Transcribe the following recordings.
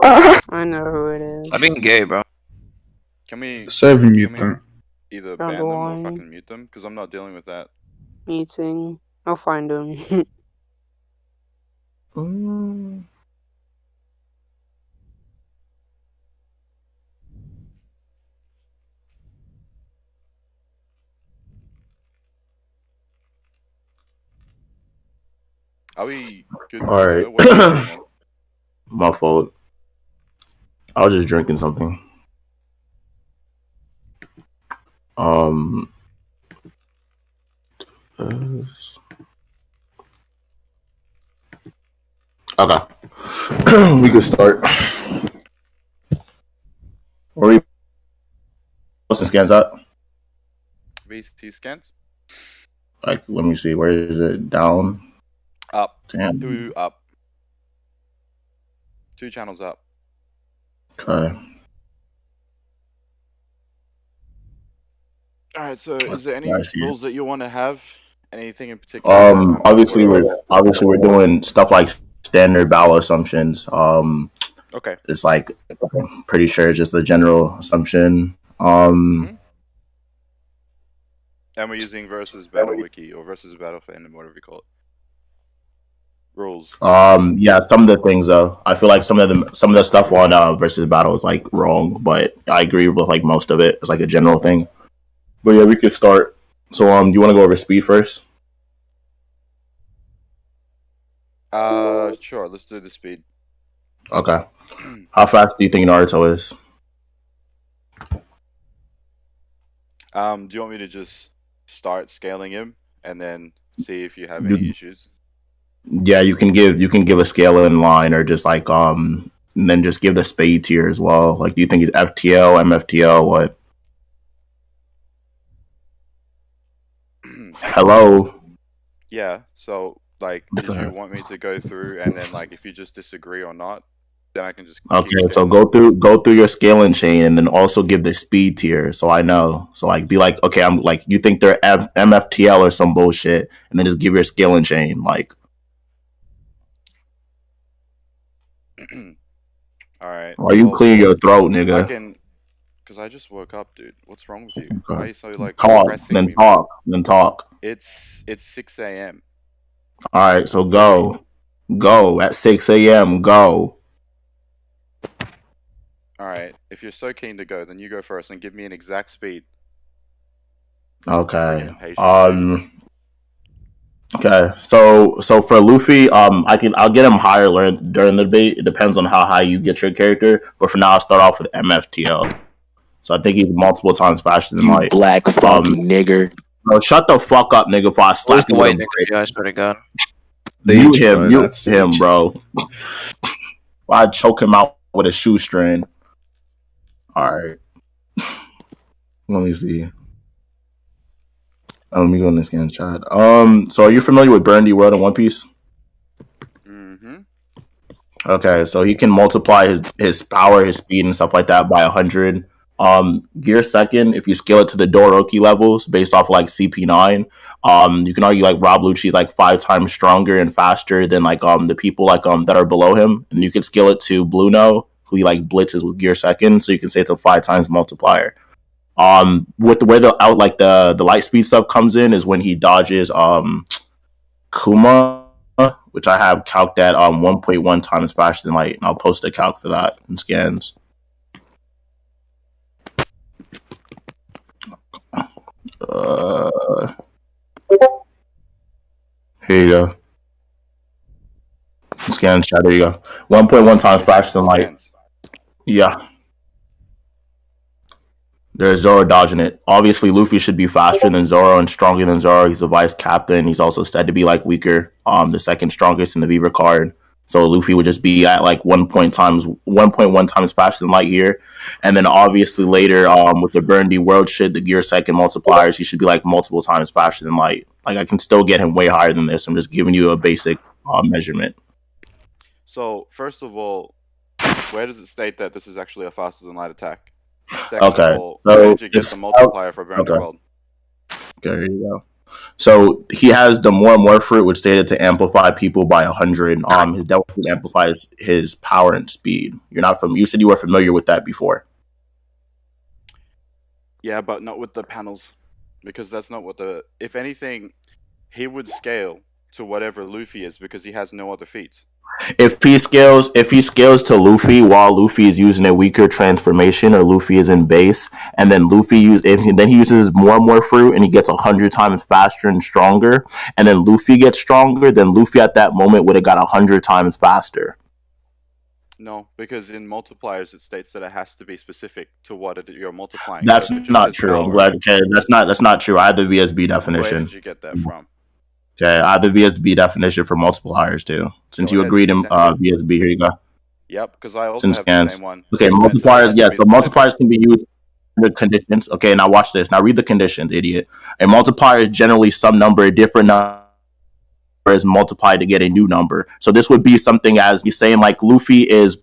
I know who it is. I'm being gay, bro. Can we mute them. either Down ban the them or line. fucking mute them? Because I'm not dealing with that. Meeting. I'll find him. Are we good? All right. What are you doing? My fault. I was just drinking something. Okay. We could start. Where are we posting scans at? VCT scans? Like, let me see. Where is it? Down? Up. Damn. 2 up. 2 channels up. Okay. Alright, so is there any rules that you want to have? Anything in particular? Obviously we're doing stuff like standard battle assumptions. Okay. It's like, I'm pretty sure it's just a general assumption. And we're using versus battle wiki or versus battle fandom, whatever you call it. Rules. Yeah, some of the things though. I feel like some of the stuff on versus battle is like wrong, but I agree with like most of it. It's like a general thing. But yeah, we could start. So do you want to go over speed first? Sure, let's do the speed. Okay. How fast do you think Naruto is? Do you want me to just start scaling him and then see if you have any issues? Yeah, you can give a scale in line, or just like and then just give the speed tier as well. Like, do you think he's FTL, MFTL, what? Hello. Yeah. So, like, did you want me to go through and then, like, if you just disagree or not, then I can just. Okay, so go through your scaling chain and then also give the speed tier, so I know. So like, be like, okay, I'm like, you think they're MFTL or some bullshit, and then just give your scaling chain, like. All right. Why you clear your throat, nigga? I can, because I just woke up, dude. What's wrong with you? Okay. Why are you so like then talk. It's 6 a.m. All right, so go at 6 a.m. Go. All right. If you're so keen to go, then you go first and give me an exact speed. Okay. Okay. So for Luffy, I'll get him higher during the debate. It depends on how high you get your character. But for now, I'll start off with MFTL. So I think he's multiple times faster than Light. Black fucking nigger. Bro, shut the fuck up, nigga, before I slap the white nigger? I swear to God. Mute him, bro. Why choke him out with a shoestring? Alright. Let me see. Let me go in this scan chat. So are you familiar with Brandy World in One Piece? Mm-hmm. Okay, so he can multiply his power, his speed, and stuff like that by 100. Gear second, if you scale it to the Doroki levels based off like CP9, you can argue like Rob Lucci is like 5 times stronger and faster than like the people like that are below him, and you can scale it to Bluno, who he like blitzes with gear second, so you can say it's a 5 times multiplier. With the way the light speed stuff comes in is when he dodges Kuma, which I have calced at 1.1 times faster than light, and I'll post a calc for that in scans. Here you go. Scan chat. There you go. 1.1 times faster than light. Yeah. There's Zorro dodging it. Obviously, Luffy should be faster than Zorro and stronger than Zorro. He's a vice captain. He's also said to be like weaker, the second strongest in the Viva card. So Luffy would just be at like 1.1 times faster than light here. And then obviously later, with the Burndy World shit, the gear second multipliers, he should be like multiple times faster than light. Like, I can still get him way higher than this. I'm just giving you a basic measurement. So first of all, where does it state that this is actually a faster than light attack? Second Okay, of all, where did you get the multiplier for Burndy World? Okay, here you go. So he has the more fruit, which stated to amplify people by 100. His devil fruit amplifies his power and speed. You said you were familiar with that before. Yeah, but not with the panels, because that's not what the. If anything, he would scale to whatever Luffy is because he has no other feats. If he scales to Luffy while Luffy is using a weaker transformation or Luffy is in base, and then then he uses more fruit and he gets 100 times faster and stronger, and then Luffy gets stronger, then Luffy at that moment would have got 100 times faster. No, because in multipliers it states that it has to be specific to what you're multiplying. That's not true. I'm glad. Okay, that's not true. I have the VSB definition. Where did you get that from? Okay, I have the VSB definition for multipliers too. Since you agreed in VSB, here you go. Yep, because I also have the same one. Okay, multipliers. Yes, so multipliers can be used under conditions. Okay, now watch this. Now read the conditions, idiot. A multiplier is generally some number, a different number is multiplied to get a new number. So this would be something as he's saying like Luffy is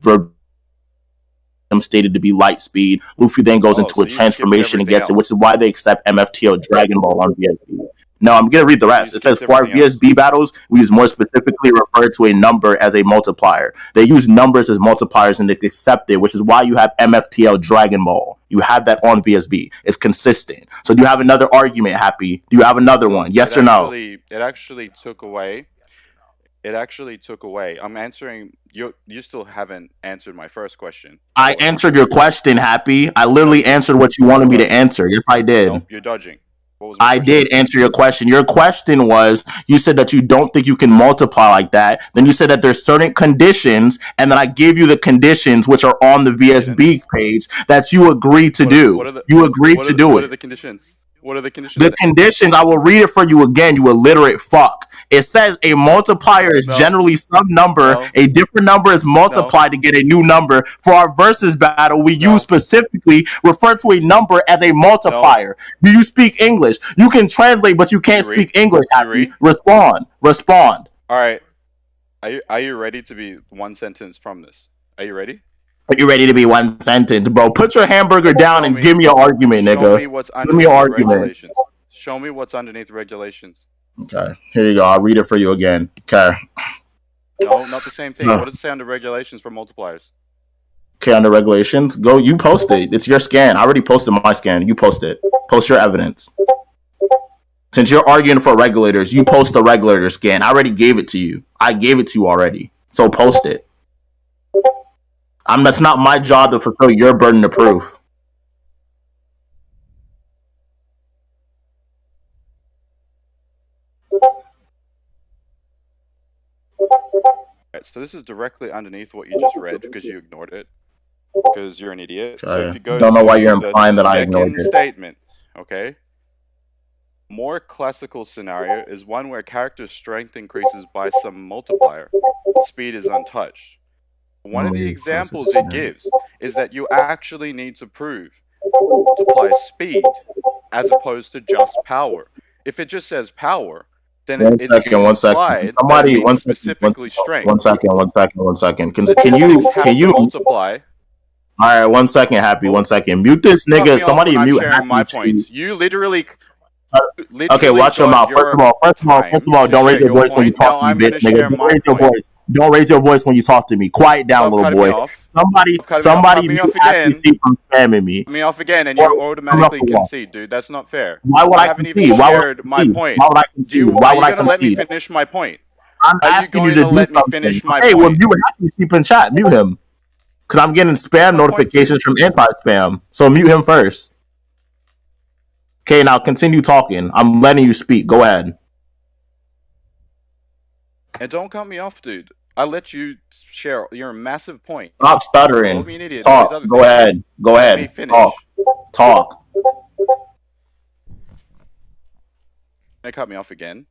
stated to be light speed. Luffy then goes into a transformation and gets it, which is why they accept MFTO Dragon Ball on VSB. No, I'm going to read the rest. It says, for our VSB battles, we use more specifically refer to a number as a multiplier. They use numbers as multipliers and they accept it, which is why you have MFTL Dragon Ball. You have that on VSB. It's consistent. So do you have another argument, Happy? Do you have another one? Yes or no? It actually took away. I'm answering. You still haven't answered my first question. I answered your question, Happy. I literally answered what you wanted me to answer. Yes, I did. Nope, you're dodging. I did answer your question. Your question was, you said that you don't think you can multiply like that. Then you said that there's certain conditions, and then I gave you the conditions which are on the VSB page that you agreed to do. You agreed to do it. What are the conditions? What are the conditions? The conditions, I will read it for you again, you illiterate fuck. It says a multiplier is generally some number. A different number is multiplied to get a new number. For our versus battle, we use specifically refer to a number as a multiplier. Do you speak English? You can translate, but you can't speak English. Respond. All right. Are you ready to be one sentence from this? Are you ready? Are you ready to be one sentence, bro? Put your hamburger down and give me an argument, nigga. Give me an argument. Show me what's underneath regulations. Okay, here you go. I'll read it for you again. Okay. No, not the same thing. What does it say under regulations for multipliers? Okay, under regulations, go. You post it. It's your scan. I already posted my scan. You post it. Post your evidence. Since you're arguing for regulators, you post the regulator scan. I already gave it to you. I gave it to you already. So post it. That's not my job to fulfill your burden of proof. Right, so this is directly underneath what you just read because you ignored it because you're an idiot. Okay. So if you go don't know why you're implying that I ignored it. Statement, okay. More classical scenario is one where character strength increases by some multiplier. Speed is untouched. One of the examples it gives is that you actually need to prove multiply speed as opposed to just power. If it just says power, then it's implied somebody specifically strength. One second. Can you multiply? All right, 1 second, Happy. 1 second. Mute this nigga. Somebody mute Happy. My points. You literally. Okay, watch your mouth. First of all, don't raise your voice when you talk to me, bitch, nigga. Don't raise your voice. Don't raise your voice when you talk to me. Quiet down, little boy. Somebody mute Happy from spamming me. Cut me off again, and you automatically concede, dude. That's not fair. Why would I haven't concede? even shared my point. Why would I concede? Why would I concede? Let me finish my point. I'm asking you to let me finish my point. Hey, well, mute Happy keep in chat. Mute him. Because I'm getting spam notifications from anti-spam. So mute him first. Okay, now continue talking. I'm letting you speak. Go ahead. And don't cut me off, dude. I let you share your massive point. Stop stuttering. Me an idiot. Talk. Go ahead. Go ahead. Talk. They cut me off again.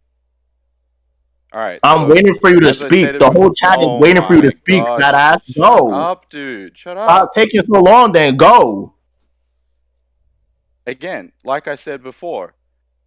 All right. I'm waiting for you to speak. The whole chat is waiting for you to speak, fat ass. Go. Shut up, dude. Shut up. Stop taking so long, then go. Again, like I said before,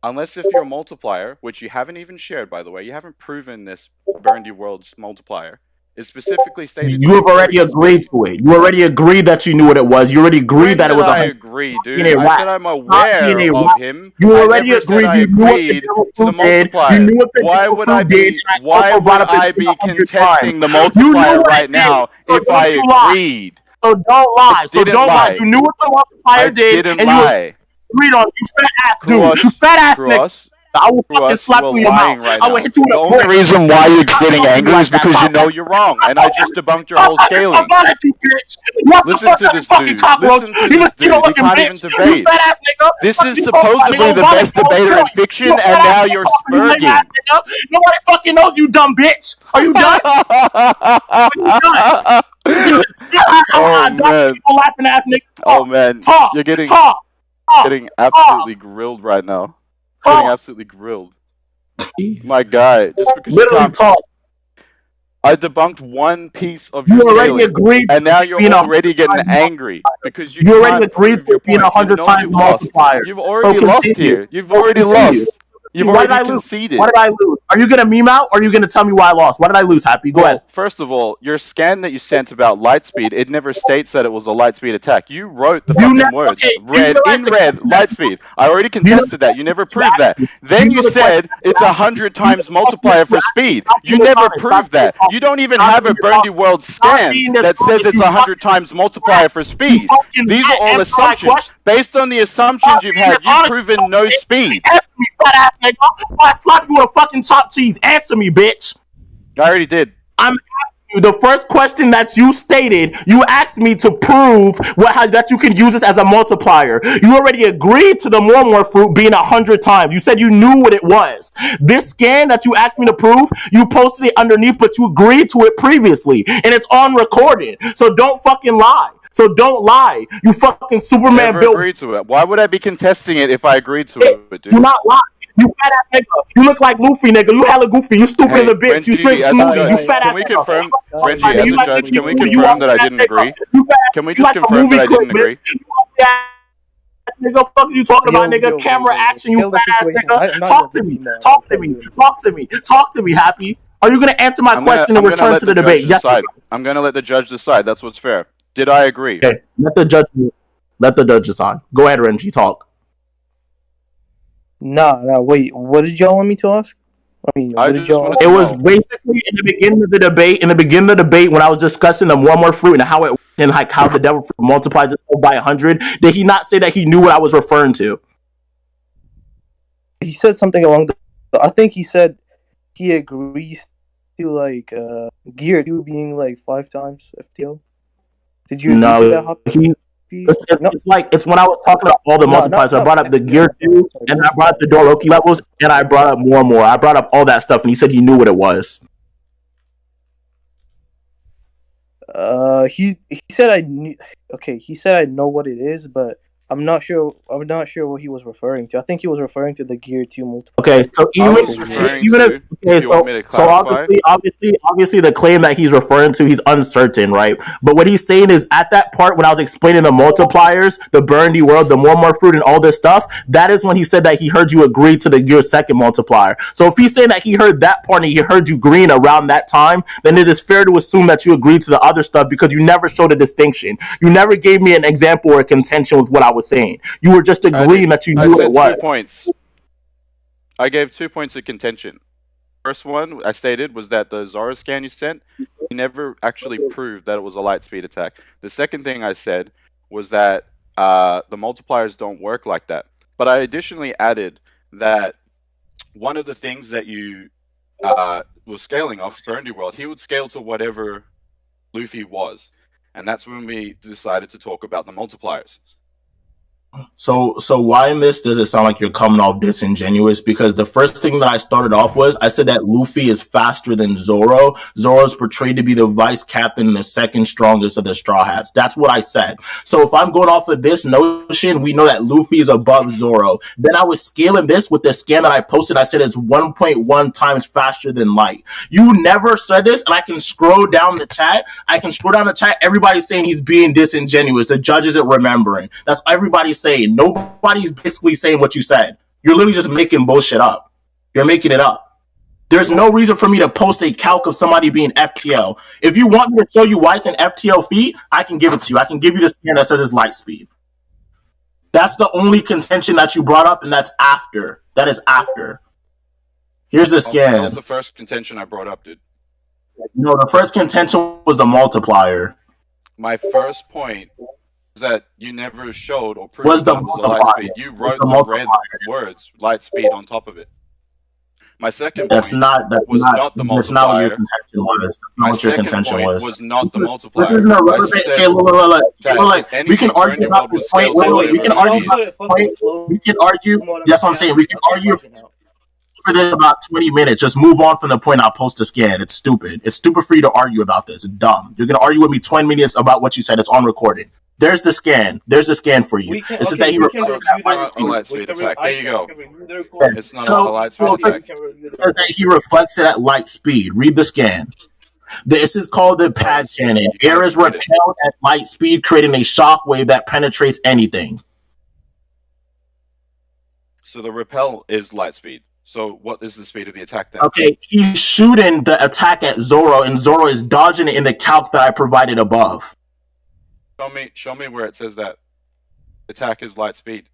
unless if you're a multiplier, which you haven't even shared, by the way, you haven't proven this Burndy World's multiplier. It specifically stated You have already agreed to it. You already agreed that you knew what it was. You already agreed that it was. I agree, dude. I said I'm aware of him. You already agreed. I you knew agreed to the multiplier. You knew what the why would I be? Why would I be contesting the multiplier right now if I agreed? So don't lie. So don't lie. You knew what the multiplier did, and you agreed on. You fat ass dude. You fat ass nigga. I will fucking slap you in your mouth. Right I will hit you with the only reason why you're getting angry is because you know you're wrong, and I just debunked your whole scaling. Listen to this dude. Listen to this dude. You can't even debate. This is supposedly the best debater in fiction, and now you're spurging. Nobody fucking knows, you dumb bitch. Are you done? Are you done? Oh man. Laughing ass nigga. Oh man. You're getting absolutely grilled right now. Getting absolutely grilled. My guy, just because literally you can't I debunked one piece of your already agreed, and now you're already getting angry because you already agreed to being 100 times multiplier. You've already lost here. You've already lost. You've already conceded. What did I lose? Are you gonna meme out, or are you gonna tell me why I lost? What did I lose, Happy? Go ahead. First of all, your scan that you sent about light speed, it never states that it was a light speed attack. You wrote the fucking words. Red, light speed. I already contested that. You never proved that. Then you said it's 100 times multiplier for speed. You never proved that. You don't even have a Burndy World scan that says it's 100 times multiplier for speed. These are all assumptions. Based on the assumptions you've had, you've proven no speed. I slap you with a fucking chopped cheese. Answer me, bitch. I already did. I'm asking you the first question that you stated. You asked me to prove that you can use this as a multiplier. You already agreed to the more fruit being 100 times. You said you knew what it was. This scan that you asked me to prove, you posted it underneath, but you agreed to it previously, and it's on recorded. So don't fucking lie. So don't lie. You fucking Superman built. Agreed to it. Why would I be contesting it if I agreed to it, dude? Do not lie. You fat ass nigga. You look like Luffy, nigga. You hella goofy. You stupid as a bitch. Renji, you drink smoothie. You fat ass nigga. Can we confirm, Renji, as a judge, can we confirm that I didn't agree? Can we just confirm that I didn't agree? Nigga, fuck you talking about, nigga? Camera action, you fat ass nigga. Talk to me. Talk to me. Talk to me. Talk to me, Happy. Are you gonna answer my question and return to the debate? Yes. I'm gonna let the judge decide. That's what's fair. Did I agree? Okay, let the judge decide. Go ahead, Renji, talk. Nah, wait. What did y'all want me to ask? I mean, what did y'all? It was basically in the beginning of the debate. In the beginning of the debate, when I was discussing the more fruit and how it and like how the devil fruit multiplies itself by 100, did he not say that he knew what I was referring to? He said something along the. I think he said he agrees to like gear 2 being like 5 times FTL. Did you agree to that? It's when I was talking about all the multipliers. I brought up the gear 2, and I brought up the Doroki levels, and I brought up more. I brought up all that stuff, and he said he knew what it was. He said I knew. Okay, he said I know what it is, but I'm not sure what he was referring to. I think he was referring to the gear 2 multiplier. Okay, so obviously the claim that he's referring to, he's uncertain, right? But what he's saying is at that part when I was explaining the multipliers, the Burndy World, the more fruit, and all this stuff, that is when he said that he heard you agree to the gear 2nd multiplier. So if he's saying that he heard that part and he heard you agreeing around that time, then it is fair to assume that you agreed to the other stuff because you never showed a distinction. You never gave me an example or a contention with what I was saying. You were just agreeing that you knew what it was. 2 points. I gave 2 points of contention. First one I stated was that the Zorro scan you sent, you never actually proved that it was a light speed attack. The second thing I said was that the multipliers don't work like that. But I additionally added that one of the things that you was scaling off, Burndy World, he would scale to whatever Luffy was. And that's when we decided to talk about the multipliers. So why in this does it sound like you're coming off disingenuous? Because the first thing that I started off was I said that Luffy is faster than Zorro. Zorro is portrayed to be the vice captain and the second strongest of the Straw Hats. That's what I said. So if I'm going off of this notion, we know that Luffy is above Zorro. Then I was scaling this with the scan that I posted. I said it's 1.1 times faster than light. You never said this, and I can scroll down the chat. Everybody's saying he's being disingenuous. The judge isn't remembering. That's everybody's saying. Nobody's basically saying what you said. You're literally just making bullshit up. You're making it up. There's no reason for me to post a calc of somebody being FTL. If you want me to show you why it's an FTL feat, I can give it to you. I can give you the scan that says it's light speed. That's the only contention that you brought up, and that's after. That is after. Here's the scan. That was the first contention I brought up, dude. No, the first contention was the multiplier. My first point is that you never showed or proved Was the that it was a light multiplier. speed. You wrote the red words, light speed, on top of it. My second That's point not the multiplier. That's not what your contention was. That's not what your contention was not the multiplier. This is no relevant. Okay, look. We can argue about this point. We can argue about this point. We can argue. That's what I'm saying. We can argue for this about 20 minutes. Just move on from the point. I'll post a scan. It's stupid. It's stupid for you to argue about this. It's dumb. You're gonna argue with me 20 minutes about what you said. It's on recording. There's the scan. There's the scan for you. It's that he reflects that light speed attack. There you go. It's not a light speed attack. It says that he reflects it at light speed. Read the scan. This is called the pad cannon. Air is repelled at light speed, creating a shockwave that penetrates anything. So the repel is light speed. So what is the speed of the attack then? Okay, he's shooting the attack at Zorro, and Zorro is dodging it in the calc that I provided above. Show me where it says that attack is light speed.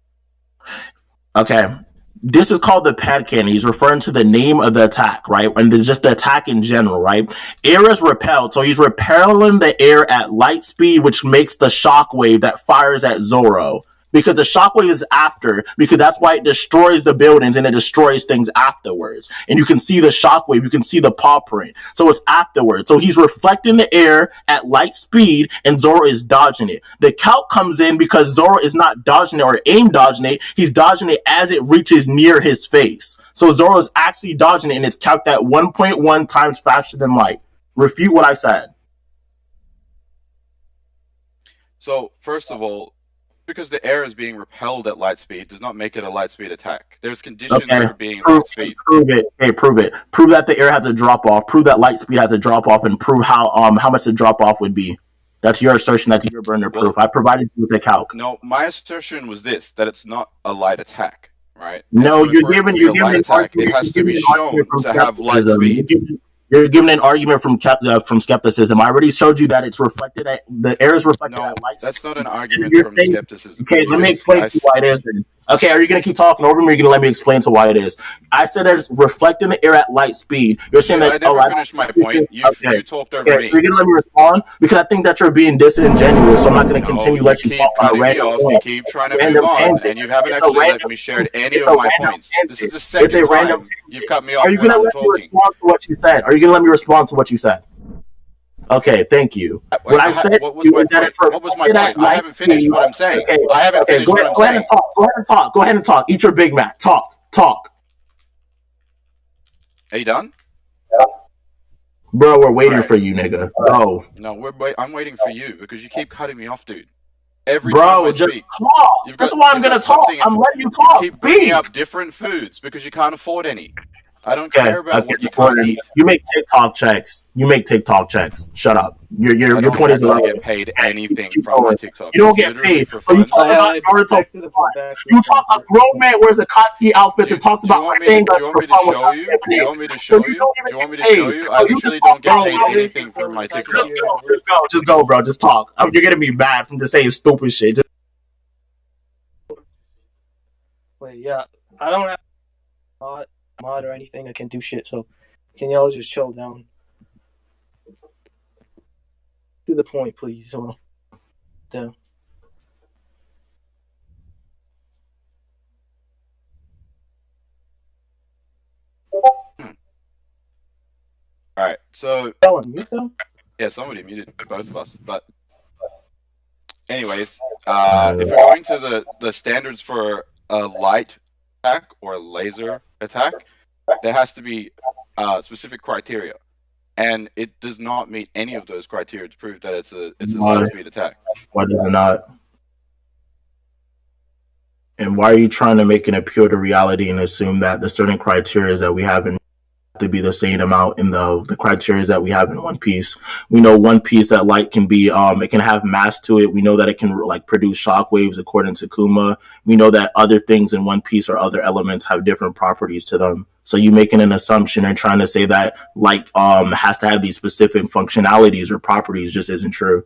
Okay. This is called the pad cannon. He's referring to the name of the attack, right? And just the attack in general, right? Air is repelled, so he's repelling the air at light speed, which makes the shockwave that fires at Zorro. Because the shockwave is after, because that's why it destroys the buildings and it destroys things afterwards. And you can see the shockwave, you can see the paw print. So it's afterwards. So he's reflecting the air at light speed and Zorro is dodging it. The calc comes in because Zorro is not dodging it or aim dodging it. He's dodging it as it reaches near his face. So Zorro is actually dodging it and it's calced at 1.1 times faster than light. Refute what I said. So, first of all, because the air is being repelled at light speed does not make it a light speed attack. There's conditions for being light speed. Prove it. Hey, prove it. Prove that the air has a drop off. Prove that light speed has a drop off, and prove how much the drop off would be. That's your assertion. That's your burner proof. I provided you with the calc. No, my assertion was this: that it's not a light attack, right? No, you're giving an attack. It has to be shown to have light speed. You're giving an argument from skepticism. I already showed you that it's reflected at the air is reflected at light. That's not an argument from skepticism. Okay, let me explain to you why it is. Then. Okay, are you going to keep talking over me, or are you going to let me explain to why it is? I said that it's reflecting the air at light speed. You're saying that... I never finished my point. You talked over me. You're going to let me respond? Because I think that you're being disingenuous, so I'm not going to continue letting you talk on a random point. You keep trying to move on, and you haven't actually let me share any of my points. This is the second time you've cut me off when I'm talking. Are you going to let me respond to what you said? Okay, thank you. What was my point? I haven't finished what I'm saying. I haven't finished what I'm saying. Go ahead and talk. Eat your Big Mac. Talk. Are you done? Bro, we're waiting for you, nigga. Oh. No, I'm waiting for you because you keep cutting me off, dude. Every Bro, just talk. That's why I'm gonna talk. I'm letting you talk. You keep bringing up different foods because you can't afford any. I don't care about what you can't eat. You make TikTok checks. Shut up. Your point is I don't get paid anything from my TikTok. You don't get paid. So you talk about Naruto. You talk a grown man wears a Katsuki outfit that talks about saying that. Do you want me to show you? I literally don't get paid anything from my TikTok. Just go, bro. Just talk. You're getting me mad from just saying stupid shit. Wait, yeah. I don't have mod or anything. I can do shit, so can y'all just chill down? To the point, please. Down. Alright, so Mute though? Yeah, somebody muted both of us, but anyways, if we're going to the standards for a light attack or laser attack, there has to be specific criteria, and it does not meet any of those criteria to prove that it's a light speed attack. Why does it not? And why are you trying to make it appeal to reality and assume that the certain criteria that we have in to be the same amount in the criteria that we have in One Piece? We know One Piece that light can be it can have mass to it. We know that it can like produce shockwaves according to Kuma. We know that other things in One Piece or other elements have different properties to them. So you making an assumption and trying to say that light has to have these specific functionalities or properties just isn't true.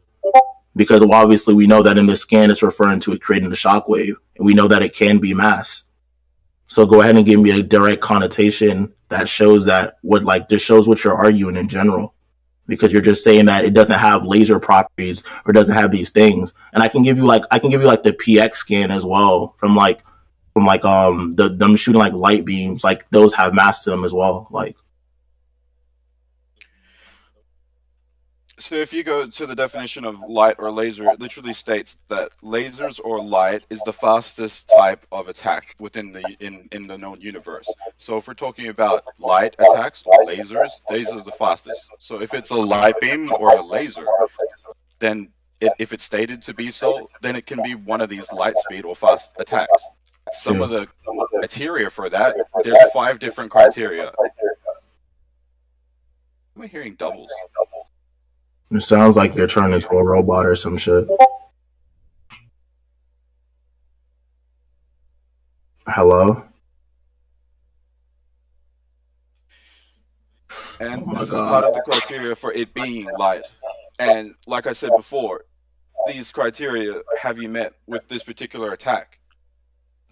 Because obviously we know that in this scan it's referring to it creating a shockwave, and we know that it can be mass. So go ahead and give me a direct connotation that shows that just shows what you're arguing in general. Because you're just saying that it doesn't have laser properties or doesn't have these things. And I can give you the PX scan as well from them shooting like light beams, like those have mass to them as well. Like, so if you go to the definition of light or laser, it literally states that lasers or light is the fastest type of attack within in the known universe. So if we're talking about light attacks or lasers, these are the fastest. So if it's a light beam or a laser, then if it's stated to be so, then it can be one of these light speed or fast attacks. Some of the criteria for that, there's 5 different criteria. Am I hearing doubles? it sounds like you're turning into a robot or some shit. Hello? And this is part of the criteria for it being light. And like I said before, these criteria have you met with this particular attack?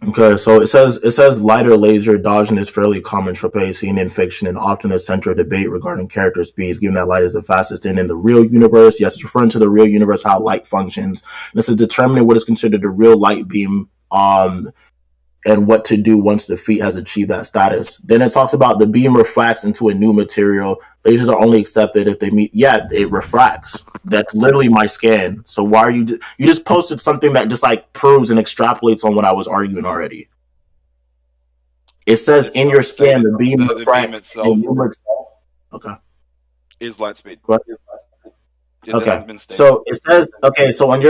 Okay, so it says light or laser dodging is fairly common trope seen in fiction and often the center of debate regarding character speeds, given that light is the fastest in the real universe. Yes, it's referring to the real universe, how light functions. And this is determining what is considered a real light beam, and what to do once the feat has achieved that status. Then it talks about the beam refracts into a new material. Lasers are only accepted if they meet. Yeah, it refracts. That's literally my scan. So why are you just posted something that just like proves and extrapolates on what I was arguing already? It says in your scan the beam refracts. The beam itself okay. Is light speed. Okay, so it says so on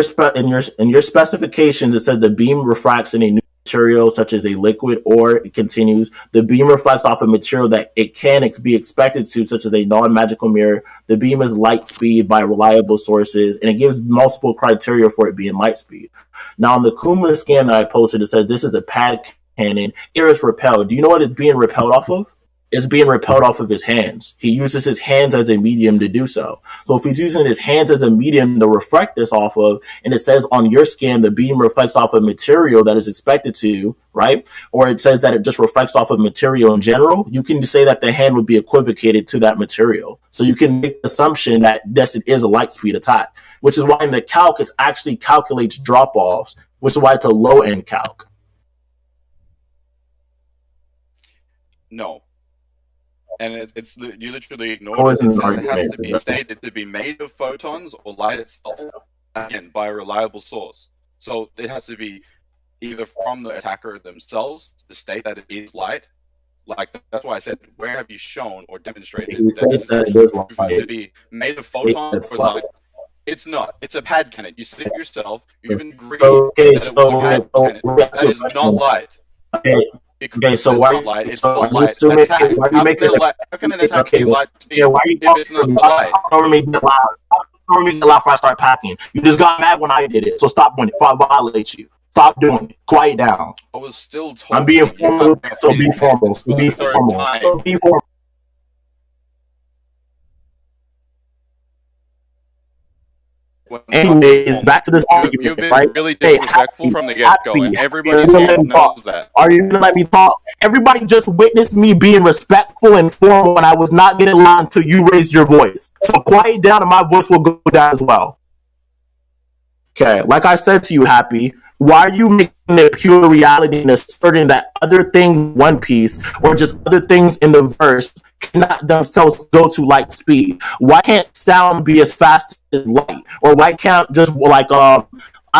in your specifications it says the beam refracts in a new material such as a liquid, or it continues the beam reflects off a material that it can be expected to, such as a non-magical mirror. The beam is light speed by reliable sources, and it gives multiple criteria for it being light speed. Now on the Kuma scan that I posted, it says this is a pad cannon. It is repelled. Do you know what it's being repelled off of? It's being repelled off of his hands. He uses his hands as a medium to do so. So if he's using his hands as a medium to reflect this off of, and it says on your scan the beam reflects off of material that is expected to, right? Or it says that it just reflects off of material in general, you can say that the hand would be equivocated to that material. So you can make the assumption that yes, it is a light speed attack, which is why in the calc it actually calculates drop-offs, which is why it's a low-end calc. No. And it's you literally ignore it. It says it has to be stated to be made of photons or light itself, again, by a reliable source. So it has to be either from the attacker themselves to state that it is light. Like, that's why I said, where have you shown or demonstrated that this is proven to be made of photons or light? It's not. It's a pad cannon. You said it yourself. You even agree that it was a pad cannon. That is not light. Okay, so why it's not light. How can an attack be light speed if it's not light? Stop me the laugh before I start packing. You just got mad when I did it, so stop doing it before I violate you. Stop doing it. Quiet down. I was still talking. I'm being formal, so be formal. So be formal. So be formal. Anyways, back to this argument. You've been really disrespectful from the get-go, and everybody knows that. Are you gonna let me talk? Everybody just witnessed me being respectful and formal when I was not getting loud until you raised your voice. So quiet down, and my voice will go down as well. Okay, like I said to you, Happy, why are you making it pure reality and asserting that other things, One Piece, or just other things in the verse cannot themselves go to light speed? Why can't sound be as fast as light? Or why can't just like I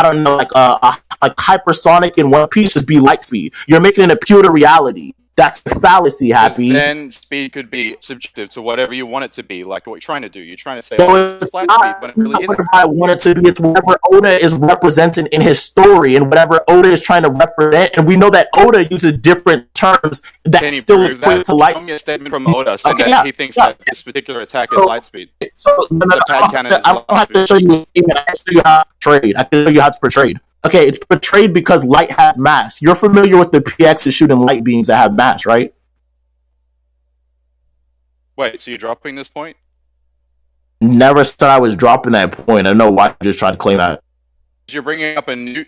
don't know, like hypersonic in One Piece just be light speed? You're making it a pure reality. That's a fallacy, Happy. Then speed could be subjective to whatever you want it to be, like what you're trying to do. You're trying to say, it's light speed, but it really isn't. I want it to be. It's whatever Oda is representing in his story and whatever Oda is trying to represent. And we know that Oda uses different terms that still equate to light speed. Show me a statement from Oda saying that he thinks that this particular attack is light speed. So, the pad cannon is light speed. I don't have to show you. I can show you how it's portrayed. I can show you how it's portrayed. Okay, it's portrayed because light has mass. You're familiar with the PXs shooting light beams that have mass, right? Wait, so you're dropping this point? Never said I was dropping that point. I don't know why you just tried to claim that. You're bringing up a new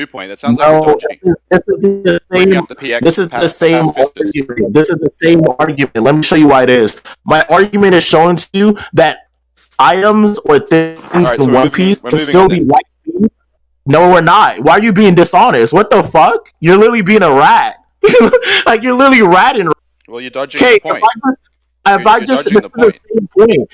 point. That sounds like you're dodging. This is the same. This is the same argument. This is the same argument. Let me show you why it is. My argument is showing to you that items or things in One Piece can still be light speed. No, we're not. Why are you being dishonest? What the fuck? You're literally being a rat. Like, you're literally ratting. Well, you're dodging the point.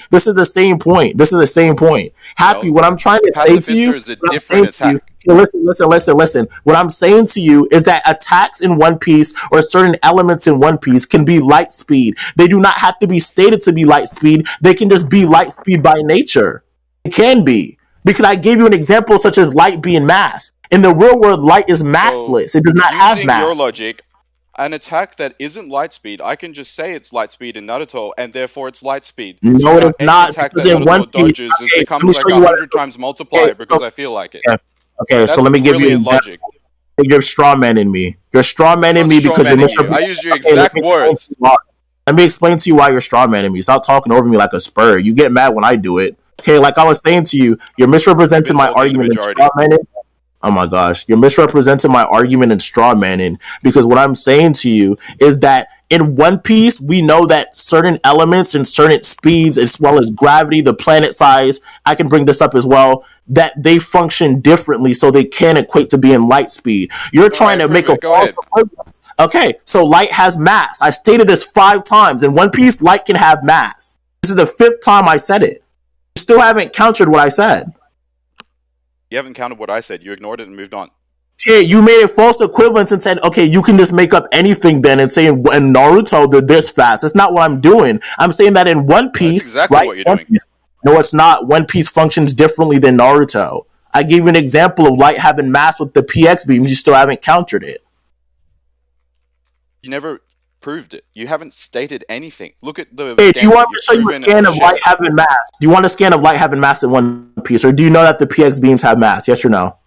This is the same point. Happy, what I'm trying to say to you is a different attack. Listen. What I'm saying to you is that attacks in One Piece or certain elements in One Piece can be light speed. They do not have to be stated to be light speed. They can just be light speed by nature. It can be. Because I gave you an example such as light being mass. In the real world, light is massless. It does not have mass. Using your logic, an attack that isn't light speed, I can just say it's light speed in Naruto, and therefore it's light speed. No, so it's not. Attack that Naruto dodges becomes like 100 times multiplier because I feel like it. Okay, so let me give you logic. You're strawmanning me. You're strawmanning me because I used your exact words. Let me explain to you why you're strawmanning me. Stop talking over me like a spur. You get mad when I do it. Okay, like I was saying to you, you're misrepresenting my argument and strawmanning. Oh my gosh, you're misrepresenting my argument and strawmanning because what I'm saying to you is that in One Piece, we know that certain elements and certain speeds, as well as gravity, the planet size, I can bring this up as well, that they function differently, so they can equate to being light speed. You're trying to make a false equivalence. Okay, so light has mass. I stated this 5 times. In One Piece, light can have mass. This is the 5th time I said it. You still haven't countered what I said. You haven't counted what I said. You ignored it and moved on. Yeah, you made a false equivalence and said, okay, you can just make up anything then and say in Naruto they're this fast. That's not what I'm doing. I'm saying that in One Piece, that's exactly what you're doing. No, it's not. One Piece functions differently than Naruto. I gave you an example of light having mass with the PX beams. You still haven't countered it. You never proved it. You haven't stated anything. Look at the. Hey, do you want me to show you a scan of light having mass? Do you want a scan of light having mass in One Piece, or do you know that the PX beams have mass? Yes or no?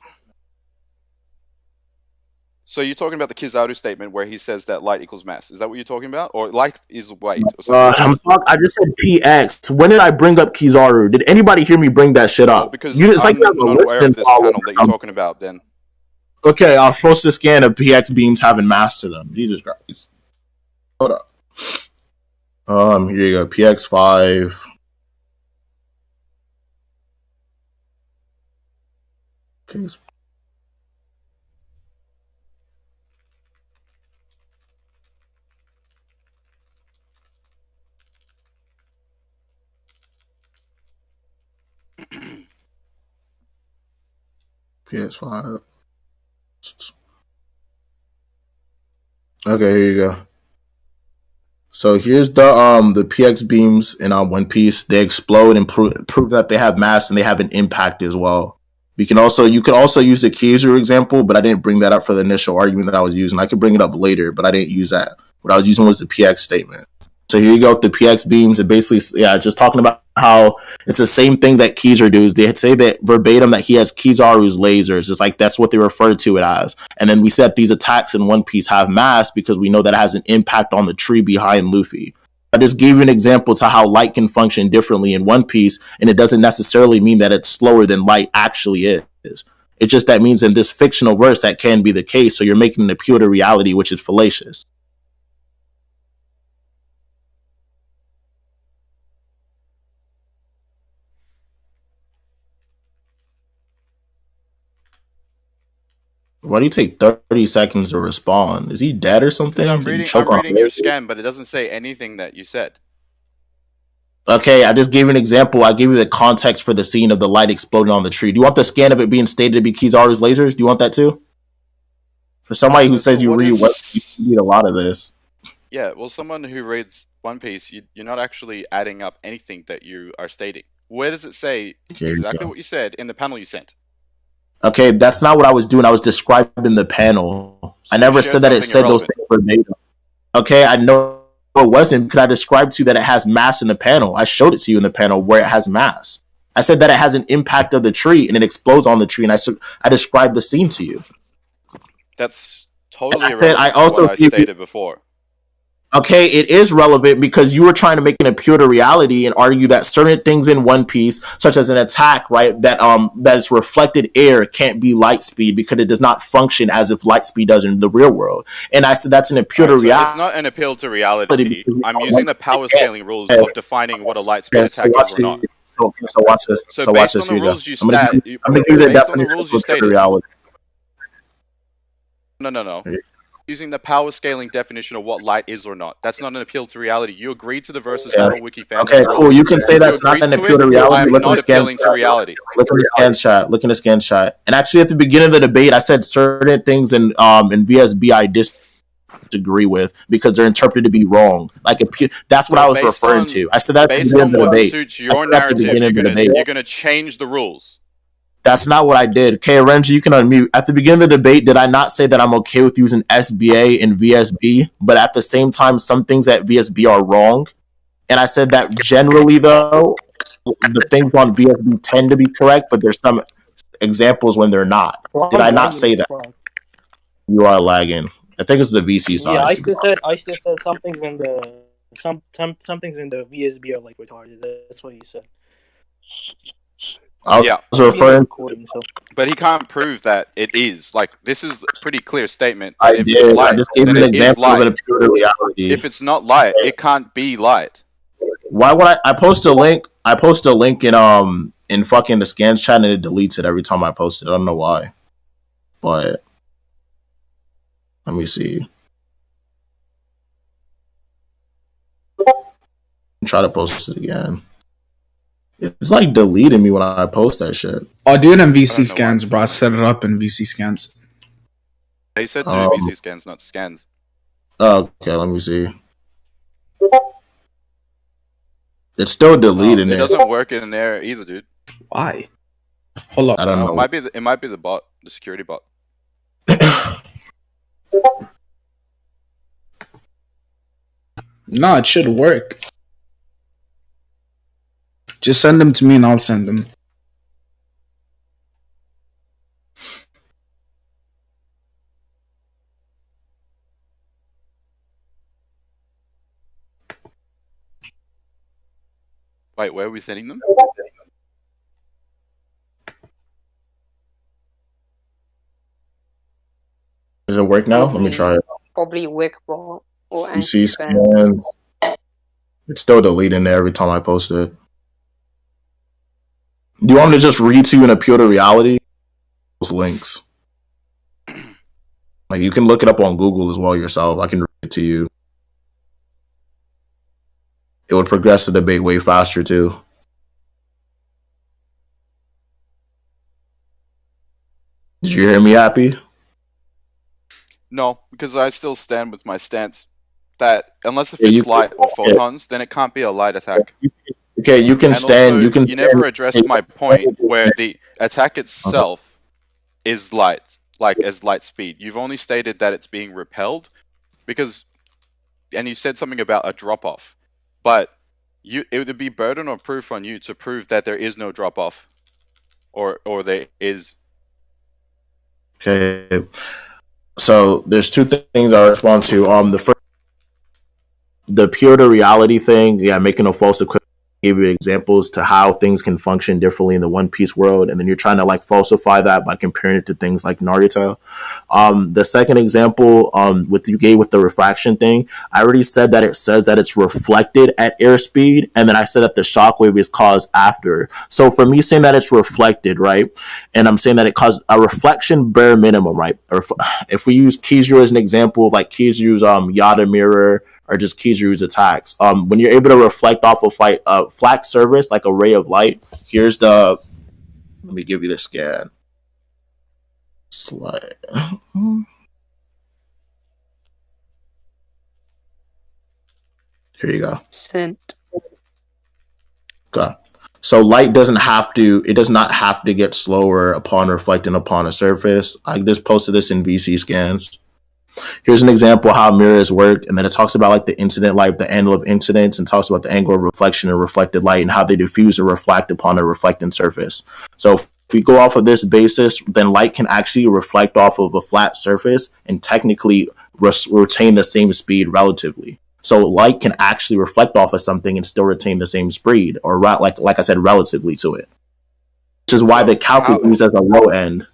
So you're talking about the Kizaru statement where he says that light equals mass. Is that what you're talking about, or light is weight? Or something I just said PX. When did I bring up Kizaru? Did anybody hear me bring that shit up? Because it's I'm not aware of this panel that you're talking about. Then. Okay, I'll post a scan of PX beams having mass to them. Jesus Christ. Hold up. Here you go. PX5. PX. PS5. Okay, here you go. So here's the PX beams in One Piece. They explode and prove that they have mass and they have an impact as well. You could also use the Kizaru example, but I didn't bring that up for the initial argument that I was using. I could bring it up later, but I didn't use that. What I was using was the PX statement. So here you go with the PX beams. And basically, just talking about how it's the same thing that Kizaru does. They say that verbatim that he has Kizaru's lasers. It's like that's what they refer to it as. And then we said these attacks in One Piece have mass because we know that it has an impact on the tree behind Luffy. I just gave you an example to how light can function differently in One Piece, and it doesn't necessarily mean that it's slower than light actually is. It just that means in this fictional verse that can be the case, so you're making an appeal to reality, which is fallacious. Why do you take 30 seconds to respond? Is he dead or something? I'm reading your scan, but it doesn't say anything that you said. Okay, I just gave you an example. I gave you the context for the scene of the light exploding on the tree. Do you want the scan of it being stated to be Kizaru's lasers? Do you want that too? For somebody who says you read what you need a lot of this. Yeah, well, someone who reads One Piece, you're not actually adding up anything that you are stating. Where does it say exactly what you said in the panel you sent? Okay, that's not what I was doing. I was describing the panel. So I never said that it said those things verbatim. Okay, I know it wasn't because I described to you that it has mass in the panel. I showed it to you in the panel where it has mass. I said that it has an impact of the tree and it explodes on the tree, and I described the scene to you. That's totally irrelevant to what I stated before. Okay, it is relevant because you were trying to make an appeal to reality and argue that certain things in One Piece, such as an attack, right, that is reflected air can't be light speed because it does not function as if light speed does in the real world. And I said that's an appeal to reality. It's not an appeal to reality. I'm using the power scaling rules of defining what a light speed attack is or not. So watch this. So based on the rules you stat, I'm gonna give you the definition of reality. No. Using the power scaling definition of what light is or not. That's not an appeal to reality. You agreed to the versus battle wiki fan. Okay, cool. You can say that's not an appeal to reality. I'm not appealing to reality. Look at the scan shot. Look at the scan shot. And actually, at the beginning of the debate, I said certain things in VSB I disagree with because they're interpreted to be wrong. Like that's what I was referring to. I said that based on what suits your narrative, you're gonna change the rules. That's not what I did. Okay, Renji, you can unmute. At the beginning of the debate, did I not say that I'm okay with using SBA and VSB, but at the same time, some things at VSB are wrong? And I said that generally, though, the things on VSB tend to be correct, but there's some examples when they're not. Did I not say that? You are lagging. I think it's the VC side. Yeah, I still said some things in the some things in the VSB are like retarded. That's what he said. I was referring, but he can't prove that it is. Like, this is a pretty clear statement. I did. I just gave an example of an appeal to reality. If it's not light, it can't be light. Why would I post a link? I post a link in fucking the scans chat and it deletes it every time I post it. I don't know why, but let me see. Try to post it again. It's like deleting me when I post that shit. Oh, do it in VC scans, bro. I set it up in VC scans. They said do VC scans, not scans. Okay, let me see. It's still deleting it. It doesn't work in there either, dude. Why? Hold up. I don't know. It might be the bot, the security bot. No, it should work. Just send them to me and I'll send them. Wait, where are we sending them? Does it work now? Let me try it. Probably Wickbot or You see scans. It's still deleting there every time I post it. Do you want me to just read to you an appeal to reality? Those links. Like, you can look it up on Google as well yourself. I can read it to you. It would progress the debate way faster, too. Did you hear me, Happy? No, because I still stand with my stance that unless if it's light or photons, then it can't be a light attack. Okay, you can stand. Also, you never addressed my point where the attack itself is light, like as light speed. You've only stated that it's being repelled because, and you said something about a drop off, but it would be burden or proof on you to prove that there is no drop off, or there is. Okay, so there's two things I respond to. The first, the pure to reality thing. Yeah, making a false equivalence. Give you examples to how things can function differently in the One Piece world, and then you're trying to like falsify that by comparing it to things like Naruto. The second example, with you gave with the refraction thing, I already said that it says that it's reflected at airspeed, and then I said that the shockwave is caused after. So for me saying that it's reflected, right, and I'm saying that it caused a reflection bare minimum, right? Or if we use Kizaru as an example, like Kizaru's Yada mirror, or just Kizaru's attacks. When you're able to reflect off of flat surface, like a ray of light, here's the... Let me give you the scan. Slide. Here you go. Sent. Okay. So light does not have to get slower upon reflecting upon a surface. I just posted this in VC scans. Here's an example of how mirrors work, and then it talks about like the incident light, the angle of incidence, and talks about the angle of reflection and reflected light and how they diffuse or reflect upon a reflecting surface. So if we go off of this basis, then light can actually reflect off of a flat surface and technically retain the same speed relatively. So light can actually reflect off of something and still retain the same speed, or like I said, relatively to it. Which is why the calc is used as a low end.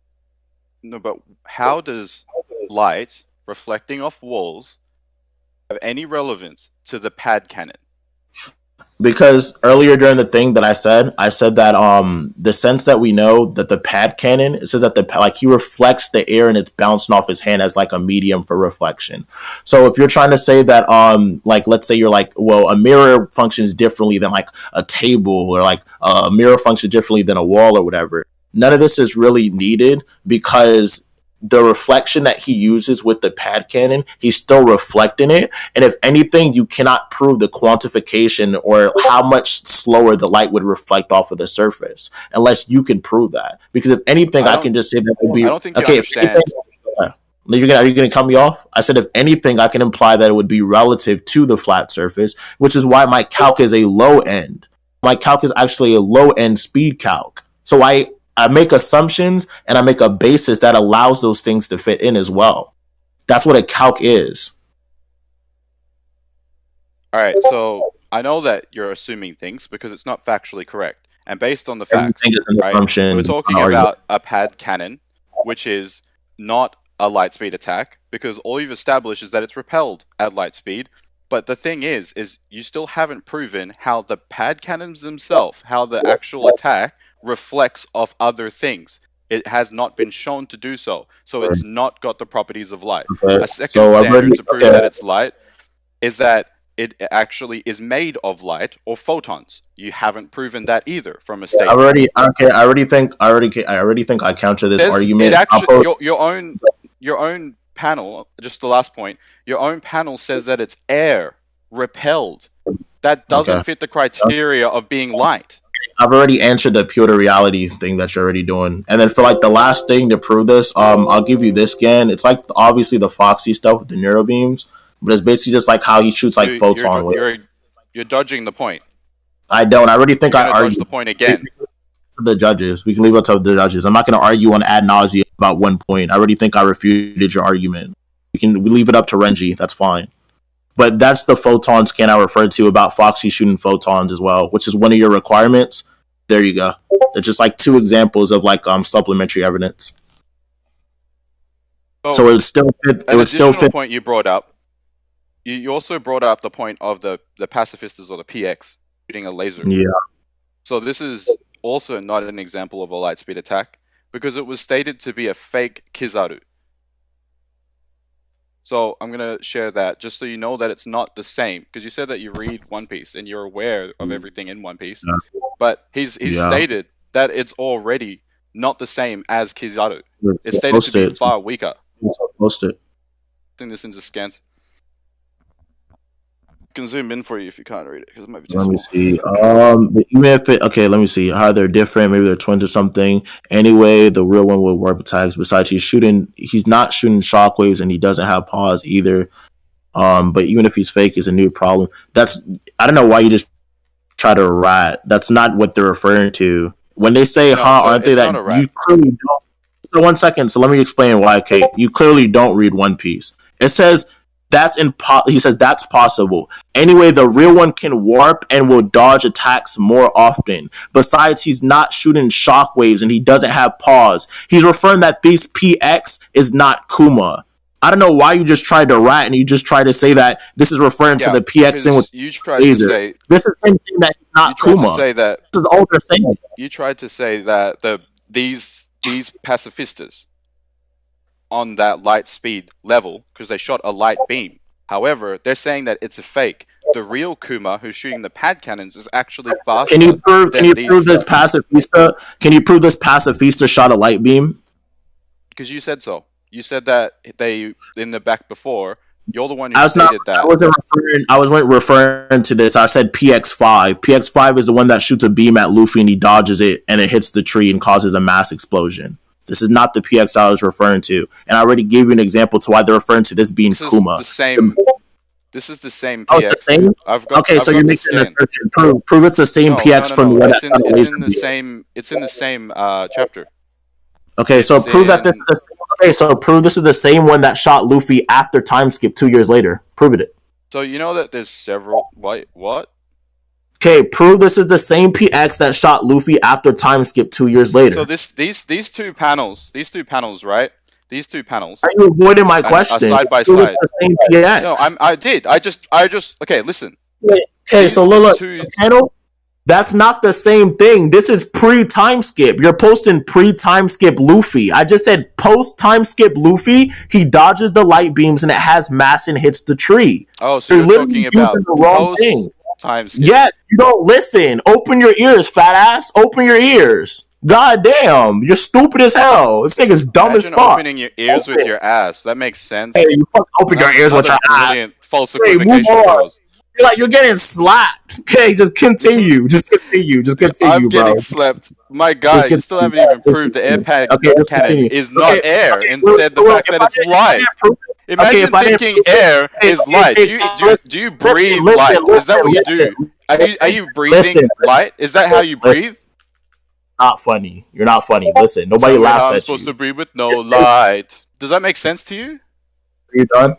No, but how does light reflecting off walls have any relevance to the pad cannon? Because earlier during the thing that I said that the sense that we know that the pad cannon, it says that he reflects the air and it's bouncing off his hand as like a medium for reflection. So if you're trying to say that like let's say you're like, well, a mirror functions differently than like a table, or like a mirror functions differently than a wall or whatever, none of this is really needed, because the reflection that he uses with the pad cannon, he's still reflecting it. And if anything, you cannot prove the quantification or how much slower the light would reflect off of the surface unless you can prove that. Because if anything, I can just say that it would be... I don't think you understand. Are you going to cut me off? I said, if anything, I can imply that it would be relative to the flat surface, which is why my calc is a low end. My calc is actually a low end speed calc. So I make assumptions and I make a basis that allows those things to fit in as well. That's what a calc is. All right, so I know that you're assuming things because it's not factually correct. And based on the facts, right, we're talking about a pad cannon, which is not a light speed attack, because all you've established is that it's repelled at light speed. But the thing is you still haven't proven how the pad cannons themselves, how the actual attack reflects off other things. It has not been shown to do so. So it's not got the properties of light. Okay. A second standard to prove that it's light is that it actually is made of light or photons. You haven't proven that either from a statement. I already think I counter this argument. It actually, your own panel, just the last point, your own panel says that it's air repelled. That doesn't fit the criteria of being light. I've already answered the pure to reality thing that you're already doing. And then for like the last thing to prove this, I'll give you this again. It's like obviously the Foxy stuff with the neuro beams, but it's basically just like how he shoots like photon. You're dodging the point. I don't. I already think I argued the point again. The judges. We can leave it to the judges. I'm not going to argue on ad nauseum about one point. I already think I refuted your argument. We leave it up to Renji. That's fine. But that's the photon scan I referred to about Foxy shooting photons as well, which is one of your requirements. There you go. They're just like two examples of like supplementary evidence. So it would still fit. It would still fit. Point you brought up. You also brought up the point of the pacifistas or the PX shooting a laser. Yeah. So this is also not an example of a light speed attack because it was stated to be a fake Kizaru. So I'm going to share that just so you know that it's not the same. Because you said that you read One Piece and you're aware of everything in One Piece. Yeah. But he's stated that it's already not the same as Kizaru. It's stated to be far weaker. Post it. Putting this into scans. I can zoom in for you if you can't read it because it might be too small. Let me see. Even if let me see how they're different. Maybe they're twins or something. Anyway, the real one will warp attacks. Besides, he's not shooting shockwaves, and he doesn't have pause either. But even if he's fake, it's a new problem. I don't know why you just try to rat. That's not what they're referring to when they say aren't they? That you clearly don't. So 1 second. So let me explain why. Okay, you clearly don't read One Piece. It says. He says that's possible. Anyway, the real one can warp and will dodge attacks more often. Besides, he's not shooting shockwaves and he doesn't have pause. He's referring that this PX is not Kuma. I don't know why you just tried to rat and you just tried to say that this is referring to the PX thing with you tried laser. To say this is saying that he's not Kuma. To say that this is all they're saying. You tried to say that these pacifistas on that light speed level because they shot a light beam. However, they're saying that it's a fake. The real Kuma who's shooting the pad cannons is actually faster. Can you prove this pacifista? Can you prove this pacifista shot a light beam? Because you said so. You said that they in the back before. You're the one who stated that. I wasn't referring to this. I said PX5. PX5 is the one that shoots a beam at Luffy and he dodges it and it hits the tree and causes a mass explosion. This is not the PX I was referring to. And I already gave you an example to why they're referring to this being Kuma. This is the same PX. It's the same? So you're making an assertion. Prove it's the same PX from what it's in the same chapter. Okay, so prove that this is the same. Okay, so prove this is the same one that shot Luffy after time skip 2 years later. Prove it. So you know that there's several. Wait, what? Okay, prove this is the same PX that shot Luffy after time skip 2 years later. So these two panels, right? These two panels. Are you avoiding my question? Side by prove side. It's the same PX. No, I did. I just. Okay, listen. Okay, so look, panel. That's not the same thing. This is pre-time skip. You're posting pre-time skip Luffy. I just said post-time skip Luffy. He dodges the light beams and it has mass and hits the tree. Oh, so you're talking about the wrong thing. Time skip. Yes, you don't listen. Open your ears, fat ass. Open your ears. God damn, you're stupid as hell. This nigga's dumb Imagine as fuck. Opening your ears with your ass. That makes sense. Hey, you fucking open your ears with your ass. False equivocation. You're getting slapped. Okay, just continue. Just continue, I'm bro. getting slapped. My God, you still haven't even proved the air cannon is not air. Instead, the fact that it's light. Imagine thinking air is light. Do you breathe light? Is that what you do? Are you breathing light? Is that how you breathe? Not funny. You're not funny. Listen, nobody laughs at you. I'm supposed to breathe with no light. Does that make sense to you? Are you done?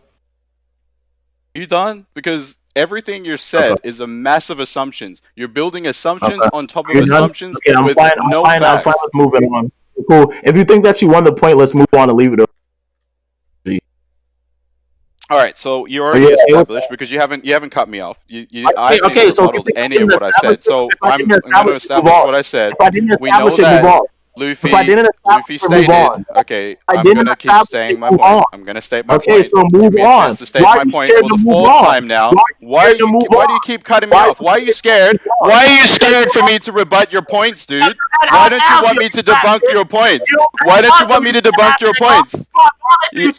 You done? Because everything you said is a massive assumptions. You're building assumptions on top of assumptions with no facts. I'm fine with moving on. Cool. If you think that you won the point, let's move on and leave it. All right, so you already established because you haven't cut me off. I haven't modeled any of what I said, so I'm going to establish what I said. We know that Luffy stated. Okay, I'm going to keep saying my point. I'm going to state my point. Okay, so move on. To state my point for the fourth time now. Why do you keep cutting me off? Why are you scared? Why are you scared for me to rebut your points, dude? Why don't you want me to debunk your points? Why don't you want me to debunk your points?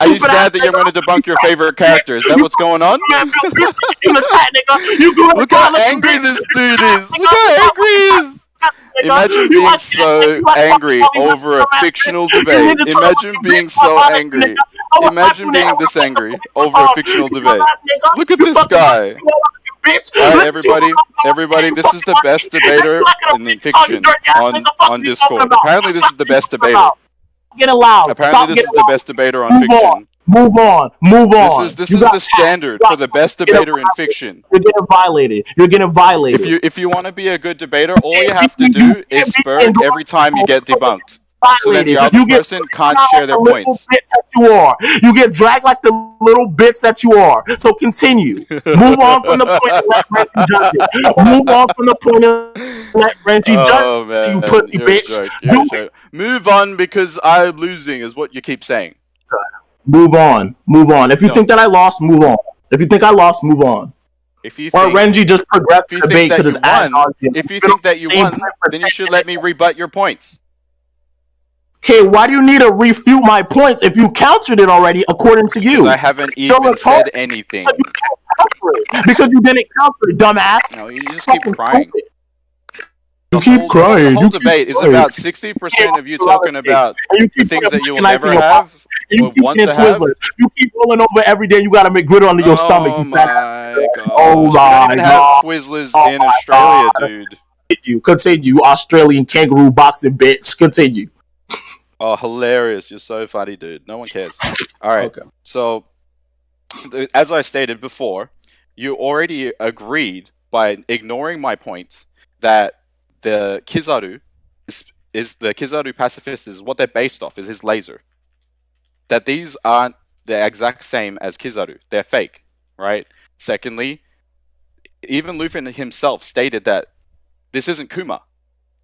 Are you sad that you're going to debunk your favorite character? Is that what's going on? Look how angry this dude is. Look how angry he is. Imagine being so angry over a fictional debate. Imagine being so angry. Imagine being this angry over a fictional debate. Look at this guy. Alright, everybody, this is the best debater in fiction on Discord. Apparently this is the best debater. Apparently this is the best debater on fiction. Move on. This is the standard for the best debater in fiction. You're getting violated. If you want to be a good debater, all you have to do is spur every time you get debunked. So then the other person can't share their points. You get dragged like the little bitch that you are. So continue. Move on from the point and let Renji judge it. Move on from the point and let Renji judge it. You pussy bitch. Move on because I'm losing is what you keep saying. Move on. If you think that I lost, move on. If you think I lost, move on. Or Renji just progressed the debate because it's ad nauseam. If you think that you won, then you should let me rebut your points. Okay, why do you need to refute my points if you countered it already according to you? I haven't even said anything. Because you didn't counter it, dumbass. No, you just keep crying. You keep crying. The whole debate is about 60% of you talking about the things that you will never have or want to have. You keep rolling over every day. You got to make grit under your stomach. Oh my god! Oh my god! You don't even have Twizzlers in Australia, dude. Continue, Australian kangaroo boxing bitch. Continue. Oh, hilarious! You're so funny, dude. No one cares. All right. Okay. So, as I stated before, you already agreed by ignoring my points that the Kizaru is the Kizaru pacifist is what they're based off, is his laser. That these aren't the exact same as Kizaru. They're fake, right? Secondly, even Luffy himself stated that this isn't Kuma.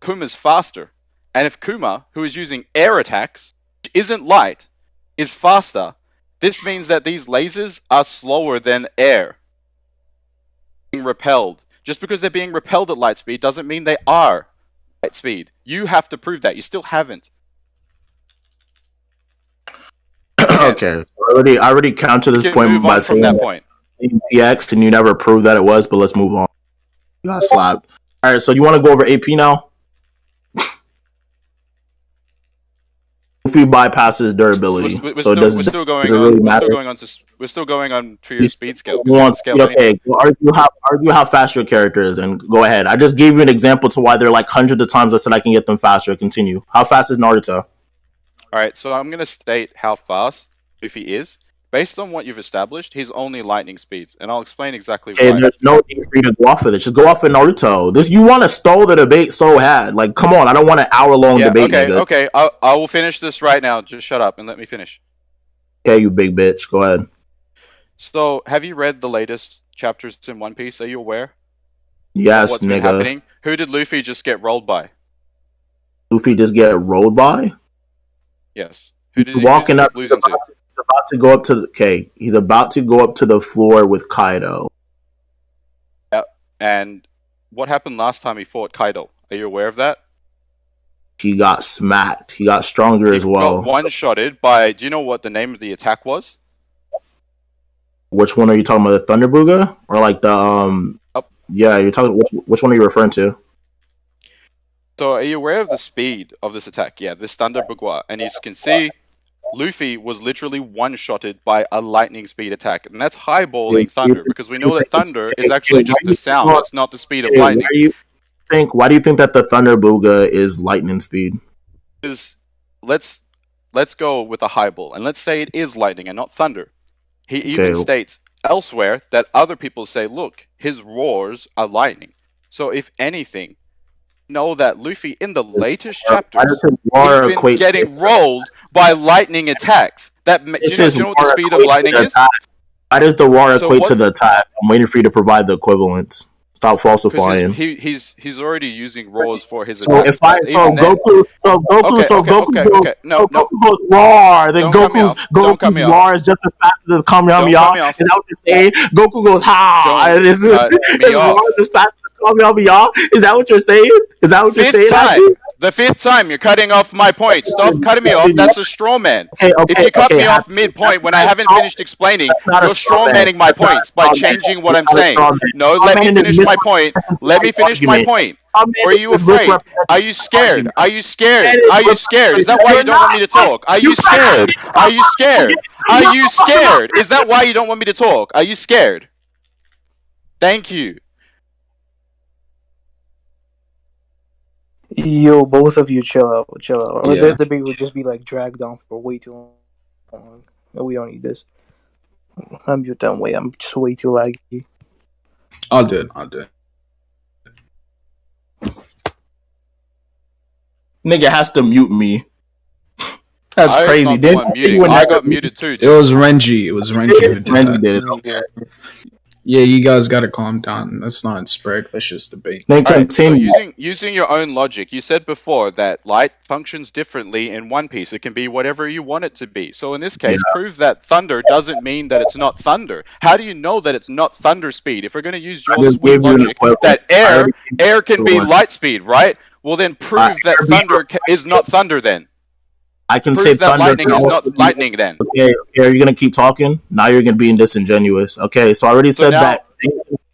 Kuma's faster. And if Kuma, who is using air attacks, isn't light, is faster, this means that these lasers are slower than air. Being repelled. Just because they're being repelled at light speed doesn't mean they are light speed. You have to prove that. You still haven't. Okay. I already counted this point by saying that point. PX, and you never proved that it was, but let's move on. You got slapped. Alright, so you want to go over AP now? Luffy bypasses durability. We're still going on to your speed scale. Okay, argue how fast your character is, and go ahead. I just gave you an example to why they're like hundreds of times I said I can get them faster. Continue. How fast is Naruto? Alright, so I'm going to state how fast Luffy is based on what you've established, he's only lightning speed, and I'll explain exactly Okay, why. there's no need for you to go off of this. Just go off of Naruto. This you want to stall the debate so bad. Like, come on, I don't want an hour-long debate, Okay, nigga. okay, I will finish this right now. Just shut up and let me finish. Okay, you big bitch. Go ahead. So, have you read the latest chapters in One Piece? Are you aware? Yes, what's nigga. been happening? Who did Luffy just get rolled by? Luffy just get rolled by? Yes. Who did He's he walking up. losing to? He's about to go up to the. Okay, he's about to go up to the floor with Kaido. Yeah. And what happened last time he fought Kaido? Are you aware of that? He got smacked. He got stronger as well. Got one-shotted by. Do you know what the name of the attack was? Which one are you talking about? The Thunder Booga or like the Yeah, you're talking. Which one are you referring to? So, are you aware of the speed of this attack? Yeah, this Thunder Booga, and as you can see, Luffy was literally one-shotted by a lightning speed attack, and that's highballing Thunder, because we know that Thunder is actually just the sound, it's not the speed of lightning. Why do you think that the Thunder Booga is lightning speed? Because let's go with a highball, and let's say it is lightning and not thunder. He even states elsewhere that other people say, look, his roars are lightning. So if anything, know that Luffy in the latest chapters he's been getting rolled by lightning attacks. Do you know what the speed of lightning is? Why does the roar equate to the attack? I'm waiting for you to provide the equivalence. Stop falsifying. He's already using roars for his attacks. Goku goes roar, then Goku's roar is just as fast as Kamehameha. Is that what you're saying? Goku goes ha. His roar is as fast as Kamehameha. Is that what you're saying? Is that what you're saying? The fifth time you're cutting off my point. Stop cutting me off. That's a straw man. If you cut me off mid-point when I haven't finished explaining, you're straw manning my points by changing what I'm saying. No, let me finish my point. Let me finish my point. Or are you afraid? Are you scared? Are you scared? Are you scared? Is that why you don't want me to talk? Are you scared? Are you scared? Are you scared? Is that why you don't want me to talk? Are you scared? Thank you. Yo, both of you chill out. Or Yeah. this debate would just be like dragged on for way too long. We don't need this. I'm just that way. I'm just way too laggy. I'll do it. Nigga has to mute me. That's crazy. I got muted too. It was Renji. Who did Renji did it. Okay. Yeah, you guys gotta calm down. That's not spread. Let's just debate. Right, so using your own logic, you said before that light functions differently in One Piece. It can be whatever you want it to be. So in this case, prove that thunder doesn't mean that it's not thunder. How do you know that it's not thunder speed? If we're going to use your sweet logic that air can be light speed, right? Well, then prove that thunder is not thunder then. I can say that lightning is not lightning then. Okay, are you gonna keep talking? Now you're gonna be disingenuous. Okay, so I already said that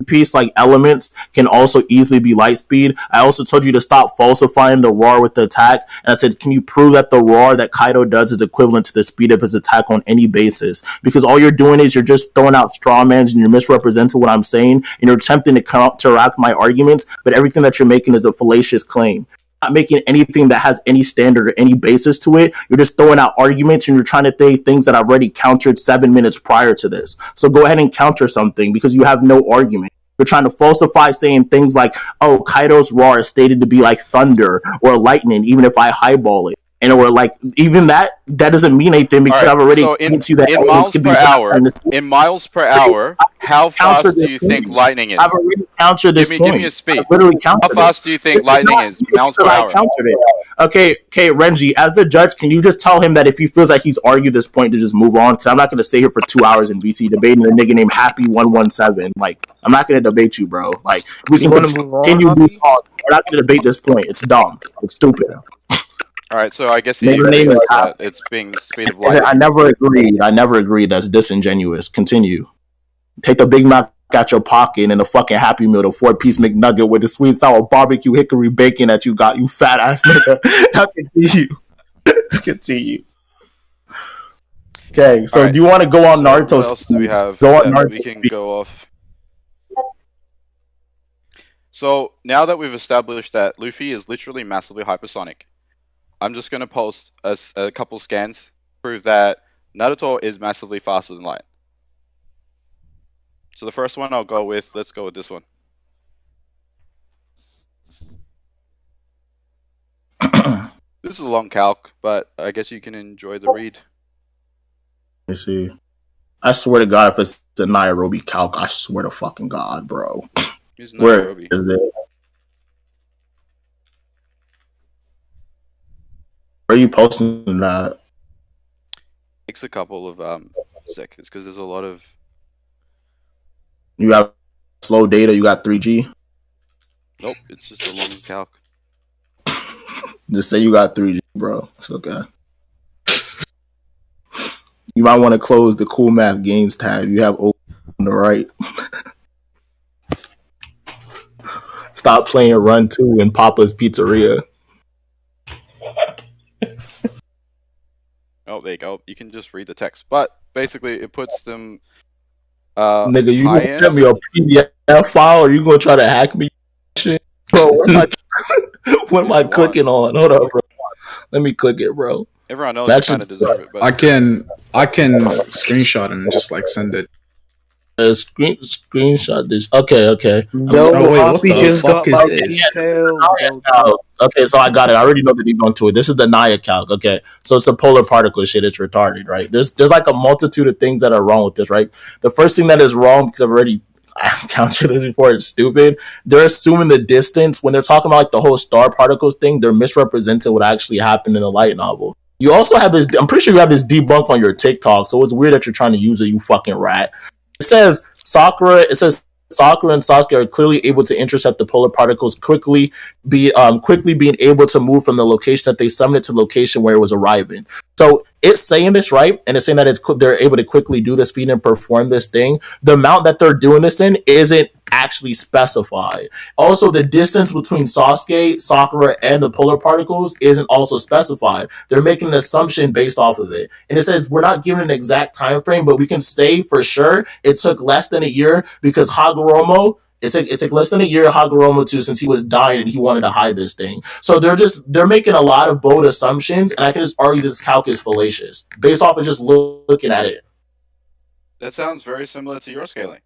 piece like elements can also easily be light speed. I also told you to stop falsifying the roar with the attack, and I said, can you prove that the roar that Kaido does is equivalent to the speed of his attack on any basis? Because all you're doing is you're just throwing out straw mans and you're misrepresenting what I'm saying, and you're attempting to counteract my arguments, but everything that you're making is a fallacious claim. Not making anything that has any standard or any basis to it. You're just throwing out arguments and you're trying to say things that I've already countered 7 minutes prior to this. So go ahead and counter something because you have no argument. You're trying to falsify saying things like, oh, Kaido's roar is stated to be like thunder or lightning, even if I highball it. And or like even that doesn't mean anything because I've already to you that in miles per hour. In miles per hour, how fast do you think lightning is? I've already countered this point. Give me a speed. How fast do you think lightning is? Miles per hour. Okay, Renji, as the judge, can you just tell him that if he feels like he's argued this point to just move on? Because I'm not going to stay here for 2 hours in VC debating a nigga named Hapi 117. Like, I'm not going to debate you, bro. Like, we can continue to move on. We're not going to debate this point. It's dumb. It's stupid. Alright, so I guess it's being the speed of light. I never agreed. That's disingenuous. Continue. Take the Big Mac out your pocket and a fucking Happy Meal, the 4-piece McNugget with the sweet sour barbecue hickory bacon that you got, you fat ass nigga. I can see you. Okay, so do you want to go on Naruto? What else do we have? We can go off. So now that we've established that Luffy is literally massively hypersonic, I'm just going to post a couple scans, prove that Naruto is massively faster than light. So the first one I'll go with, let's go with this one. This is a long calc, but I guess you can enjoy the read. Let me see. I swear to God, if it's the Nairobi calc, I swear to fucking God, bro. Here's Where Nairobi. is it? Where are you posting that? Takes a couple of seconds because there's a lot of. You have slow data, you got 3G? Nope, it's just a long calc. Just say you got 3G, bro. It's okay. You might want to close the Cool Math Games tab. You have open on the right. Stop playing Run 2 in Papa's Pizzeria. Oh, there you go. You can just read the text. But basically, it puts them. Nigga, you high gonna end. send me a PDF file or you gonna try to hack me? Shit. Bro, what am I clicking on? Hold up, bro. Let me click it, bro. Everyone knows you kind of deserve it. But I can screenshot and just like send it. Screenshot this. Okay. Yo, Oh, wait, what Hapi the just fuck got is my this? details. Okay, so I got it. I already know that you're going to it. This is the Naya calc. Okay, so it's the polar particle shit. It's retarded, right? There's like a multitude of things that are wrong with this, right? The first thing that is wrong, because I counted this before, it's stupid. They're assuming the distance when they're talking about like the whole star particles thing. They're misrepresenting what actually happened in the light novel. You also have this. I'm pretty sure you have this debunk on your TikTok. So it's weird that you're trying to use it. You fucking rat. It says Sakura and Sasuke are clearly able to intercept the polar particles quickly being able to move from the location that they summoned it to the location where it was arriving. So it's saying this, right? And it's saying that they're able to quickly do this feat and perform this thing. The amount that they're doing this in isn't actually specified. Also, the distance between Sasuke, Sakura, and the polar particles isn't also specified. They're making an assumption based off of it. And it says we're not given an exact time frame, but we can say for sure it took less than a year because Hagoromo, it took less than a year Hagoromo too, since he was dying and he wanted to hide this thing. So they're making a lot of bold assumptions, and I can just argue this calc is fallacious based off of just looking at it. that sounds very similar to your scaling.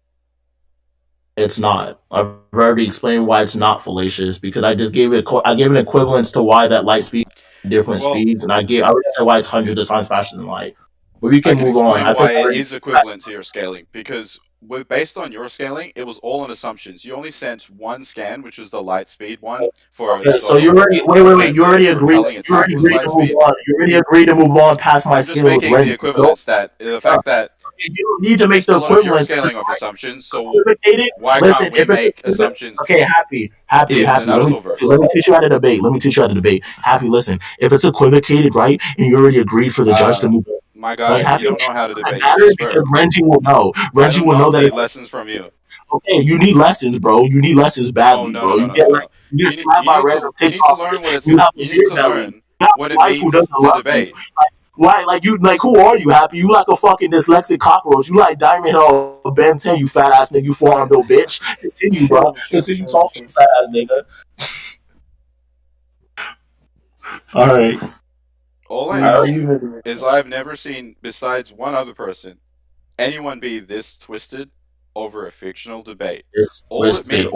It's not. I've already explained why it's not fallacious because I just gave it. I gave an equivalence to why that light speed different speeds, and I already said why it's hundreds of times faster than light. But we can move on. Why it is equivalent to your scaling because based on your scaling, it was all on assumptions. You only sent one scan, which was the light speed one for. Okay, so you already wait. You already agreed. You already agreed to move on. You already agreed to move on past my scale. I'm just making the equivalence that the fact that. You don't need to make the equivalent. Scaling of assumptions, so why can't we make assumptions? Okay, Happy. Let me teach you how to debate. Happy, listen. If it's equivocated, right, and you already agreed for the judge to move on. My God, you don't know how to debate. Because Renji will know. Renji will know that it's lessons from you. Okay, you need lessons, bro. You need lessons badly, bro. You need to learn what it means to debate. Why? Like who are you, Happy? You like a fucking dyslexic cockroach. You like Diamond Hill Ben 10, you fat ass nigga, you forearm little bitch. Continue, bro. Continue talking, fat ass nigga. Alright. All I know is I've never seen, besides one other person, anyone be this twisted over a fictional debate. All it means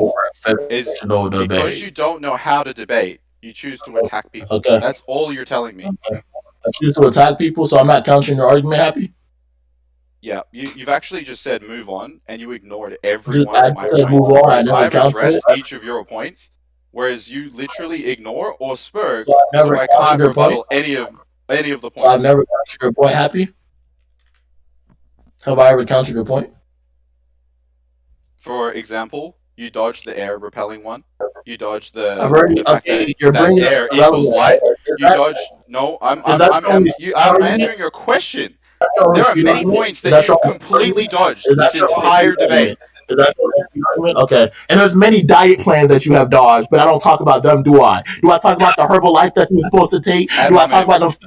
is because you don't know how to debate, you choose to attack people. Okay. That's all you're telling me. Okay. I choose to attack people, so I'm not countering your argument, Happy? Yeah, you've actually just said move on, and you ignored every one of my points. I've addressed each of your points, whereas you literally ignore or spur, so I can't rebuttal any of the points. So I've never countered your point, Happy? Have I ever countered your point? For example, you dodged the air repelling one. You dodged the you're bringing air equals light. You dodged. No, I'm answering your question. There are many points that you've completely dodged this entire debate. Is that the argument? Okay. And there's many diet plans that you have dodged, but I don't talk about them, do I? Do I talk about the Herbalife that you're supposed to take? Do I talk about the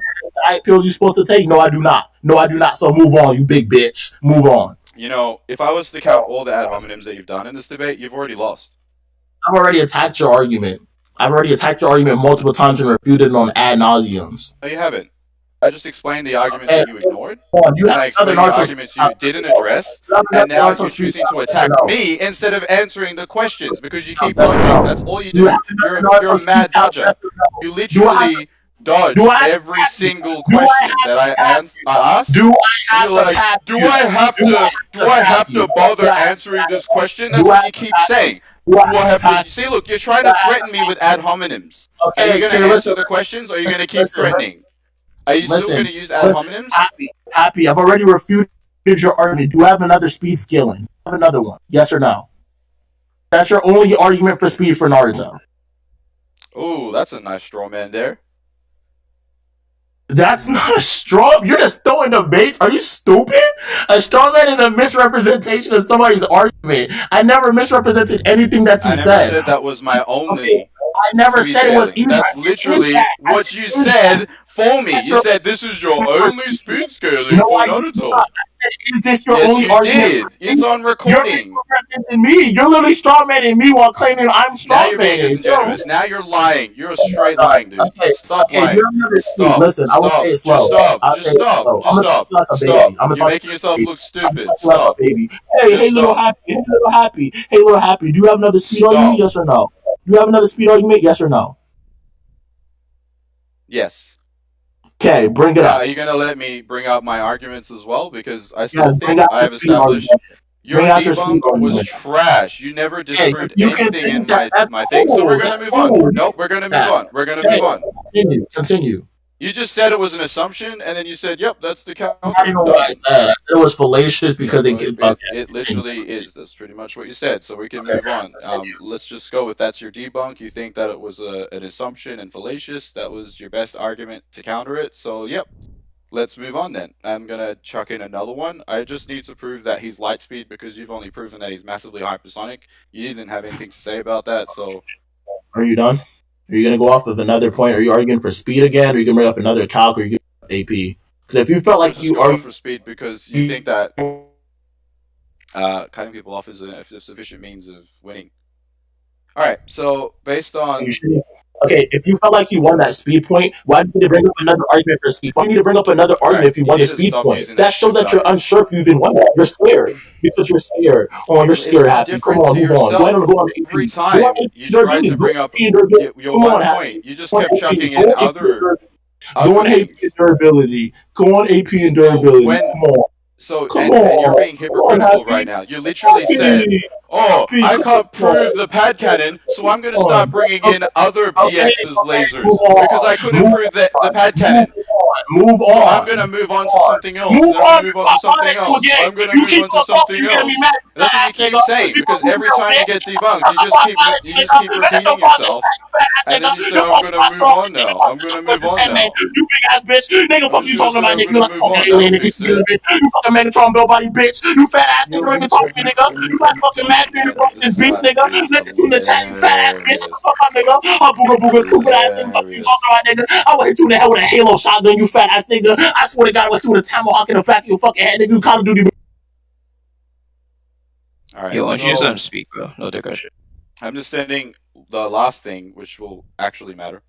diet pills you're supposed to take? No, I do not. So move on, you big bitch. Move on. You know, if I was to count all the ad hominems that you've done in this debate, you've already lost. I've already attacked your argument multiple times and refuted it on ad nauseums. No, you haven't. I just explained the arguments that you ignored, You and I have explained another the Naruto arguments you didn't address, and now you're choosing to attack me instead of answering the questions because you keep dodging. That's all you do. You're a mad dodger. You literally dodge every single question that I asked. Do And you're like, do I have to bother answering this question? That's what you keep saying. Do I have to? See, look, you're trying to threaten me with ad hominems. Are you going to answer the questions, or are you going to keep threatening? Are you still going to use ad hominems? Happy. I've already refuted your argument. Do you have another speed scaling? Have another one? Yes or no? That's your only argument for speed for Naruto. Oh, that's a nice straw man there. That's not a straw. You're just throwing the bait. Are you stupid? A straw man is a misrepresentation of somebody's argument. I never misrepresented anything that you said. I never said that was my only. I never said it was either. That's literally what you said for me. You said this is your only speed scaling for Naruto. Is this your only argument? Did. It's on recording. You're literally strawmanning me while claiming I'm strawmanning. Now you're being disingenuous. Now you're lying. You're a straight lying, dude. Stop lying. Stop. Listen, I will say it slow. Just stop. You're making yourself look stupid. Stop. Baby. Hey, little happy. Do you have another speed argument? Yes or no? Do you have another speed argument? Yes or no? Yes. Okay, bring it up. Are you going to let me bring out my arguments as well? Because I still think I have established your debunk was trash. You never disproved anything in my thing. So we're going to move on. Nope, we're going to move on. Continue. You just said it was an assumption, and then you said, yep, that's the counter. I don't know what I said. I said it was fallacious because it literally is. That's pretty much what you said, so we can move on. Let's just go with that's your debunk. You think that it was an assumption and fallacious. That was your best argument to counter it, so yep. Let's move on then. I'm going to chuck in another one. I just need to prove that he's light speed because you've only proven that he's massively hypersonic. You didn't have anything to say about that, so... Are you done? Are you going to go off of another point? Are you arguing for speed again? Or are you going to bring up another calc? Or are you going to AP? Because if you felt like you are for speed because you think that cutting people off is a sufficient means of winning. All right, so based on... Okay, if you felt like you won that speed point, why do you need to bring up another argument for speed? Why do you need to bring up another argument if you won the speed point? That shows that you're unsure if you even won that. You're scared. Because you're scared. Oh, you're scared, Happy. Come on, move on. Go ahead and go on AP. Every time you tried to bring up your one point, you just kept chucking in other... Go on AP and durability. Go on AP and durability. Come on. So, and you're being hypocritical right now. You literally said, oh, I can't prove the pad cannon, so I'm going to start bringing in other PX's lasers because I couldn't prove the pad cannon. Move on. So I'm going to move on to something else. I'm going to move on to something else. I'm going to move on to something else. That's what you keep saying because every time you get debunked, you just keep repeating yourself. And then you say, I'm going to move on now. I'm going to move on now. You big ass bitch. Nigga, fuck you talking about, nigga. You fucking Megatron Bill body bitch. You fat ass nigga. You talking to me, nigga. You got fucking mad man fuck this bitch, nigga. Nigga, you in the chat, you fat ass bitch. Fuck my nigga. Oh, booga booga, stupid ass nigga. Fuck you talking about, nigga. I would hit you in the head with a Halo shotgun, you fat ass nigga. I swear to God, I would shoot a tomahawk in the back of your fucking head, nigga. You Call of Duty. Alright. Yo, why don't you just let him speak, bro? No dick or shit. I'm just sending the last thing, which will actually matter.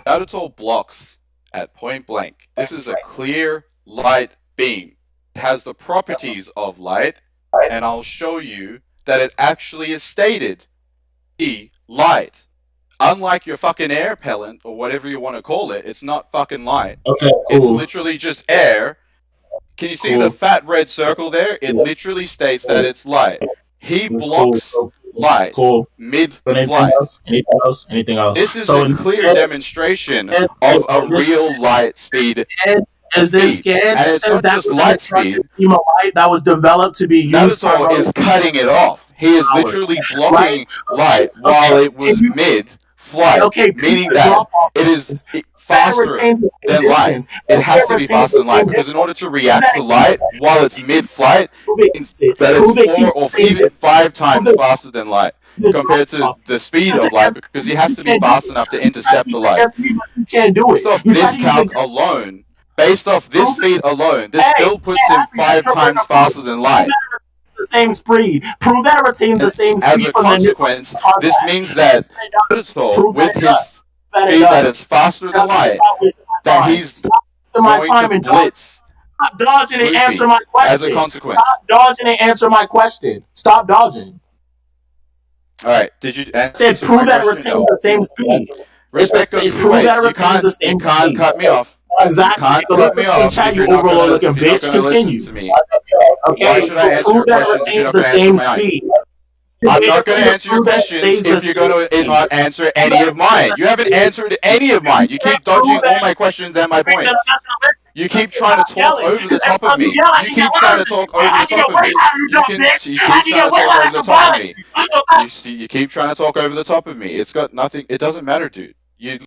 Naruto blocks at point blank. This is a clear light beam. It has the properties of light, and I'll show you that it actually is stated be light. Unlike your fucking air pellet, or whatever you want to call it, it's not fucking light. Okay, cool. It's literally just air. Can you see the fat red circle there? It literally states that it's light. He blocks light mid-flight. Anything else? This is a clear demonstration of a real light speed. Is this scan? And it's not just light speed. That was developed to be used. Naruto is cutting it off. He is literally blocking light while it was mid-flight, meaning that it is faster than light. It has to be faster than light because in order to react to light while it's mid-flight, that is 4 or even 5 times faster than light compared to the speed of light because he has to be fast enough to intercept the light. Based off this calc alone, based off this feat alone, this still puts him 5 times faster than light. The same speed. Prove that it retains the same speed. As a consequence, this means that Naruto, with his speed that is faster than light, that he's my going time to and blitz stop dodging and Luffy answer my question. as a consequence. Stop dodging and answer my question. Stop dodging. All right, did you answer I said prove that it question? retains the same speed. Respect goes two prove ways. that it You retains the same can't speed. cut me off. Exactly. You can't cut me off Chat, if you you're not overload looking gonna bitch. listen Continue. to me. Okay. Why should I answer prove your that questions if you're retains not the gonna answer same mine? speed. I'm not going to answer your questions if you're going to not answer any of mine. You haven't answered any of mine. You keep dodging all my questions and my points. You keep trying to talk over the top of me. You keep trying to talk over the top of me. You keep trying to talk over the top of me. You keep trying to talk over the top of me. It's got nothing. It doesn't matter, dude. You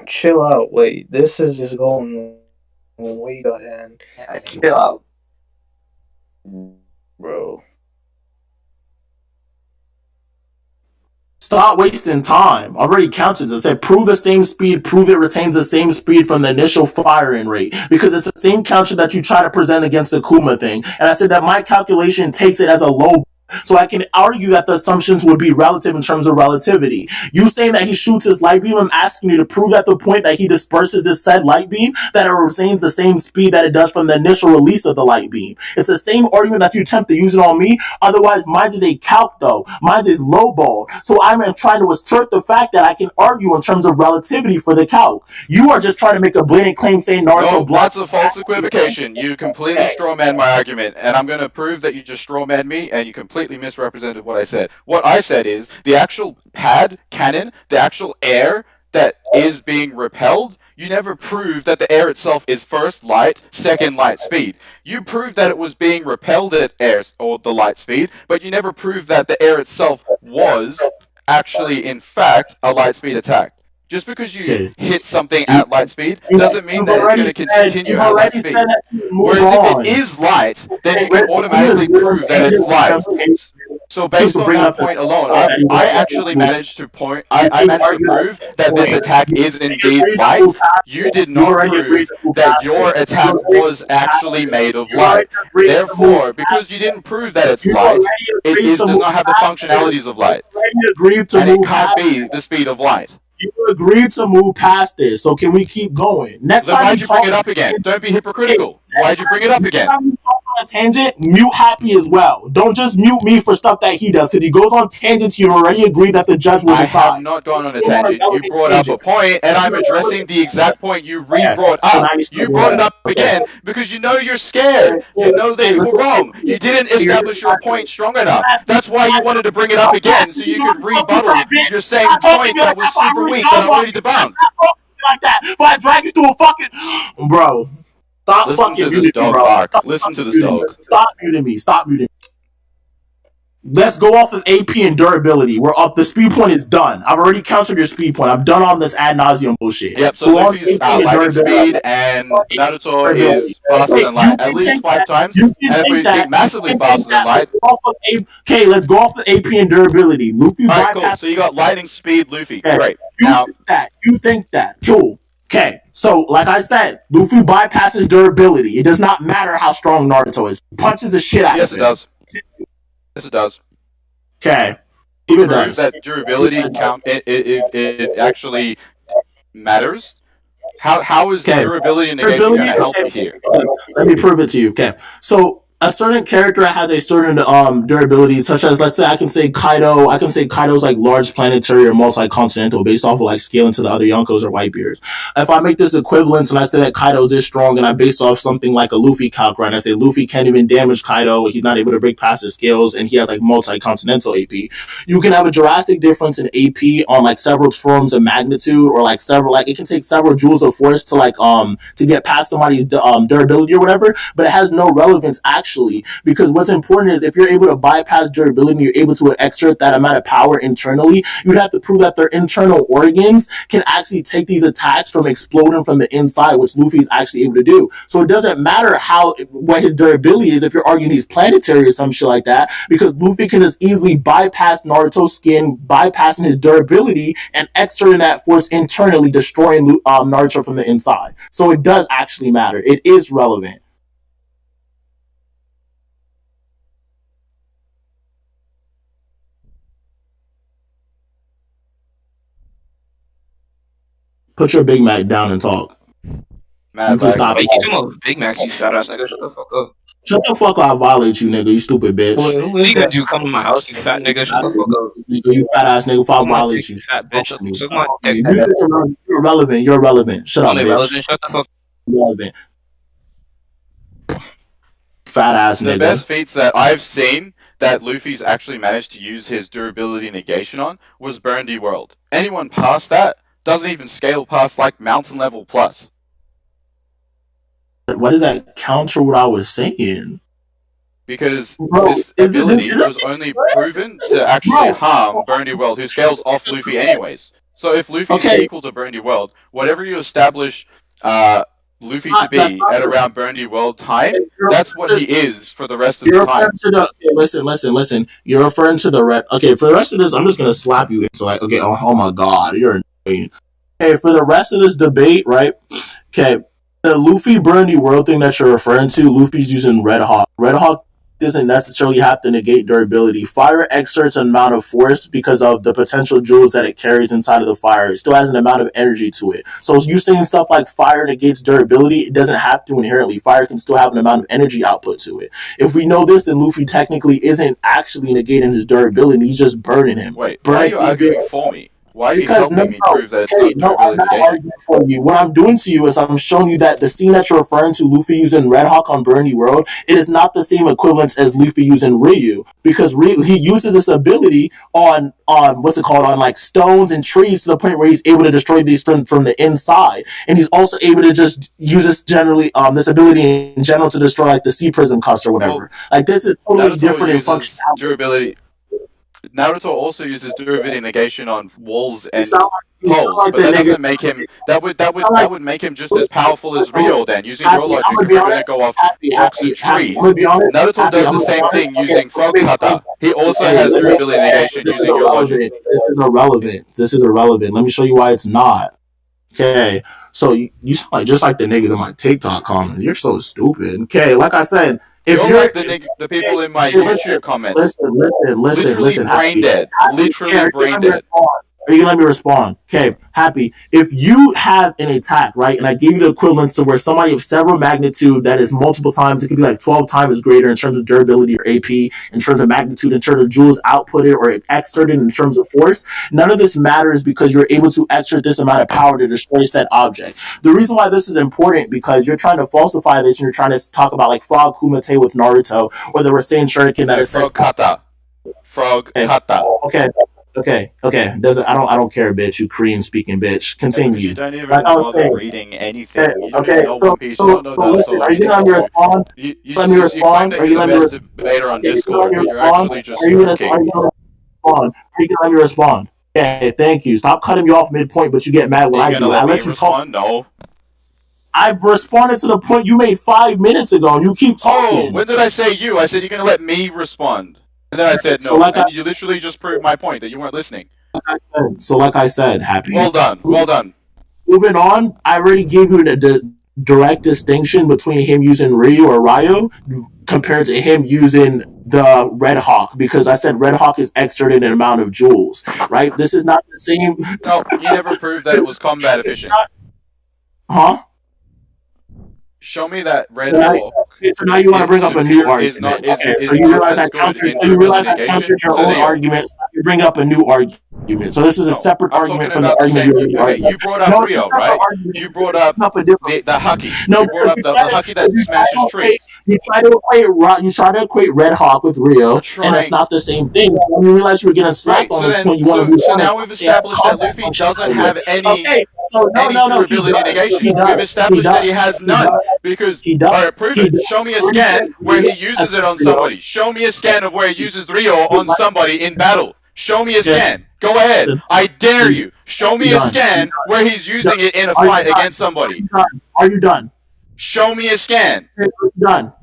Chill out. Wait, this is just going way out of hand. Yeah, chill out. Bro. Stop wasting time. I already counted. I said prove the same speed, prove it retains the same speed from the initial firing rate. Because it's the same counter that you try to present against the Kuma thing. And I said that my calculation takes it as a low. So I can argue that the assumptions would be relative in terms of relativity. You saying that he shoots his light beam, I'm asking you to prove that the point that he disperses this said light beam, that it retains the same speed that it does from the initial release of the light beam. It's the same argument that you attempt to use it on me. Otherwise, mine is a calc though. Mine is lowball. So I'm trying to assert the fact that I can argue in terms of relativity for the calc. You are just trying to make a blatant claim saying Naruto no, blocks. that's a false equivocation. You completely strawman my argument, and I'm going to prove that you just strawman me, and you completely misrepresented what I said. What I said is the actual pad cannon, the actual air that is being repelled, you never proved that the air itself is first light, second light speed. You proved that it was being repelled at air or the light speed, but you never proved that the air itself was actually, in fact, a light speed attack. Just because you hit something at light speed doesn't mean that it's going to continue at light speed. Whereas if it is light, then you can automatically prove that it's light. So based on that point alone, I actually managed to prove that this attack is indeed light. You did not prove that your attack was actually made of light. Therefore, because you didn't prove that it's light, does not have the functionalities of light. And it can't be the speed of light. You agreed to move past this, so can we keep going? Next then time why'd you bring it up again? Don't be hypocritical. Why'd you bring it up again? Next time you talk on a tangent, mute Happy as well. Don't just mute me for stuff that he does, because he goes on tangents you already agreed that the judge will decide. I have not gone on a tangent. You brought up a point, and I'm addressing the exact point you re-brought up. You brought it up again because you know you're scared. You know that you were wrong. You didn't establish your point strong enough. That's why you wanted to bring it up again, so you could rebuttal your same point that was super weak that I already debunked. Like that, if I drag you through a fucking bro. Stop Listen fucking to muting this dog me, bro. bark. Listen to this dog. Stop muting me. Stop muting me. Let's go off of AP and durability. We're up. The speed point is done. I've already counted your speed point. I'm done on this ad nauseum bullshit. Yep, so Luffy's lightning speed and Naruto is faster than light at least 5 times. And if we think massively faster than light. Okay, let's go off of AP and durability. Luffy Alright, cool. So you got lightning speed, Luffy. Okay. Great. You think that. Cool. Okay, so like I said, Luffy bypasses durability. It does not matter how strong Naruto is. He punches the shit out of him. Yes, it does. Yes, it does. Okay. You prove that durability count. It actually matters. How is durability negation going to help you here? Let me prove it to you. Okay, so a certain character has a certain durability, such as, let's say, I can say Kaido's like large planetary or multi-continental based off of like scaling to the other Yonkos or Whitebeards. If I make this equivalence and I say that Kaido's is strong and I base off something like a Luffy calc, right? I say Luffy can't even damage Kaido, he's not able to break past his scales, and he has like multi-continental AP. You can have a drastic difference in AP on like several forms of magnitude, or like it can take several joules of force to like to get past somebody's durability or whatever, but it has no relevance actually, because what's important is if you're able to bypass durability and you're able to exert that amount of power internally, you'd have to prove that their internal organs can actually take these attacks from exploding from the inside, which Luffy's actually able to do. So it doesn't matter what his durability is if you're arguing he's planetary or some shit like that, because Luffy can just easily bypass Naruto's skin, bypassing his durability and exerting that force internally, destroying Naruto from the inside. So it does actually matter. It is relevant. Put your Big Mac down and talk. Mad You can lag. stop. Wait, you talking about Big Macs, you fat ass nigga? Shut the fuck up. Shut the fuck up! I'll violate you, nigga. You stupid bitch. Wait, who What is you gonna that? do? Come to my house, you fat nigga? Shut the fuck up. You fat ass nigga. If I Suck my violate dick, you, you fat bitch. Suck my dick. You're irrelevant. You're irrelevant. Shut up, I'm bitch. irrelevant. Shut the fuck. Irrelevant. Fat ass The nigga. best feats that I've seen that Luffy's actually managed to use his durability negation on was Burndy World. Anyone past that doesn't even scale past like mountain level plus. Why does that counter what I was saying? Because Bro, this is it- ability is it- was only proven to actually harm Burndy World, who scales off Luffy anyways. So if Luffy's Okay. equal to Burndy World, whatever you establish Luffy to That's be not at true. around Burndy World time, You're that's what he is for the rest of You're the time. referring to the. Okay, listen. You're referring to the red. Okay, for the rest of this, I'm just gonna slap you. It's like, okay, oh my god, you're annoying. Okay, for the rest of this debate, right? Okay, the Luffy Burndy World thing that you're referring to, Luffy's using Red Hawk. Red Hawk doesn't necessarily have to negate durability. Fire exerts an amount of force because of the potential jewels that it carries inside of the fire. It still has an amount of energy to it. So you saying stuff like fire negates durability, it doesn't have to inherently. Fire can still have an amount of energy output to it. If we know this, then Luffy technically isn't actually negating his durability. He's just burning him. Wait, why are you arguing for me? Why are you helping me prove that it's not I'm durability not negation? arguing for you. What I'm doing to you is I'm showing you that the scene that you're referring to, Luffy using Red Hawk on Burndy World, it is not the same equivalence as Luffy using Ryu, because he uses this ability on what's it called, on like stones and trees, to the point where he's able to destroy these from the inside, and he's also able to just use this this ability in general to destroy like the Sea Prism Cuss or whatever. Well, like this is totally Naruto different in uses functionality. durability. Naruto also uses durability negation on walls and You sound poles, like but the that nigga- doesn't make him. That would make him just as powerful as Rio. Then using your Happy, logic, I'm gonna if be we're gonna honest, go off Happy, rocks and Happy. trees, I'm gonna be honest, Naruto Happy, does I'm the gonna same be thing honest. using frog kata. He also Okay, has let me- durability negation this is using your logic. irrelevant. This is irrelevant. This is irrelevant. Let me show you why it's not. Okay, so you sound like just like the niggas in my TikTok comments. You're so stupid. Okay, like I said, if You're you're like the people in my YouTube comments. listen, brain dead. Literally brain dead. Are you gonna let me respond? Okay, Happy. If you have an attack, right, and I give you the equivalence to where somebody of several magnitude that is multiple times, it could be like 12 times greater in terms of durability or AP, in terms of magnitude, in terms of joules outputted or exerted in terms of force, none of this matters because you're able to exert this amount of power to destroy said object. The reason why this is important, because you're trying to falsify this and you're trying to talk about like Frog Kumite with Naruto, or the Rasen Shuriken that is Frog kata. Frog kata. Okay. Doesn't I don't care, bitch. You Korean speaking bitch. Continue. You don't even Like I was bother saying. reading anything. You don't Okay, even know One Piece. You don't know listen, Naruto. are you gonna let me respond? You Let me claim respond, that or you're you the let me best debater on Discord, but you're actually just are you gonna smoking. respond? Are you gonna let me respond? Okay, thank you. Stop cutting me off midpoint, but you get mad when Are you I gonna do. let I me let you respond? talk. No. I've responded to the point you made 5 minutes ago, and you keep talking. Oh, when did I say you? I said you're gonna let me respond. And then I said no. So like and you literally just proved my point that you weren't listening. like I said, Happy. Well done. Well done. Moving on, I already gave you the direct distinction between him using Ryu or Ryo compared to him using the Red Hawk, because I said Red Hawk is exerted an amount of joules, right? This is not the same. No, you never proved that it was combat efficient. Huh? Show me that Red So now- Hawk. So now you want to bring up a new Is argument. not Okay, is so you not realize as that good countered. in So you realize durability that countered your negation own to the argument. You bring up a new argument. So this is a No, separate I'm argument talking from the about the argument same. you already Okay, argued. you brought up No, Rio, it's not right? the argument. You brought up Up a different. the Haki. No, You brought up the Haki that smashes trees. You try to equate Red Hawk with Rio, and it's not the same thing. When you realize you were getting slapped Right, on so this then, point, you want to so now we've established that Luffy doesn't have any durability negation. We've established that he has none because alright, prove it. Show me a scan where he uses it on somebody. Show me a scan of where he uses Rio on somebody in battle. Show me a scan. Go ahead. I dare you. Show me a scan where he's using it in a fight against somebody. Are you done? Show me a scan. Done.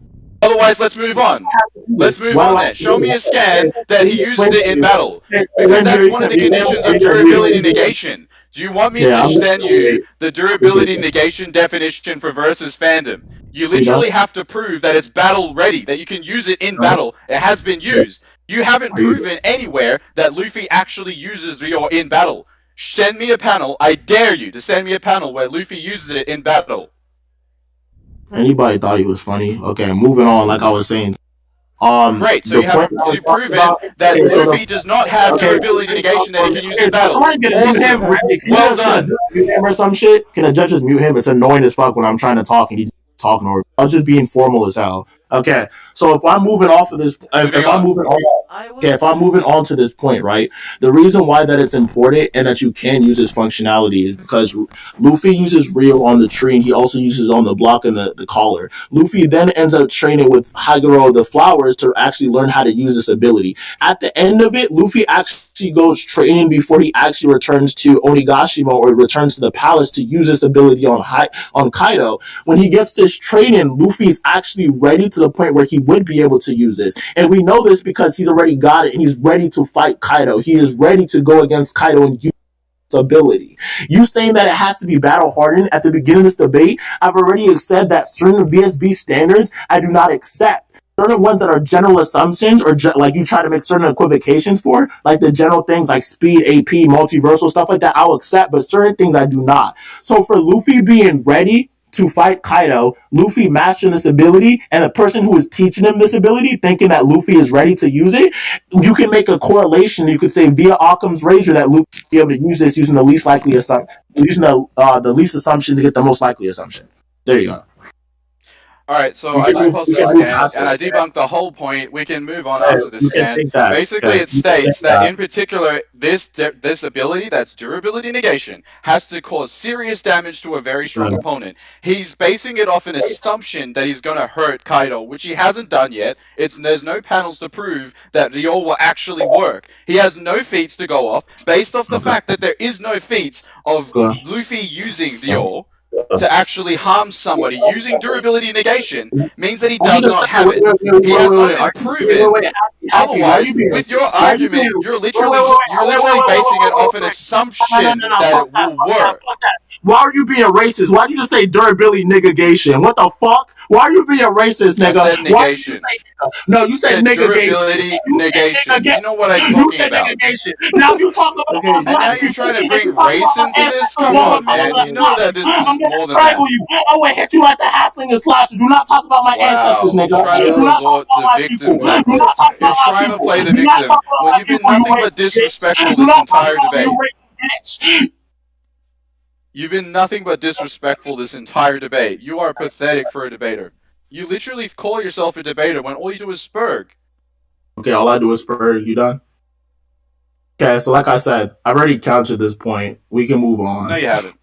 Otherwise, let's move on. Let's move on then. Show me a scan that he uses it in battle. Because that's one of the conditions of durability negation. Do you want me to send you the durability negation definition for versus fandom? You literally have to prove that it's battle ready, that you can use it in battle. It has been used. You haven't proven anywhere that Luffy actually uses Rio in battle. Send me a panel. I dare you to send me a panel where Luffy uses it in battle. Anybody thought he was funny? Okay, moving on. Like I was saying. Great, so you've proven that Luffy does not have durability negation that he can use in battle. Awesome. Well done. Mute him or some shit. Can a judge just mute him? It's annoying as fuck when I'm trying to talk and he's talking over. I was just being formal as hell. Okay, so if I'm moving off of this, if I'm moving on to this point, right? The reason why that it's important and that you can use this functionality is because Luffy uses Rio on the tree and he also uses on the block and the collar. Luffy then ends up training with Haguro the flowers to actually learn how to use this ability. At the end of it, Luffy actually goes training before he actually returns to Onigashima or returns to the palace to use this ability on Kaido. When he gets this training, Luffy's actually ready to the point where he would be able to use this. And we know this because he's already got it and he's ready to fight Kaido. He is ready to go against Kaido and use this ability. You saying that it has to be battle hardened at the beginning of this debate, I've already said that certain VSB standards I do not accept. Certain ones that are general assumptions or like you try to make certain equivocations for, like the general things like speed, AP, multiversal, stuff like that, I'll accept, but certain things I do not. So for Luffy being ready to fight Kaido, Luffy mastering this ability, and the person who is teaching him this ability thinking that Luffy is ready to use it, you can make a correlation. You could say via Occam's razor that Luffy will be able to use this using the least likely assumption, using the least assumption to get the most likely assumption. There you go. Alright, so I just posted a scan, and I debunked the whole point. We can move on after the scan. Basically, it states that, in particular, this ability, that's durability negation, has to cause serious damage to a very strong opponent. He's basing it off an assumption that he's going to hurt Kaido, which he hasn't done yet. There's no panels to prove that Ryo will actually work. He has no feats to go off, based off the fact that there is no feats of Luffy using Ryo to actually harm somebody using durability negation means that he does not have it. He has not been proven. Otherwise, with your argument, you're literally basing it off an assumption that it will work. Why are you being racist? Why did you just say durability negation? What the fuck? Why are you being racist, nigga? I said negation. No, you said negation. Durability negation. You know what I'm talking about. Negation. Now you talk about and now you're trying to bring race into this? Come on, man. You know that this is more than that. I will hit you like the halfling and slash. Do not talk about my ancestors, nigga. You're trying to resort to victim. You're trying to play the victim when you've been nothing but disrespectful this entire debate. You've been nothing but disrespectful this entire debate. You are pathetic for a debater. You literally call yourself a debater when all you do is spurg. Okay, all I do is spurg. You done? Okay, so like I said, I've already counted this point. We can move on. No, you haven't.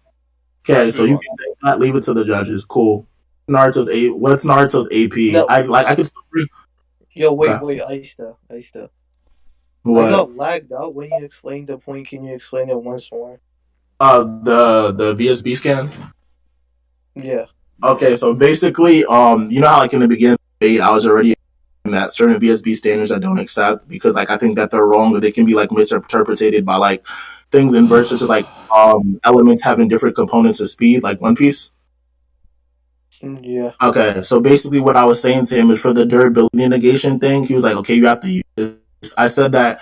Okay, so you can leave it to the judges. Cool. What's Naruto's AP? No. I could still read. Yo, wait, I still. What? I got lagged out when you explained the point. Can you explain it once more? The VSB scan. Yeah. Okay, so basically, you know how like in the beginning of the debate, I was already in that certain VSB standards I don't accept because like I think that they're wrong or they can be like misinterpreted by like things in verses like elements having different components of speed, like One Piece. Yeah. Okay, so basically what I was saying to him is for the durability negation thing, he was like, okay, you have to use this. I said that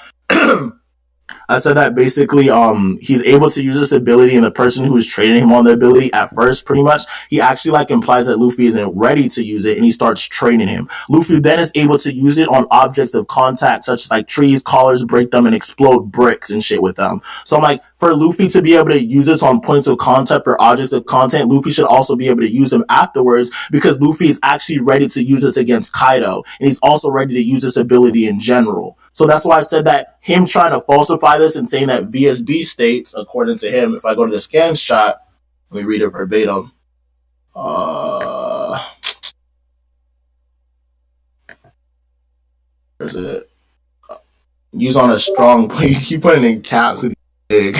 basically he's able to use this ability and the person who is training him on the ability at first pretty much he actually like implies that Luffy isn't ready to use it and he starts training him. Luffy then is able to use it on objects of contact such as like trees, collars, break them and explode bricks and shit with them. So I'm like, for Luffy to be able to use this on points of contact or objects of content, Luffy should also be able to use them afterwards because Luffy is actually ready to use this against Kaido and he's also ready to use this ability in general. So that's why I said that him trying to falsify this and saying that VSB states, according to him, if I go to the scan shot, let me read it verbatim. Where's it? Use on a strong point. You keep putting in caps with big.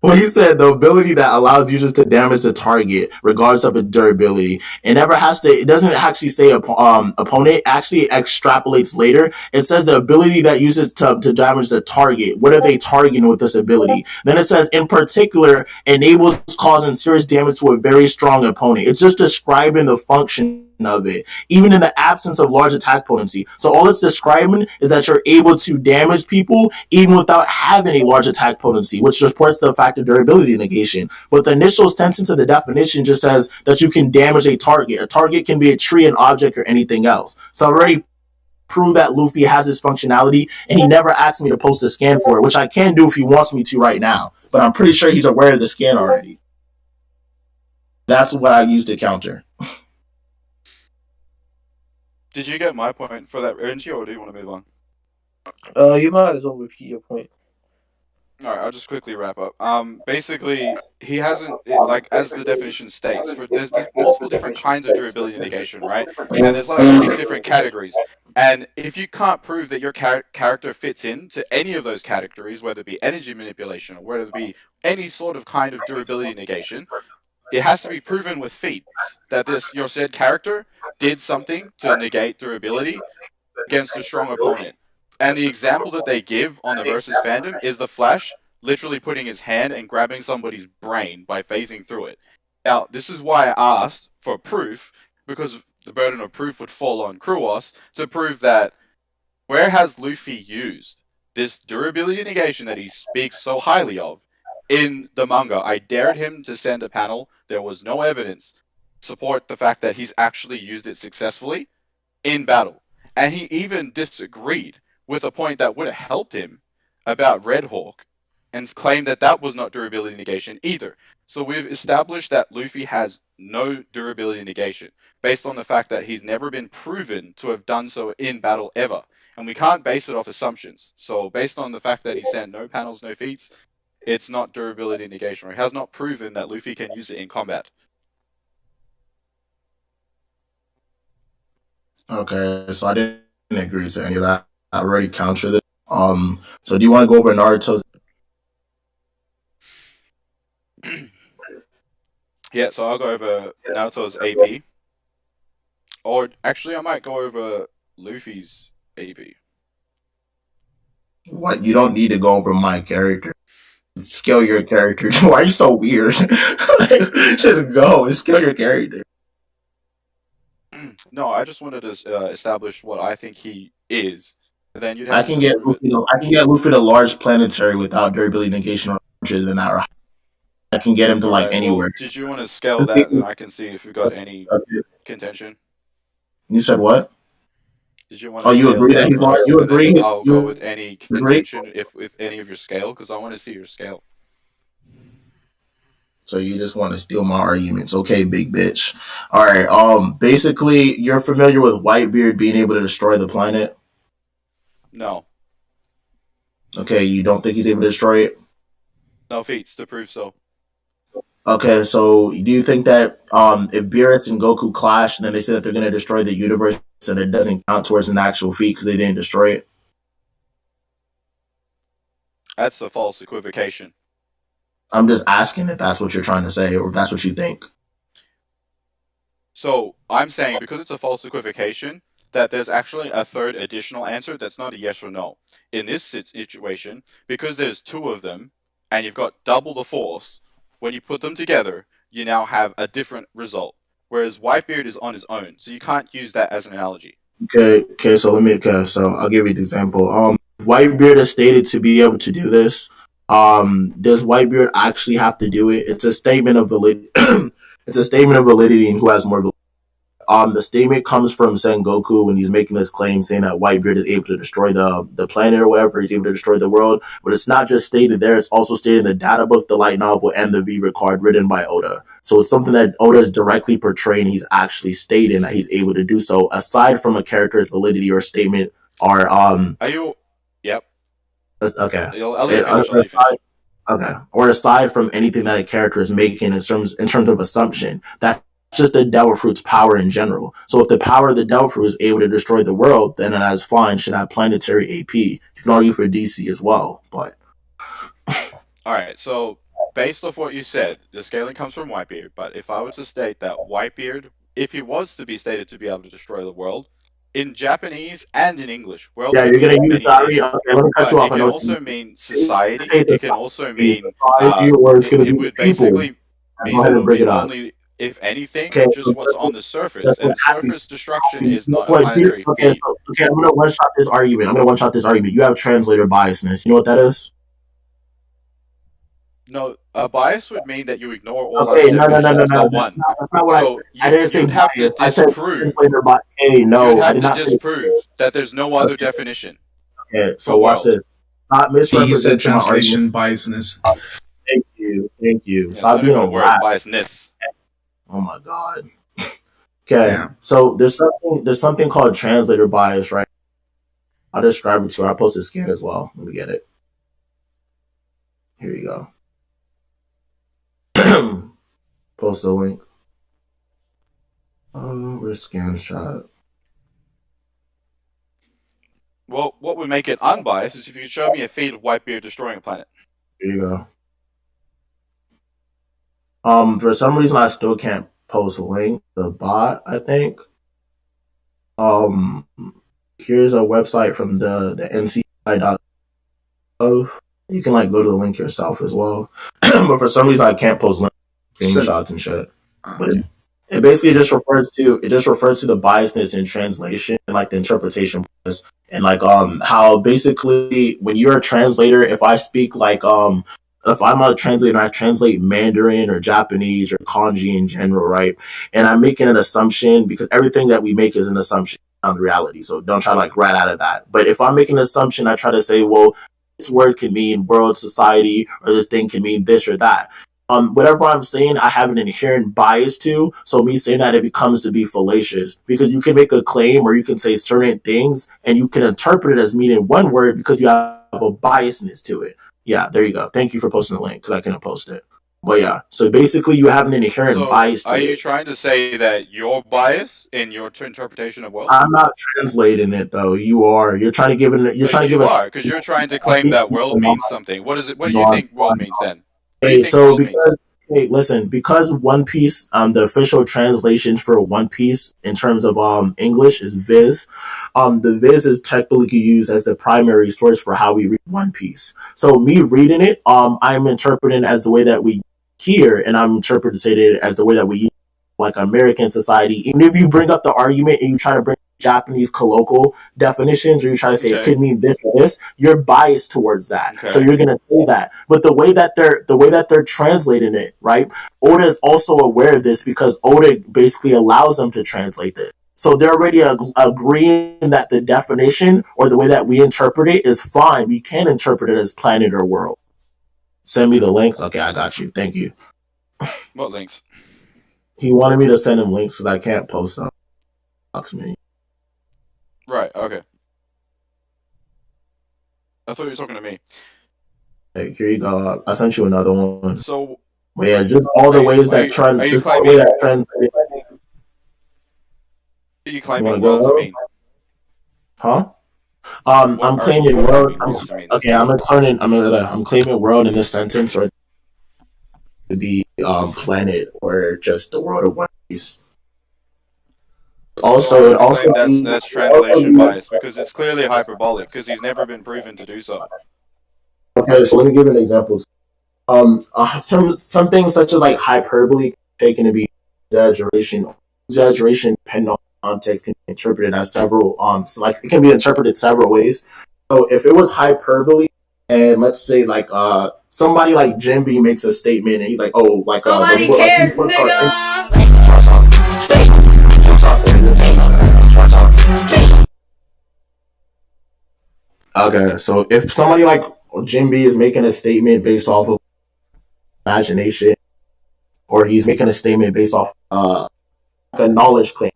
Well, he said the ability that allows users to damage the target, regardless of its durability, it doesn't actually say opponent. It actually extrapolates later. It says the ability that uses to damage the target. What are they targeting with this ability? Then it says, in particular, enables causing serious damage to a very strong opponent. It's just describing the function of it, even in the absence of large attack potency. So all it's describing is that you're able to damage people even without having a large attack potency, which supports the fact of durability negation. But the initial sentence of the definition just says that you can damage a target. A target can be a tree, an object, or anything else. So I've already proved that Luffy has this functionality, and he never asked me to post a scan for it, which I can do if he wants me to right now. But I'm pretty sure he's aware of the scan already. That's what I used to counter. Did you get my point for that, Renji, or do you want to move on? You might as well repeat your point. Alright, I'll just quickly wrap up. Basically, he hasn't, like, as the definition states, there's multiple different kinds of durability negation, right? And there's like 6 different categories. And if you can't prove that your character fits into any of those categories, whether it be energy manipulation or whether it be any sort of kind of durability negation, it has to be proven with feats that your said character did something to negate durability against a strong opponent. And the example that they give on the Versus fandom is the Flash literally putting his hand and grabbing somebody's brain by phasing through it. Now, this is why I asked for proof, because the burden of proof would fall on Kruos to prove that where has Luffy used this durability negation that he speaks so highly of in the manga. I dared him to send a panel. There was no evidence to support the fact that he's actually used it successfully in battle. And he even disagreed with a point that would have helped him about Red Hawk and claimed that that was not durability negation either. So we've established that Luffy has no durability negation based on the fact that he's never been proven to have done so in battle ever. And we can't base it off assumptions. So based on the fact that he sent no panels, no feats, it's not durability negation, or he has not proven that Luffy can use it in combat. Okay, so I didn't agree to any of that. I already countered it. So do you want to go over Naruto's? Yeah, so I'll go over Naruto's AP. Or actually, I might go over Luffy's AP. What? You don't need to go over my character. Scale your character. Why are you so weird? Just go and scale your character. No, I just wanted to establish what I think he is. Then you'd have I can get Luffy to large planetary without durability negation or larger than that. Or I can get him to like anywhere. Well, did you want to scale that, and I can see if you've got any contention? You said what? Did you want to? You agree that he's large? You agree? I'll go with any contention with any of your scale, because I want to see your scale. So you just want to steal my arguments. Okay, big bitch. Alright, basically, you're familiar with Whitebeard being able to destroy the planet? No. Okay, you don't think he's able to destroy it? No feats to prove so. Okay, so do you think that if Beerus and Goku clash and then they say that they're going to destroy the universe and it doesn't count towards an actual feat because they didn't destroy it? That's a false equivocation. I'm just asking if that's what you're trying to say or if that's what you think. So I'm saying, because it's a false equivocation, that there's actually a third additional answer that's not a yes or no. In this situation, because there's 2 of them, and you've got double the force, when you put them together, you now have a different result. Whereas Whitebeard is on his own, so you can't use that as an analogy. Okay, so I'll give you the example. Whitebeard is stated to be able to do this. Does Whitebeard actually have to do it? It's a statement of validity. It's a statement of validity and who has more validity. The statement comes from Sengoku when he's making this claim saying that Whitebeard is able to destroy the planet or whatever, he's able to destroy the world. But it's not just stated there, it's also stated in the data book, the light novel, and the V card written by Oda. So it's something that Oda is directly portraying. He's actually stating that he's able to do so, aside from a character's validity or statement or Are you? Yep. Okay. I'll let you finish. Okay. Or aside from anything that a character is making in terms of assumption, that's just the Devil Fruit's power in general. So if the power of the Devil Fruit is able to destroy the world, then that's fine. Should have planetary AP. You can argue for DC as well, but. Alright, so based off what you said, the scaling comes from Whitebeard, but if I were to state that Whitebeard, if he was to be stated to be able to destroy the world, in Japanese and in English, world. Yeah, you're going to use that. Okay, let me cut you off. It can also mean society. It can also mean. It would basically mean that if anything, Okay, just what's on the surface. And surface destruction is not a what planetary feat. Okay, I'm gonna one-shot this argument. You have translator biasness. You know what that is? No, a bias would mean that you ignore all Okay, other definitions but one. That's not what I said. I didn't say you'd have bias. to I said disprove. translator bias. Hey, no, You'd I have did to not say. disprove that there's no other definition. Okay, so for watch world. this. Not He said misrepresenting my argument. translation biasness. Thank you. Yeah, Stop being a word rat. biasness. Oh my god. Okay, Yeah. so there's something called translator bias, right? I'll describe it to you. I'll post a scan as well. Let me get it. Here you go. Post a link. Where's scan shot? Well, what would make it unbiased is if you could show me a feed of Whitebeard destroying a planet. Here you go. For some reason I still can't post a link. The bot, I think. Here's a website from the NCI.gov. You can go to the link yourself as well. But for some reason I can't post links, screenshots and shit. But it basically just refers to the biasness in translation and the interpretation process. And how basically when you're a translator, if I speak if I'm a translator and I translate Mandarin or Japanese or kanji in general, right? And I'm making an assumption because everything that we make is an assumption on reality. So don't try to rat out of that. But if I'm making an assumption, I try to say, well, this word can mean world, society, or this thing can mean this or that. Whatever I'm saying, I have an inherent bias to. So me saying that, it becomes to be fallacious because you can make a claim or you can say certain things and you can interpret it as meaning one word because you have a biasness to it. Yeah, there you go. Thank you for posting the link because I couldn't post it. But yeah, so basically you have an inherent bias to it. Are you trying to say that you're biased in your interpretation of world? I'm not translating it though. You are. You're trying to give it. You're trying to give us. Because you're trying to claim that world means something. What is it? What do you think world means then? Because One Piece, the official translation for One Piece in terms of English is Viz. The Viz is technically used as the primary source for how we read One Piece. So me reading it, I'm interpreting as the way that we hear, and I'm interpreting it as the way that we use American society. Even if you bring up the argument and you try to bring Japanese colloquial definitions, or you try to say it could mean this or this, you're biased towards that. So you're gonna say that. But the way that they're translating it, right? Oda is also aware of this because Oda basically allows them to translate this. So they're already agreeing that the definition or the way that we interpret it is fine. We can interpret it as planet or world. Send me the links. Okay, I got you. Thank you. What links? He wanted me to send him links because I can't post them. Me. Right, okay. I thought you were talking to me. Hey, here you go. I sent you another one. So, but yeah, just all the ways that trend. Are you claiming that trend? Are you claiming world to mean? Huh? I'm claiming world. Okay, I'm claiming world in this sentence, or to be planet, or just the world of One Piece. Also, that's translation bias because it's clearly hyperbolic because he's never been proven to do so. Okay, so let me give an example. Some things such as hyperbole taken to be exaggeration. Exaggeration, depending on context, can be interpreted as several. It can be interpreted several ways. So if it was hyperbole, and let's say somebody like Jinbe makes a statement, and he's like, "Oh, nobody cares, nigga." Okay, so if somebody like Jinbe is making a statement based off of imagination, or he's making a statement based off a knowledge claim,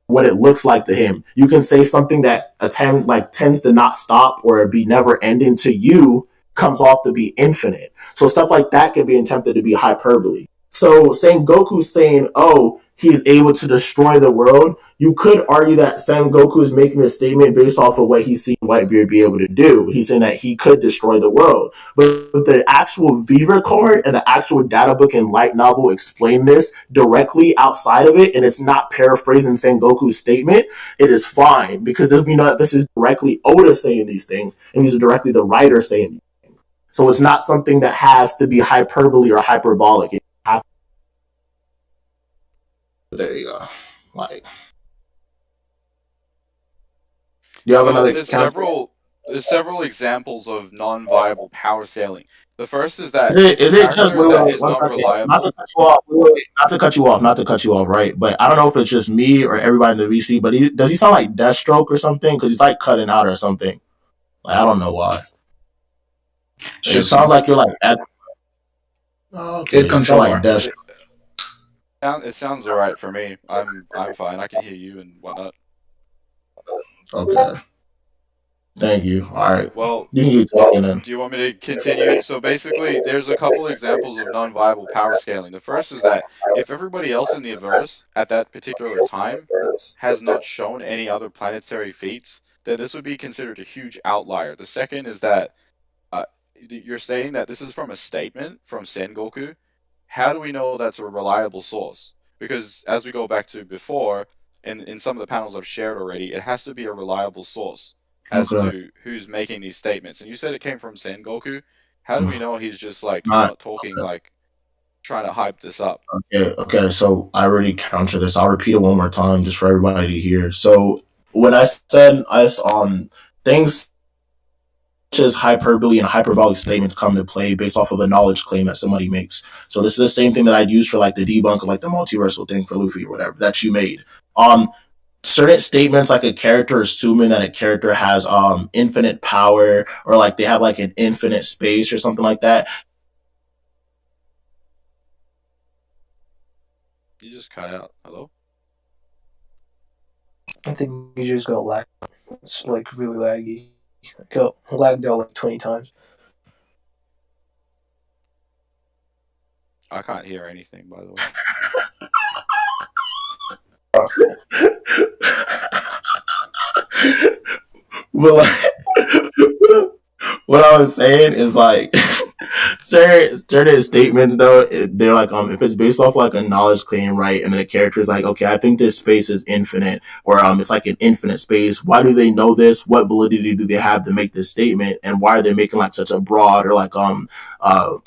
what it looks like to him, you can say something that tends to not stop or be never ending to you comes off to be infinite. So stuff like that can be attempted to be hyperbole. So saying Goku's saying, "Oh, he's able to destroy the world," you could argue that Goku is making a statement based off of what he's seen Whitebeard be able to do. He's saying that he could destroy the world. But the actual Viver card and the actual data book and light novel explain this directly outside of it, and it's not paraphrasing Goku's statement, it is fine. Because this is directly Oda saying these things, and these are directly the writer saying these things. So it's not something that has to be hyperbole or hyperbolic. there you go. Like, you have So another there's counter? several examples of non-viable power scaling. The first is that if a Is it just character that is one not second? Not to reliable, cut you off. Not to cut you off. Not to cut you off. Right, but I don't know if it's just me or everybody in the VC. But does he sound like Deathstroke or something? Because he's like cutting out or something. Like, I don't know why. It's It just sounds me. like you're like. Okay, Good you sound control like bar. Deathstroke. it sounds alright for me. I'm fine. I can hear you and whatnot. Okay, thank you. All right, Well, you can keep talking then. do you want me to continue? So basically, there's a couple examples of non-viable power scaling. The first is that if everybody else in the verse at that particular time has not shown any other planetary feats, then this would be considered a huge outlier. The second is that you're saying that this is from a statement from Sengoku. How do we know that's a reliable source? Because as we go back to before, in some of the panels I've shared already, it has to be a reliable source as Okay. to who's making these statements. And you said it came from Sengoku. How do we know he's just like All right. not talking like trying to hype this up? Okay. So I already counter this. I'll repeat it one more time just for everybody to hear. So when I said things such as hyperbole and hyperbolic statements come to play based off of a knowledge claim that somebody makes. So this is the same thing that I'd use for like the debunk of like the multiversal thing for Luffy or whatever that you made. Certain statements like a character assuming that a character has infinite power or like they have like an infinite space or something like that. You just cut out. Hello? I think you just got lag. It's like really laggy. I got lagged out like 20 times. I can't hear anything, by the way. Well, what I was saying is like certain statements though they're like if it's based off like a knowledge claim, right, and then the character is like, okay, I think this space is infinite, or it's like an infinite space. Why do they know this? What validity do they have to make this statement? And why are they making like such a broad or like a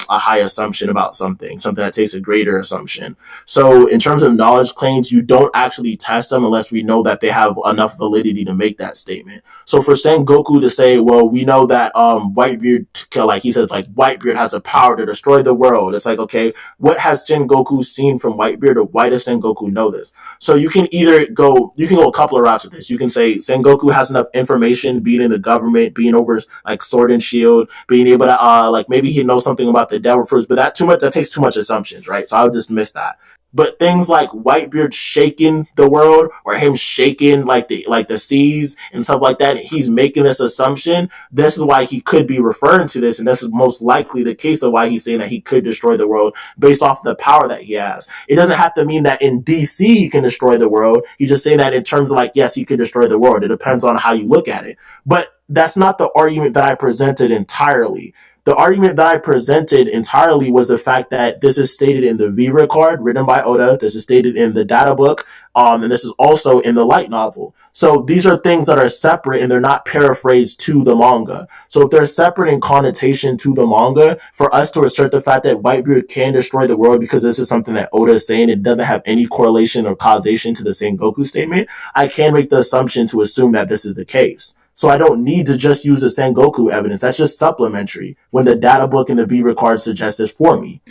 high assumption about something that takes a greater assumption? So in terms of knowledge claims, you don't actually test them unless we know that they have enough validity to make that statement. So for Sengoku to say, well, we know that Whitebeard, like he said, like Whitebeard has the power to destroy the world. It's like, okay, what has Sengoku seen from Whitebeard, or why does Sengoku know this? So you can go a couple of routes with this. You can say Sengoku has enough information, being in the government, being over like Sword and Shield, being able to like maybe he knows something about the Devil Fruits, but that takes too much assumptions, right? So I would dismiss that. But things like Whitebeard shaking the world, or him shaking like the seas and stuff like that, he's making this assumption. This is why he could be referring to this, and this is most likely the case of why he's saying that he could destroy the world based off the power that he has. It doesn't have to mean that in DC he can destroy the world. He's just saying that in terms of like, yes, he could destroy the world. It depends on how you look at it. But that's not the argument that I presented entirely. The argument that I presented entirely was the fact that this is stated in the V card written by Oda. This is stated in the data book, and this is also in the light novel. So these are things that are separate and they're not paraphrased to the manga. So if they're separate in connotation to the manga, for us to assert the fact that Whitebeard can destroy the world because this is something that Oda is saying, it doesn't have any correlation or causation to the Sengoku statement, I can make the assumption to assume that this is the case. So I don't need to just use the Sengoku evidence. That's just supplementary when the data book and the V card suggest this for me.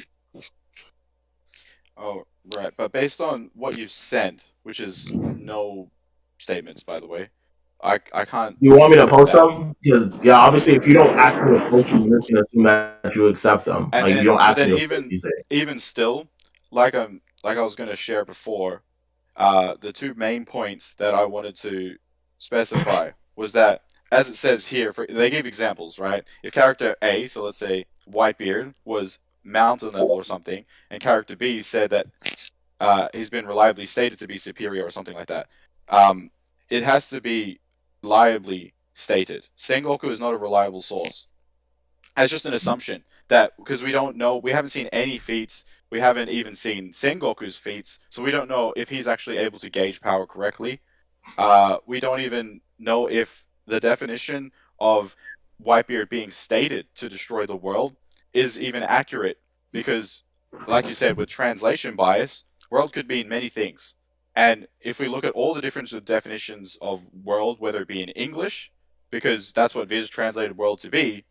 Oh, right. But based on what you've sent, which is no statements, by the way, I can't. You want me to post them? Because yeah, obviously, if you don't ask me to post them, you're going to assume that you accept them. And like then, you don't but ask then me to post these things. even still, like I was going to share before, the two main points that I wanted to specify was that, as it says here, they gave examples, right? If character A, so let's say Whitebeard, was mountain level or something, and character B said that he's been reliably stated to be superior or something like that, it has to be reliably stated. Sengoku is not a reliable source. It's just an assumption that, because we don't know, we haven't seen any feats, we haven't even seen Sengoku's feats, so we don't know if he's actually able to gauge power correctly. We don't even know if the definition of Whitebeard being stated to destroy the world is even accurate, because, like you said, with translation bias, world could mean many things. And if we look at all the different definitions of world, whether it be in English, because that's what Viz translated world to be,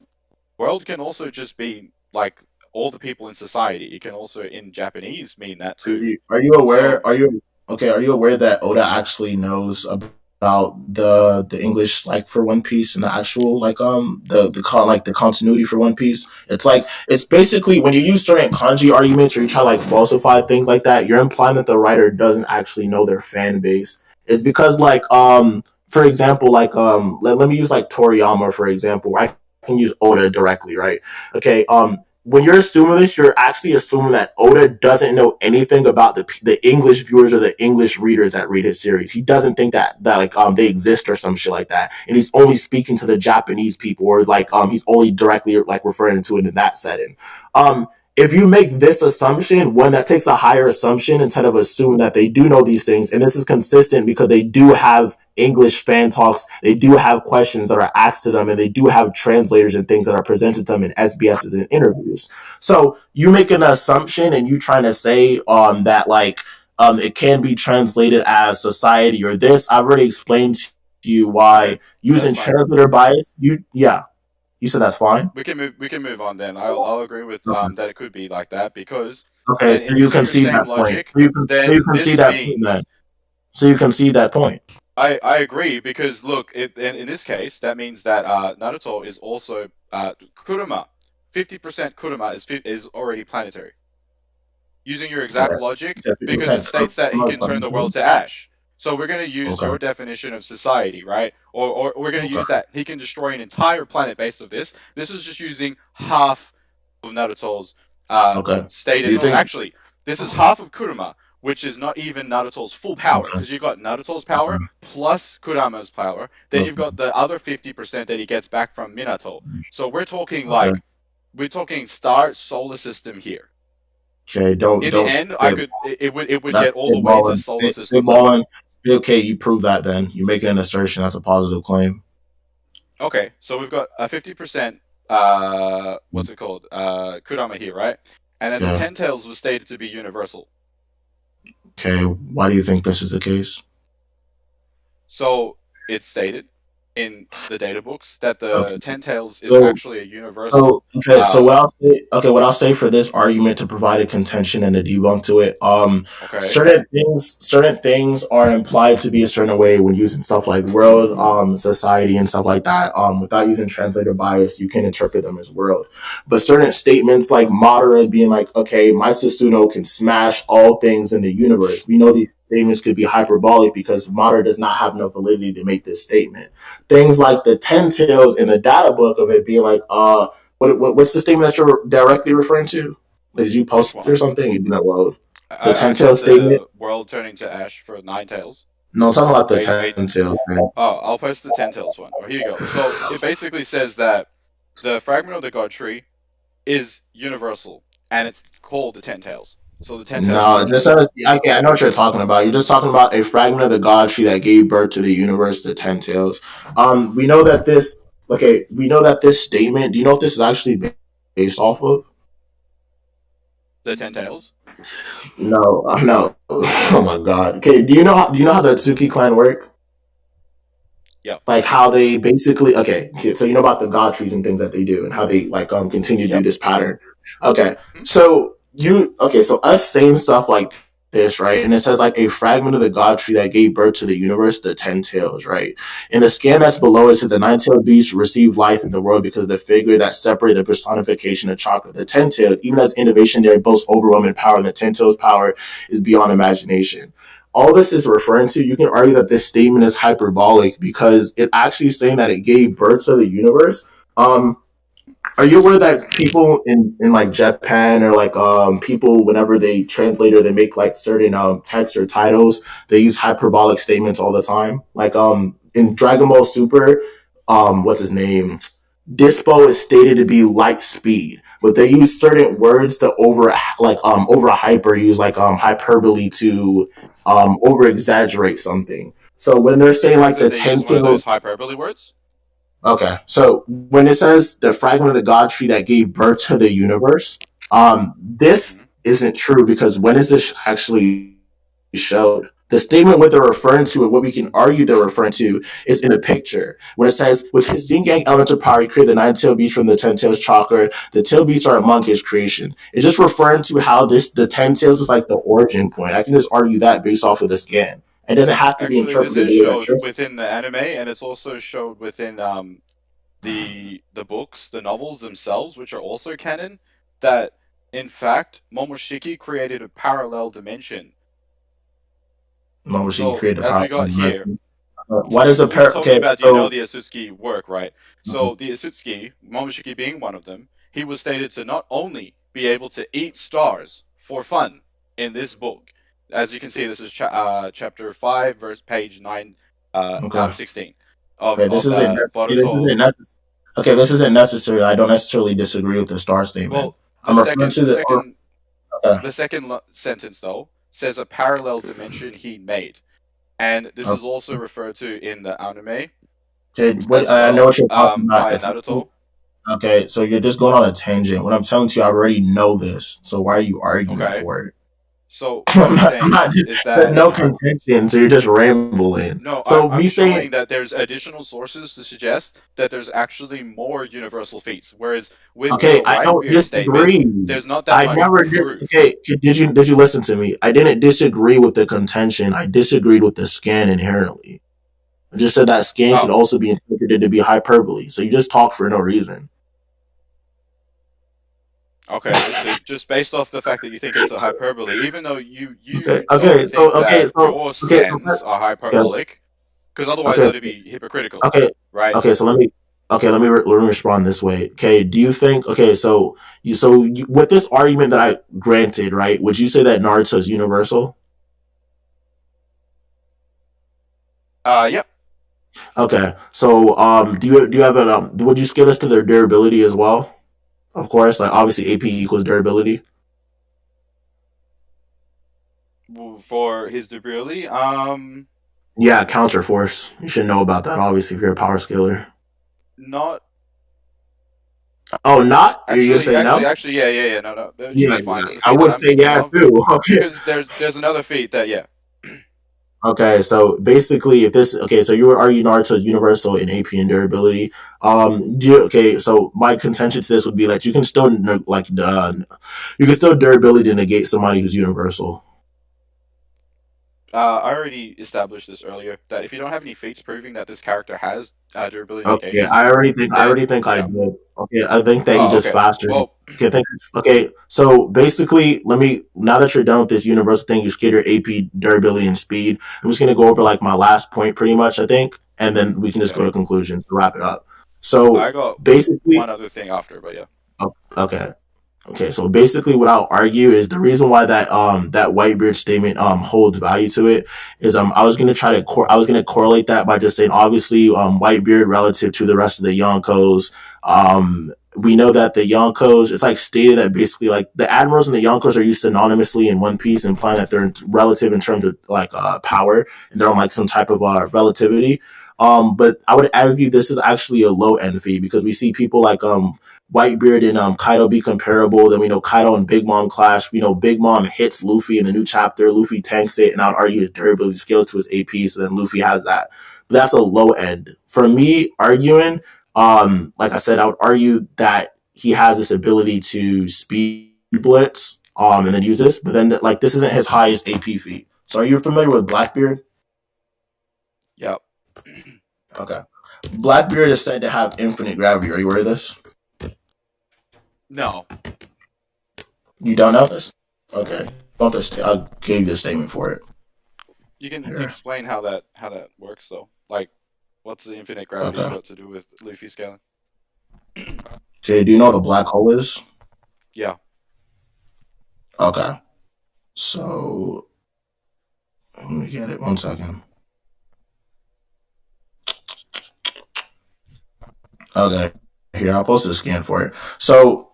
world can also just be like all the people in society. It can also in Japanese mean that too. Are you aware? Are you aware that Oda actually knows about the English like for One Piece and the actual like the continuity for One Piece? It's basically when you use certain kanji arguments or you try to like falsify things like that, you're implying that the writer doesn't actually know their fan base. It's because like for example like let me use like Toriyama for example, where I can use Oda directly, right? Okay, when you're assuming this, you're actually assuming that Oda doesn't know anything about the English viewers or the English readers that read his series. He doesn't think that like they exist or some shit like that, and he's only speaking to the Japanese people, or like he's only directly like referring to it in that setting. If you make this assumption, one that takes a higher assumption instead of assuming that they do know these things, and this is consistent because they do have English fan talks, they do have questions that are asked to them, and they do have translators and things that are presented to them in SBSs and interviews. So you make an assumption and you trying to say that like it can be translated as society or this. I've already explained to you why using translator bias. You said that's fine. We can move on then. I'll agree with that it could be like that because okay, so you can see that logic, point. So you can see that point then. So you can see that point. I agree because look, in this case, that means that Naruto is also Kuruma. 50% Kuruma is already planetary. Using your exact logic, because it states that he can turn the world to ash. So we're going to use your definition of society, right? Or we're going to use that he can destroy an entire planet based on this. This is just using half of Naruto's stated. Actually, this is half of Kuruma, which is not even Naruto's full power, because you've got Naruto's power plus Kurama's power. Then you've got the other 50% that he gets back from Minato. So we're talking we're talking solar system here. Okay, don't. In the end, it would get all the way to solar system. Okay, you prove that then. You're making an assertion. That's a positive claim. Okay, so we've got a 50%, what's it called? Kurama here, right? And then the Ten Tails was stated to be universal. Okay, why do you think this is the case? So, it's stated in the data books that the Ten Tails is actually a universal. What I'll say for this argument to provide a contention and a debunk to it, certain things are implied to be a certain way when using stuff like world, society, and stuff like that. Without using translator bias, you can interpret them as world. But certain statements like Madara being like, okay, my Susanoo can smash all things in the universe. We know these statements could be hyperbolic because Madara does not have enough validity to make this statement. Things like the Ten Tails in the data book of it being like, what's the statement that you're directly referring to? Did you post it or something? You do not load. The Ten Tails statement. World turning to ash for Nine Tails. No, I'm talking about the Ten Tails. Oh, I'll post the Ten Tails one. Oh, here you go. So it basically says that the fragment of the God Tree is universal, and it's called the Ten Tails. So the Ten Tails. No, it just says, I know what you're talking about. You're just talking about a fragment of the God Tree that gave birth to the universe, the Ten Tails. We know that this statement. Do you know what this is actually based off of? The Ten Tails. No. Oh my God. Okay, do you know how the Tsuki clan work? Yeah. Like how they basically so you know about the God trees and things that they do and how they like continue to do this pattern. Okay, so us saying stuff like this, right? And it says like a fragment of the God tree that gave birth to the universe, the Ten Tails, right? In the scan that's below it says the nine-tailed beast received life in the world because of the figure that separated the personification of chakra. The Ten-tailed, even as innovation there boasts overwhelming power, and the Ten-tailed power is beyond imagination. All this is referring to, you can argue that this statement is hyperbolic because it actually is saying that it gave birth to the universe. Are you aware that people in like Japan or like people whenever they translate or they make like certain text or titles, they use hyperbolic statements all the time? Like in Dragon Ball Super, what's his name? Dispo is stated to be light speed, but they use certain words to over hyper use like hyperbole to over exaggerate something. So when they're saying like the 10 those hyperbole words. Okay, so when it says the fragment of the God tree that gave birth to the universe, this isn't true because when is this actually showed? The statement what they're referring to and what we can argue they're referring to is in a picture. When it says, with his yin yang elemental power, he created the 9-tailed beast from the 10 tails chakra. The tail beasts are among his creation. It's just referring to how the 10 tails was like the origin point. I can just argue that based off of the scan. It doesn't have to be interpreted. This is showed within the anime, and it's also showed within the books, the novels themselves, which are also canon. That in fact, Momoshiki created a parallel dimension. Momoshiki created a parallel dimension. As we got here. What is a parallel? Okay, do you know the Asutsuki work, right? So the Asutsuki, Momoshiki being one of them, he was stated to not only be able to eat stars for fun in this book. As you can see, this is chapter 5, verse page 9, 16. This isn't necessary. I don't necessarily disagree with the star statement. Well, the second sentence, though, says a parallel dimension he made. And this is also referred to in the anime. I know what you're talking about. By Naruto. Okay, so you're just going on a tangent. When I'm telling you, I already know this. So why are you arguing for it? So what I'm saying is that no contention. So you're just rambling. No, so I'm showing that there's additional sources to suggest that there's actually more universal feats. Whereas with the Whitebeard statement, there's not that much proof. Did you listen to me? I didn't disagree with the contention. I disagreed with the scan inherently. I just said that scan could also be interpreted to be hyperbole. So you just talk for no reason. Okay, so just based off the fact that you think it's a hyperbole, even though you your scans are hyperbolic, because otherwise that'd be hypocritical. Right? Okay, so let me respond this way. Okay, do you think? Okay, so with this argument that I granted, right? Would you say that Naruto is universal? Yeah. Okay, so do you have would you scale this to their durability as well? Of course, like obviously AP equals durability. For his durability, yeah, counter force. You should know about that, obviously, if you're a power scaler. Not. Oh, not? Actually, you say no? Actually, yeah, no. That should be fine. I would say too. Okay. Because there's another feat that, yeah. Okay, so basically, so you would argue Naruto is universal in AP and durability. So my contention to this would be like you can still durability to negate somebody who's universal. I already established this earlier that if you don't have any feats proving that this character has durability negation. Yeah, I already think I did. Okay, I think that he just faster. Well, so basically, now that you're done with this universal thing, you skate your AP durability and speed. I'm just gonna go over like my last point, pretty much, I think, and then we can just go to conclusions to wrap it up. So I got basically one other thing after, but yeah. Okay, so basically what I'll argue is the reason why that Whitebeard statement holds value to it is I was gonna correlate that by just saying obviously Whitebeard relative to the rest of the Yonkos, we know that the Yonkos, it's like stated that basically like the admirals and the Yonkos are used synonymously in One Piece, implying that they're relative in terms of like power, and they're on like some type of relativity. But I would argue this is actually a low end feat because we see people like Whitebeard and Kaido be comparable. Then we know Kaido and Big Mom clash. We know Big Mom hits Luffy in the new chapter. Luffy tanks it, and I would argue his durability scales to his AP, so then Luffy has that. But that's a low end. For me, arguing, like I said, I would argue that he has this ability to speed blitz, and then use this. But then, like, this isn't his highest AP feat. So are you familiar with Blackbeard? Yep. Okay. Blackbeard is said to have infinite gravity. Are you aware of this? No. You don't know this? Okay. I'll give you the statement for it. You can explain how that works though. Like, what's the infinite gravity got to do with Luffy scaling? Okay, do you know what a black hole is? Yeah. Okay. So let me get it. 1 second. Okay. Here, I'll post a scan for it. So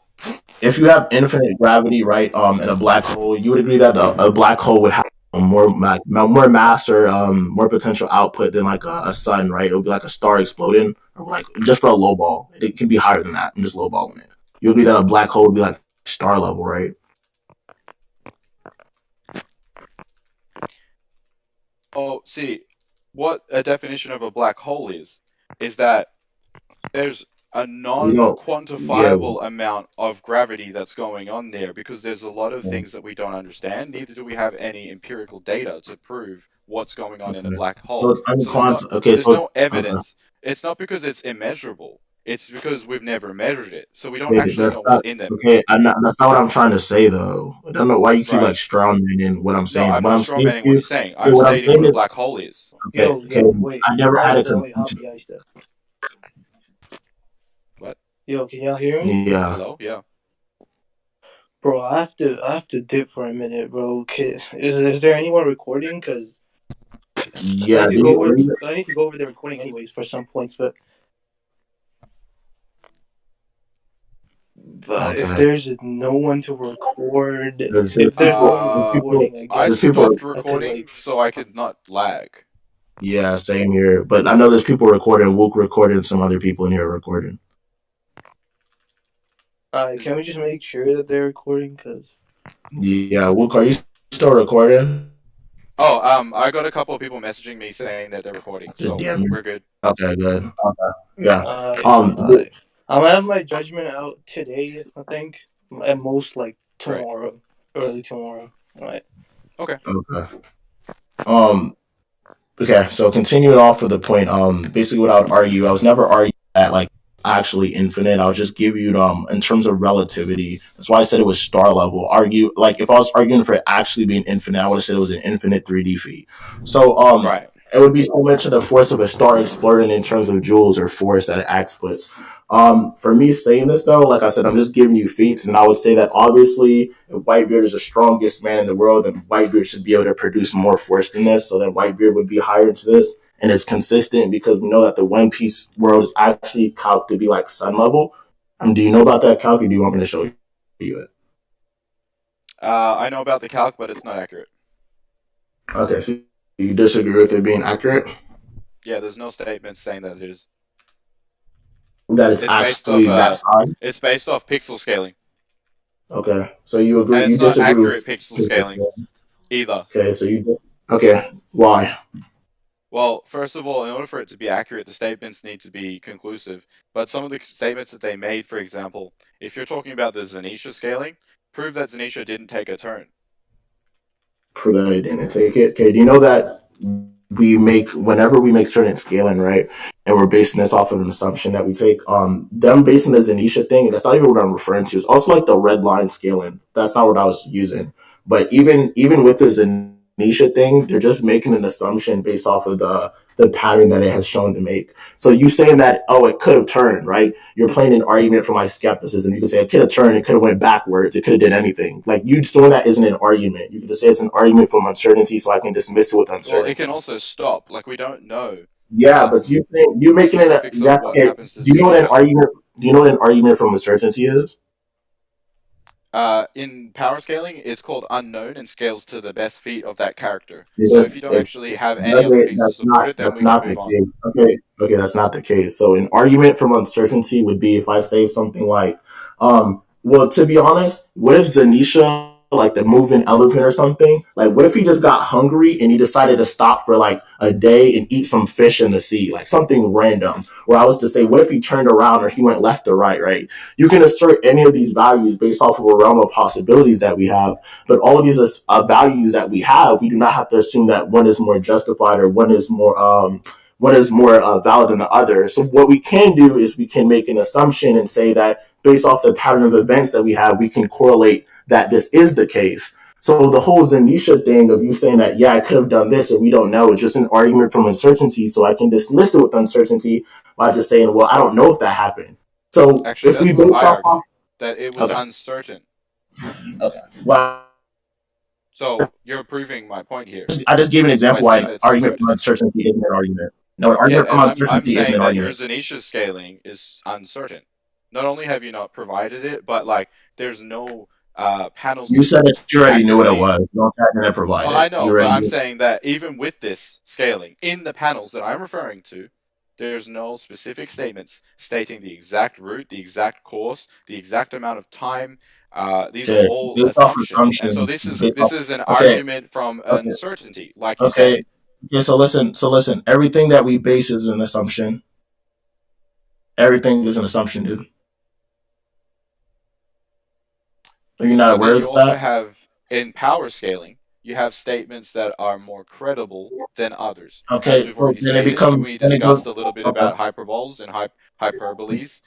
if you have infinite gravity, right, in a black hole, you would agree that a black hole would have more mass or more potential output than like a sun, right? It would be like a star exploding, or like just for a low ball. It can be higher than that. I'm just lowballing it. You agree that a black hole would be like star level, right? Oh, see, what a definition of a black hole is that there's a non-quantifiable amount of gravity that's going on there because there's a lot of things that we don't understand. Neither do we have any empirical data to prove what's going on in a black hole. There's no evidence. It's not because it's immeasurable. It's because we've never measured it, so we don't actually know what's in them. Okay, that's not what I'm trying to say, though. I don't know why you keep like strawmanning what I'm saying. No, I'm what not strawmanning what you're saying. I'm stating what a black hole is. Okay, wait. I never had a Hapi, What? Yo, can y'all hear me? Yeah. Hello? Yeah. Bro, I have to dip for a minute, bro. Is there anyone recording? Cause yeah, I need to go over the recording anyways for some points, but if there's no one to record, if there's no one recording, I stopped recording so I could not lag. Yeah, same here. But I know there's people recording, Wook recording, some other people in here recording. Can we just make sure that they're recording? Cause yeah, Wook, are you still recording? Oh, I got a couple of people messaging me saying that they're recording, so we're good. Okay, good. Okay, yeah. I'm gonna have my judgment out today. I think at most like tomorrow, early tomorrow. All right. Okay. Okay. So continuing off of the point, basically what I would argue, I was never arguing that like actually infinite. I'll just give you in terms of relativity. That's why I said it was star level. Argue like if I was arguing for it actually being infinite, I would have said it was an infinite 3D feat. So it would be so much of the force of a star exploding in terms of joules or force that it acts splits. For me saying this though, like I said, I'm just giving you feats, and I would say that obviously if Whitebeard is the strongest man in the world, then Whitebeard should be able to produce more force than this, so then Whitebeard would be higher to this. And it's consistent because we know that the One Piece world is actually calc to be like sun level. Do you know about that calc, or do you want me to show you it? I know about the calc, but it's not accurate. Okay, so you disagree with it being accurate? Yeah, there's no statement saying that it is. That it's actually that side? It's based off pixel scaling. Okay, so you agree? And it's you not disagree accurate with pixel scaling either. Okay, so okay, why? Well, first of all, in order for it to be accurate, the statements need to be conclusive. But some of the statements that they made, for example, if you're talking about the Zanisha scaling, prove that Zanisha didn't take a turn. Prove that it didn't take it. Okay, do you know that whenever we make certain scaling, right, and we're basing this off of an assumption that we take, them basing the Zanisha thing, and that's not even what I'm referring to. It's also like the red line scaling. That's not what I was using. But even with the Zanisha thing, they're just making an assumption based off of the pattern that it has shown to make. So you saying that, it could have turned, right? You're playing an argument from like skepticism. You can say it could have turned, it could have went backwards, it could have did anything. Like you doing that isn't an argument. You can just say it's an argument from uncertainty, so I can dismiss it with uncertainty. Well, it can also stop. Like we don't know. Yeah, but you think you're making it. Do you know what an argument? Do you know what an argument from uncertainty is? In power scaling, it's called unknown and scales to the best feat of that character. So if you don't actually have any other feats to support it, then we can move on. Okay, that's not the case. So an argument from uncertainty would be if I say something like, well, to be honest, what if Zanisha, like the moving elephant or something, like what if he just got hungry and he decided to stop for like a day and eat some fish in the sea, like something random? Where I was to say, what if he turned around or he went left or right? You can assert any of these values based off of a realm of possibilities that we have, but all of these values that we have, we do not have to assume that one is more justified or one is more valid than the other. So what we can do is we can make an assumption and say that based off the pattern of events that we have, we can correlate that this is the case. So the whole Zanisha thing of you saying that, yeah, I could have done this or we don't know, it's just an argument from uncertainty, so I can dismiss it with uncertainty by just saying, well, I don't know if that happened. So actually, if we base off that it was uncertain. Okay. Well, so you're proving my point here. I just gave an example why an argument from uncertainty isn't an argument. No, an argument from uncertainty isn't an argument. Your Zanisha scaling is uncertain. Not only have you not provided it, but like there's no panels. You said that you already knew what it was. You don't have to provide it. I know, but I'm saying that even with this scaling, in the panels that I'm referring to, there's no specific statements stating the exact route, the exact course, the exact amount of time. These are all assumptions. And so this is an argument from uncertainty, like you said. Yeah, so listen. Everything that we base is an assumption. Everything is an assumption, dude. Are you not But aware then of you also that? have, in power scaling, you have statements that are more credible than others. As Okay, we've so already then it stated, becomes we then it goes discussed a little bit okay. about hyperboles and hyperboles.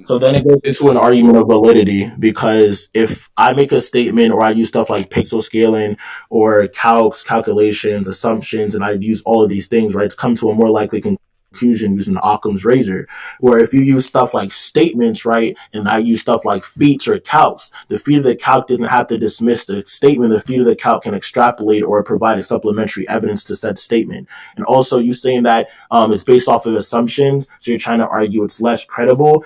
So then it goes This into an was argument of validity because if I make a statement or I use stuff like pixel scaling or calculations, assumptions, and I use all of these things, right, to come to a more likely conclusion using Occam's razor. Where if you use stuff like statements, right, and I use stuff like feats or calcs, the feat of the calc doesn't have to dismiss the statement. The feat of the calc can extrapolate or provide a supplementary evidence to said statement. And also, you saying that it's based off of assumptions, so you're trying to argue it's less credible.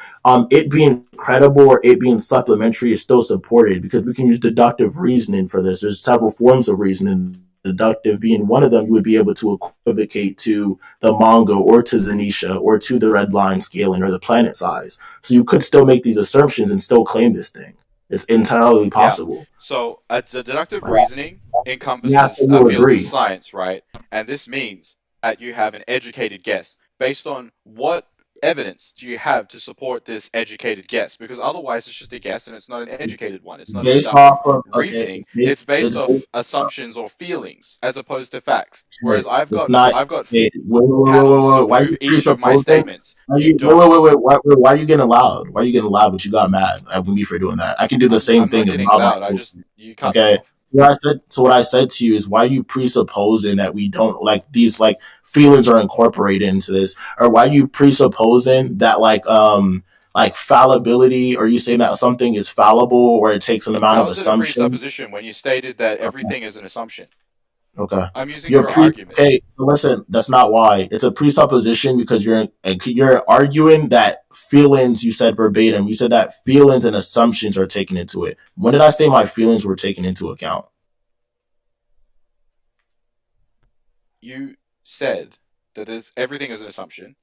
It being credible or it being supplementary is still supported because we can use deductive reasoning for this. There's several forms of reasoning. Deductive being one of them, you would be able to equivocate to the manga or to Zanisha or to the red line scaling or the planet size. So you could still make these assumptions and still claim this thing. It's entirely possible. So the deductive reasoning Yeah, so encompasses a you field of agree. science, right? And this means that you have an educated guess based on what evidence do you have to support this educated guess? Because otherwise, it's just a guess and it's not an educated one. It's not a Based deductive off of reasoning. It's based off it's assumptions or feelings as opposed to facts. Whereas it's not. I've got panels to Wait. Why are prove you each of my presupposing? statements. You Wait, don't. why are you getting loud? Why are you getting loud? But you got mad at me for doing that. I can do the same I'm not thing and getting loud loud. myself. You cut me Okay. off. What I said to you is why are you presupposing that we don't like these like feelings are incorporated into this, or why are you presupposing that like fallibility, or you saying that something is fallible or it takes an amount How of is it a assumption? presupposition when you stated that Okay. everything is an assumption? Okay. I'm using your argument. Okay. So listen, that's not why. It's a presupposition because you're arguing that feelings. You said verbatim. You said that feelings and assumptions are taken into it. When did I say my feelings were taken into account? You said that everything is an assumption,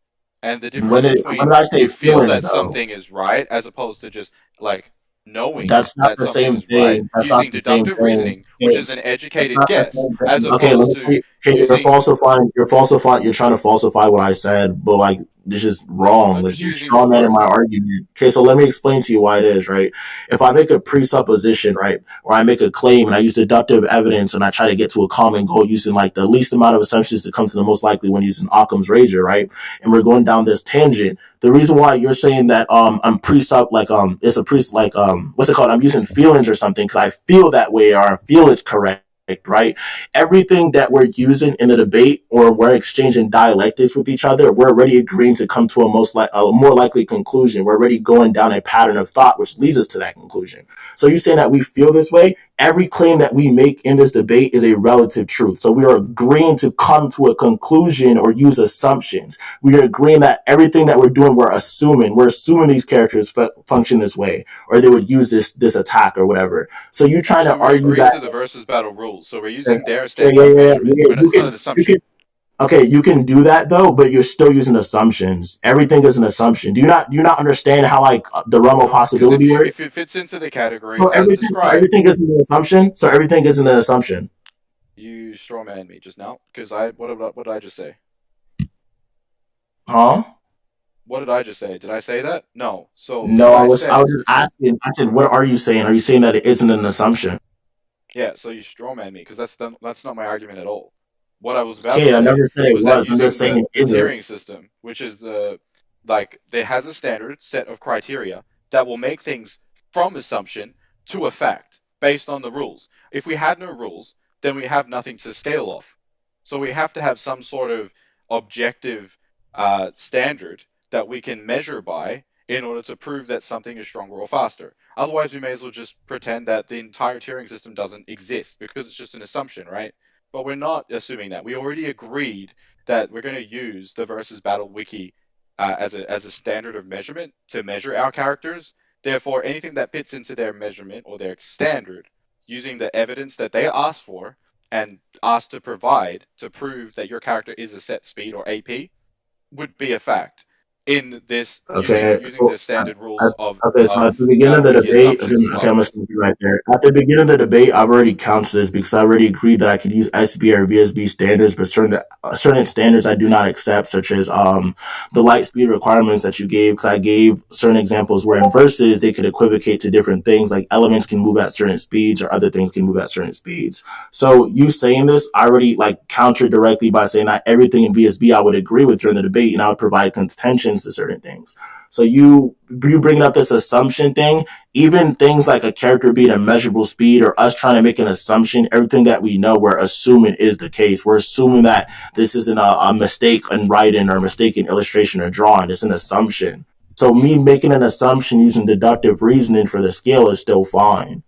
and the difference When between did I say you feel feelings that though? something is right as opposed to just like knowing That's not that the something same is right, thing. That's not using the same deductive thing. reasoning, which Okay, is an that's educated not the guess, same as thing. Okay, opposed to you're using. falsifying. You're falsifying. You're trying to falsify what I said, but like this is No, wrong. I'm Like just you're using your strong man in my words. argument. Okay, so let me explain to you why it is. Right, if I make a presupposition, right, or I make a claim and I use deductive evidence and I try to get to a common goal using like the least amount of assumptions to come to the most likely when using Occam's razor, right, and we're going down this tangent. The reason why you're saying that I'm presup like it's a pre like what's it called? I'm using feelings or something because I feel that way or I feel it's correct, right? Everything that we're using in the debate or we're exchanging dialectics with each other, we're already agreeing to come to a more likely conclusion. We're already going down a pattern of thought which leads us to that conclusion. So you saying that we feel this way? Every claim that we make in this debate is a relative truth. So we are agreeing to come to a conclusion or use assumptions. We are agreeing that everything that we're doing, we're assuming these characters function this way, or they would use this attack or whatever. So you trying to So we're argue agreeing that? to the versus battle rules. So we're Yeah, using their yeah, standard of yeah. measurement. It's not an You assumption. can. Okay, you can do that though, but you're still using assumptions. Everything is an assumption. Do you not understand how like the realm of No, because possibility works? if it fits into the category So as described, everything isn't an assumption. So everything isn't an assumption. you strawman me just now. Because what did I just say? Huh? What did I just say? Did I say that? No. So No, what I I was said, just asking. I said, what are you saying? Are you saying that it isn't an assumption? yeah. So you strawman me because that's not my argument at all. What I was about to Okay, I say never said it was that was. I'm just using saying it the isn't. tiering system, which is there has a standard set of criteria that will make things from assumption to a fact based on the rules. If we had no rules, then we have nothing to scale off. So we have to have some sort of objective standard that we can measure by in order to prove that something is stronger or faster. Otherwise, we may as well just pretend that the entire tiering system doesn't exist because it's just an assumption, right? But we're not assuming that. We already agreed that we're going to use the versus battle wiki as a standard of measurement to measure our characters. Therefore, anything that fits into their measurement or their standard, using the evidence that they asked for and asked to provide to prove that your character is a set speed or AP, would be a fact. in this Okay. using the standard rules of Okay, so at the beginning of the Battle Wiki debate, assumptions as okay, I'm well. gonna stop you right there. At the beginning of the debate, I've already counted this because I already agreed that I could use SB or VSB standards, but certain standards I do not accept, such as the light speed requirements that you gave. Because I gave certain examples where in verses they could equivocate to different things, like elements can move at certain speeds or other things can move at certain speeds. So you saying this, I already like countered directly by saying that everything in VSB I would agree with during the debate, and I would provide contentions to certain things. So you bringing up this assumption thing, even things like a character being a measurable speed or us trying to make an assumption, everything that we know, we're assuming is the case. We're assuming that this isn't a mistake in writing or a mistake in illustration or drawing. It's an assumption. So me making an assumption using deductive reasoning for the scale is still fine.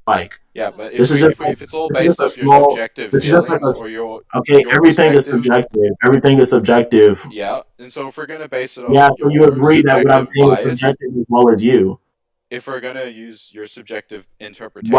Like, yeah, but if it's all based off your subjective feelings or your everything is subjective. Everything is subjective. Yeah, and so if we're gonna base it off so you agree that what I'm saying is subjective as well as you. If we're gonna use your subjective interpretation,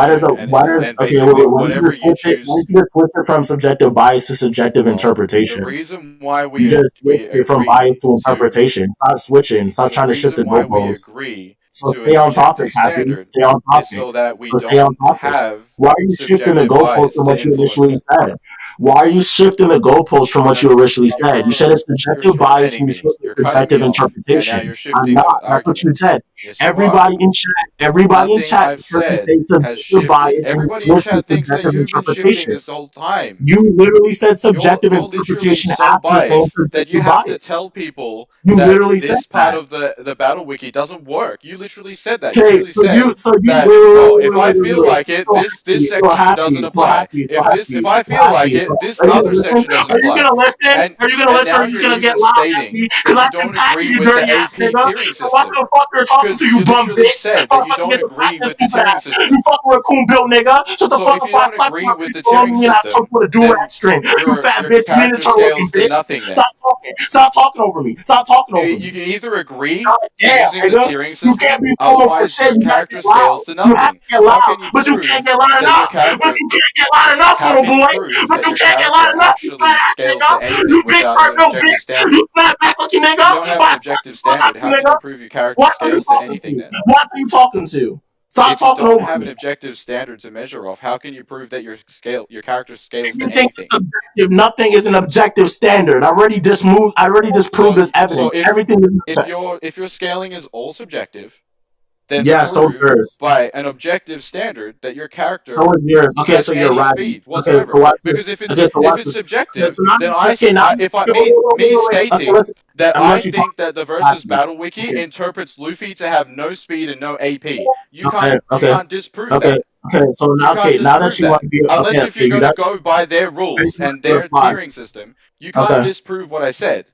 whatever you choose, why did you switch it from subjective bias to subjective interpretation? The reason why we just switched it from bias to interpretation. Stop switching. Stop trying to shift the goalposts. So stay on topic, Happy. Stay on topic. So that we don't have. Why are you shifting the goalposts from what you initially said? Why are you shifting the goalposts from what you originally said? You said it's subjective bias and you switched to subjective interpretation. I'm not. That's what you said. Everybody in chat said subjective bias and switched to subjective interpretation. This whole time. You literally said subjective interpretation after that you have to tell people you that literally this said part that. of the battle wiki doesn't work. You literally said that. Okay, you literally said that if I feel like it, this section doesn't apply. If I feel like it, this other section doesn't apply. Are you gonna listen? Are you gonna listen? Are you gonna get loud? Because I don't agree with the AP tiering system. What the fuck are you talking to, you bum bitch? Said that you don't agree with the tiering system. You fucking raccoon built nigga. Shut the fuck up. If you don't agree with the tiering system, you fat bitch. Character scales to nothing. Then stop talking over me. Stop talking over me. You can either agree using the tiering system, otherwise your character scales to nothing. But you can't get loud enough. But you can't get loud enough, little boy. But you can't get loud enough. You fat ass nigga. You big fat no bitch. You fat back looking nigga. You don't have an objective standard. How can you prove your character scales to anything then? What are you talking to? Stop talking over me. If you don't have an objective standard to measure off, how can you prove that your character scales to anything? Nothing is an objective standard. I already disproved this evidence. So everything is if your scaling is all subjective, then by an objective standard that your character has any speed whatsoever. Because if it's subjective, then stating that I think that the versus battle wiki interprets Luffy to have no speed and no AP. You can't disprove that. Okay, so now that you want to be unless if you're going to go by their rules and their tiering system, you can't disprove what I said.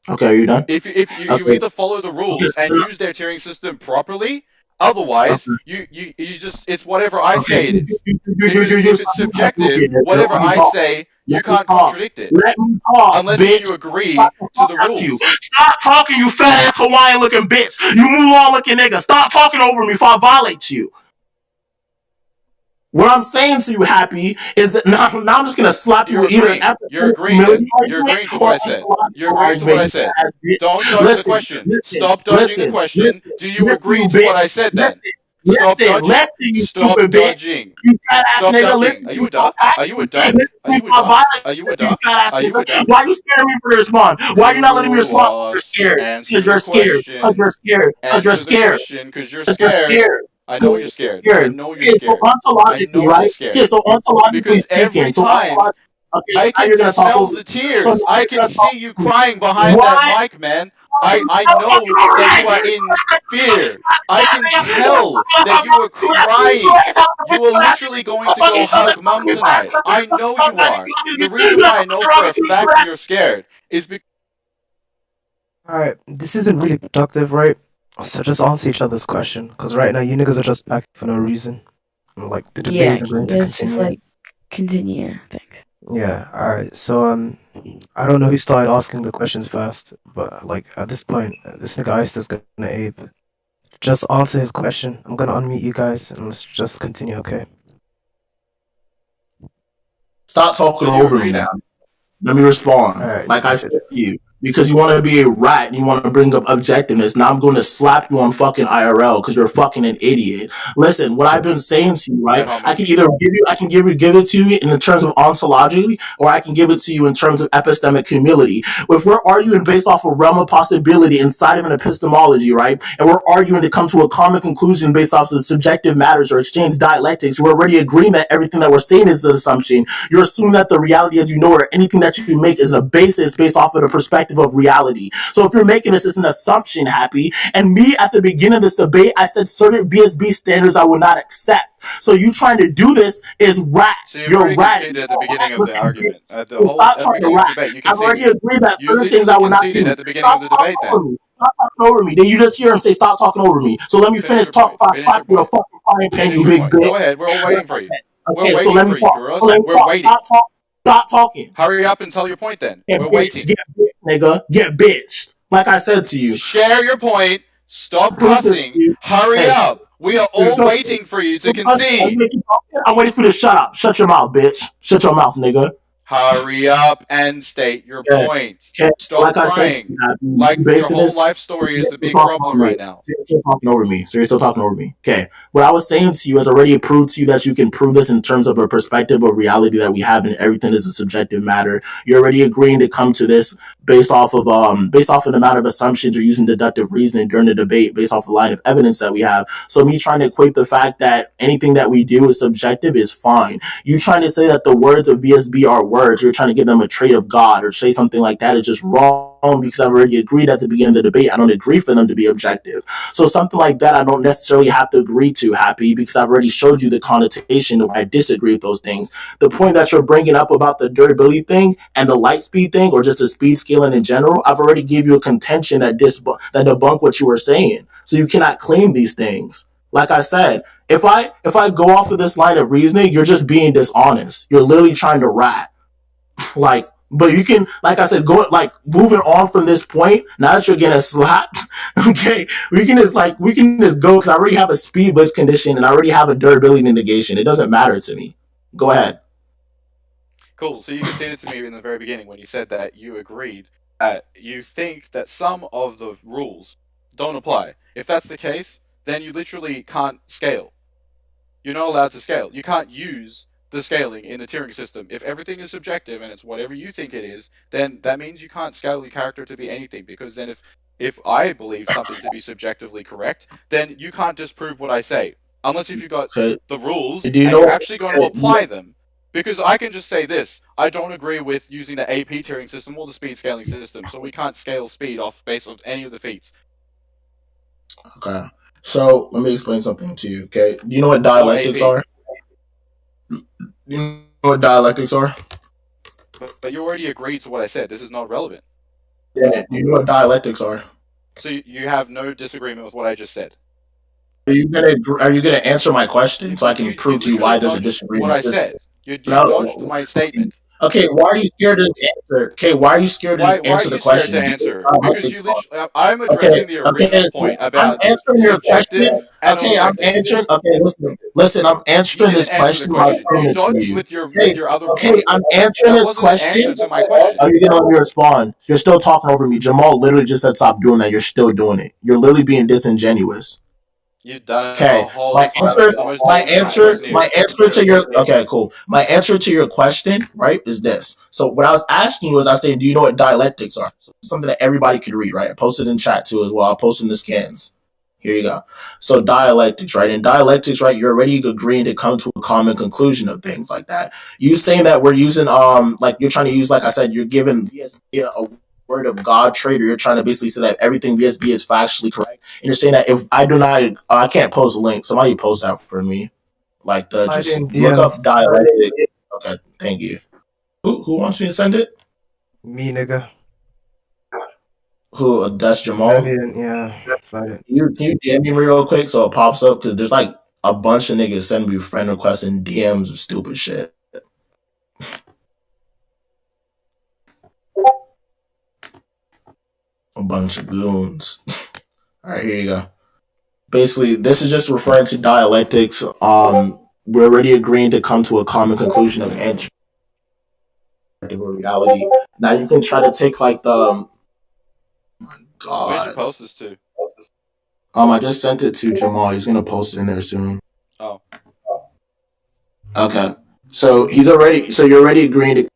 Okay, are you done? If you either follow the rules and use their tiering system properly, otherwise you just it's whatever I say it is. Because if it's subjective, whatever I say, you can't contradict it. Let me talk, unless bitch. You agree to the rules. Stop talking, you fat ass Hawaiian looking bitch. You Mulan looking nigga. Stop talking over me before I violate you. What I'm saying to you, Happy, is that now I'm just gonna slap you. You're agreeing to what I said. You're agreeing to what I said. Don't dodge the question. Stop dodging the question. Do you agree to what I said then? Stop dodging. Stop dodging. Stop dodging. Are you a duck? Are you a duck? Are you a duck? Are you a duck? Are you a duck? Why are you scaring me to respond? Why are you not letting me respond? Because you're scared. Because you're scared. Because you're scared. Because you're scared. I know you're scared. I know you're scared. I know you're scared. Okay, so ontologically because every time I can smell the tears. I can see you crying behind that mic, man. I know that you are in fear. I can tell that you are crying. You are literally going to go hug mom tonight. I know you are. The reason why I know for a fact you're scared is because... Alright, this isn't really productive, right? So just answer each other's question, because right now you niggas are just back for no reason. Like the debate isn't going to continue. Just like continue. Thanks. Yeah. All right. So I don't know who started asking the questions first, but like at this point, this nigga Ice is gonna ape. Just answer his question. I'm gonna unmute you guys and let's just continue. Okay. Stop talking over me now. Let me respond. Like I said to you. because you want to be a rat and you want to bring up objectiveness. Now I'm going to slap you on fucking IRL because you're fucking an idiot. Listen, what I've been saying to you, right? I can either give it to you in terms of ontologically, or I can give it to you in terms of epistemic humility. If we're arguing based off a realm of possibility inside of an epistemology, right, and we're arguing to come to a common conclusion based off of subjective matters or exchange dialectics, we're already agreeing that everything that we're saying is an assumption. You're assuming that the reality as you know it, or anything that you make is a basis based off of the perspective of reality. So if you're making this as an assumption, Happy, and me at the beginning of this debate, I said certain BSB standards I would not accept. So you trying to do this is rat. So you've you're already rat. conceded at the beginning of the argument. At the Stop beginning of the debate, you I've already conceded. agreed that You certain things I literally would not conceded do. at the beginning of the debate then. Stop talking over me. Then you just hear him say, stop talking over me. So let me finish talking before I fight you a fucking frying pan, you big bitch. Go ahead, we're all waiting for you. Okay, We're so let waiting me for you, talk. Kruos. So let me We're talk. waiting. Stop talking. Hurry up and tell your point then. Get We're bitched, waiting. Get bitched, nigga. Get bitched. Like I said to you. Share your point. Stop cussing. Hurry up. We are all waiting for you to concede. I'm waiting for you to shut up. Shut your mouth, bitch. Shut your mouth, nigga. Hurry up and state your point. Stop Like I crying. said, Like your whole life story is the big problem right now. You're still talking over me. So you're still talking over me. Okay. What I was saying to you has already proved to you that you can prove this in terms of a perspective of reality that we have, and everything is a subjective matter. You're already agreeing to come to this based off of the amount of assumptions you're using deductive reasoning during the debate, based off the line of evidence that we have. So me trying to equate the fact that anything that we do is subjective is fine. You trying to say that the words of VSB are words, you're trying to give them a trait of God or say something like that is just wrong, because I've already agreed at the beginning of the debate I don't agree for them to be objective. So something like that I don't necessarily have to agree to, Happy, because I've already showed you the connotation of why I disagree with those things. The point that you're bringing up about the durability thing and the light speed thing, or just the speed scaling in general, I've already gave you a contention that debunk what you were saying. So you cannot claim these things. Like I said, if I go off of this line of reasoning, you're just being dishonest. You're literally trying to rat. But you can, like I said, go moving on from this point. Now that you're getting slapped, okay, we can just go, because I already have a speed blitz condition and I already have a durability negation. It doesn't matter to me. Go ahead. Cool. So you conceded to me in the very beginning when you said that you agreed that you think that some of the rules don't apply. If that's the case, then you literally can't scale. You're not allowed to scale. You can't use the scaling in the tiering system. If everything is subjective and it's whatever you think it is, then that means you can't scale your character to be anything, because then if I believe something to be subjectively correct, then you can't disprove what I say. Unless if you've got the rules and you're actually going to apply them. Because I can just say this, I don't agree with using the AP tiering system or the speed scaling system, so we can't scale speed off based on any of the feats. Okay. So let me explain something to you, okay? Do you know what dialectics are? Do you know what dialectics are? But you already agreed to what I said. This is not relevant. Yeah. Do you know what dialectics are? So you have no disagreement with what I just said. Are you gonna answer my question so I can prove to you why there's a disagreement? What I said. You dodged my statement. Okay, why are you scared to answer? Okay, why are you scared to answer the question? Why are you scared to answer? Because you literally, I'm addressing the original point about I'm answering your question. And okay, I'm answering. Okay, listen. I'm answering this question. You dodged with your other points. Okay, I'm answering this question. To my question. Are you gonna let me respond? You're still talking over me. Jamal literally just said stop doing that. You're still doing it. You're literally being disingenuous. You've done it okay. My answer to your okay, cool. My answer to your question, right, is this. So what I was asking you is, I said, do you know what dialectics are? So something that everybody could read, right? I posted in chat too as well. I'll post in the scans. Here you go. So dialectics, right? In dialectics, right, you're already agreeing to come to a common conclusion of things like that. You saying that we're using like you're trying to use, like I said, you're giving a word of God trait, or you're trying to basically say that everything VSB is factually correct, and you're saying that if I do not, I can't post a link. Somebody post that for me, like just look up dialectic. Okay, thank you. Who wants me to send it? Me, nigga. Who? That's Jamal. Yeah, can you DM me real quick so it pops up, because there's like a bunch of niggas sending me friend requests and DMs of stupid shit. A bunch of goons. Alright, here you go. Basically, this is just referring to dialectics. We're already agreeing to come to a common conclusion of answer reality. Now you can try to take like the Where'd you God. post this to? I just sent it to Jamal. He's gonna post it in there soon. Oh. Okay. So you're already agreeing to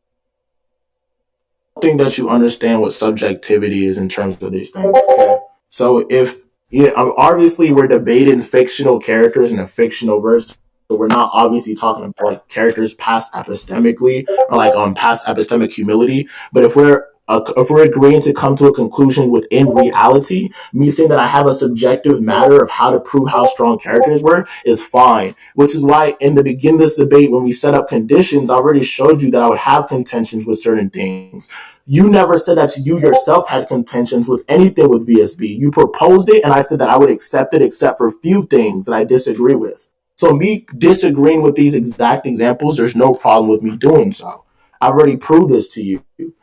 think that you understand what subjectivity is in terms of these things. Okay. So obviously we're debating fictional characters in a fictional verse. So we're not obviously talking about like characters past epistemically or like on past epistemic humility. But if we're agreeing to come to a conclusion within reality, me saying that I have a subjective matter of how to prove how strong characters were is fine. Which is why in the beginning of this debate, when we set up conditions, I already showed you that I would have contentions with certain things. You never said that you yourself had contentions with anything with VSB. You proposed it, and I said that I would accept it except for a few things that I disagree with. So me disagreeing with these exact examples, there's no problem with me doing so. I've already proved this to you.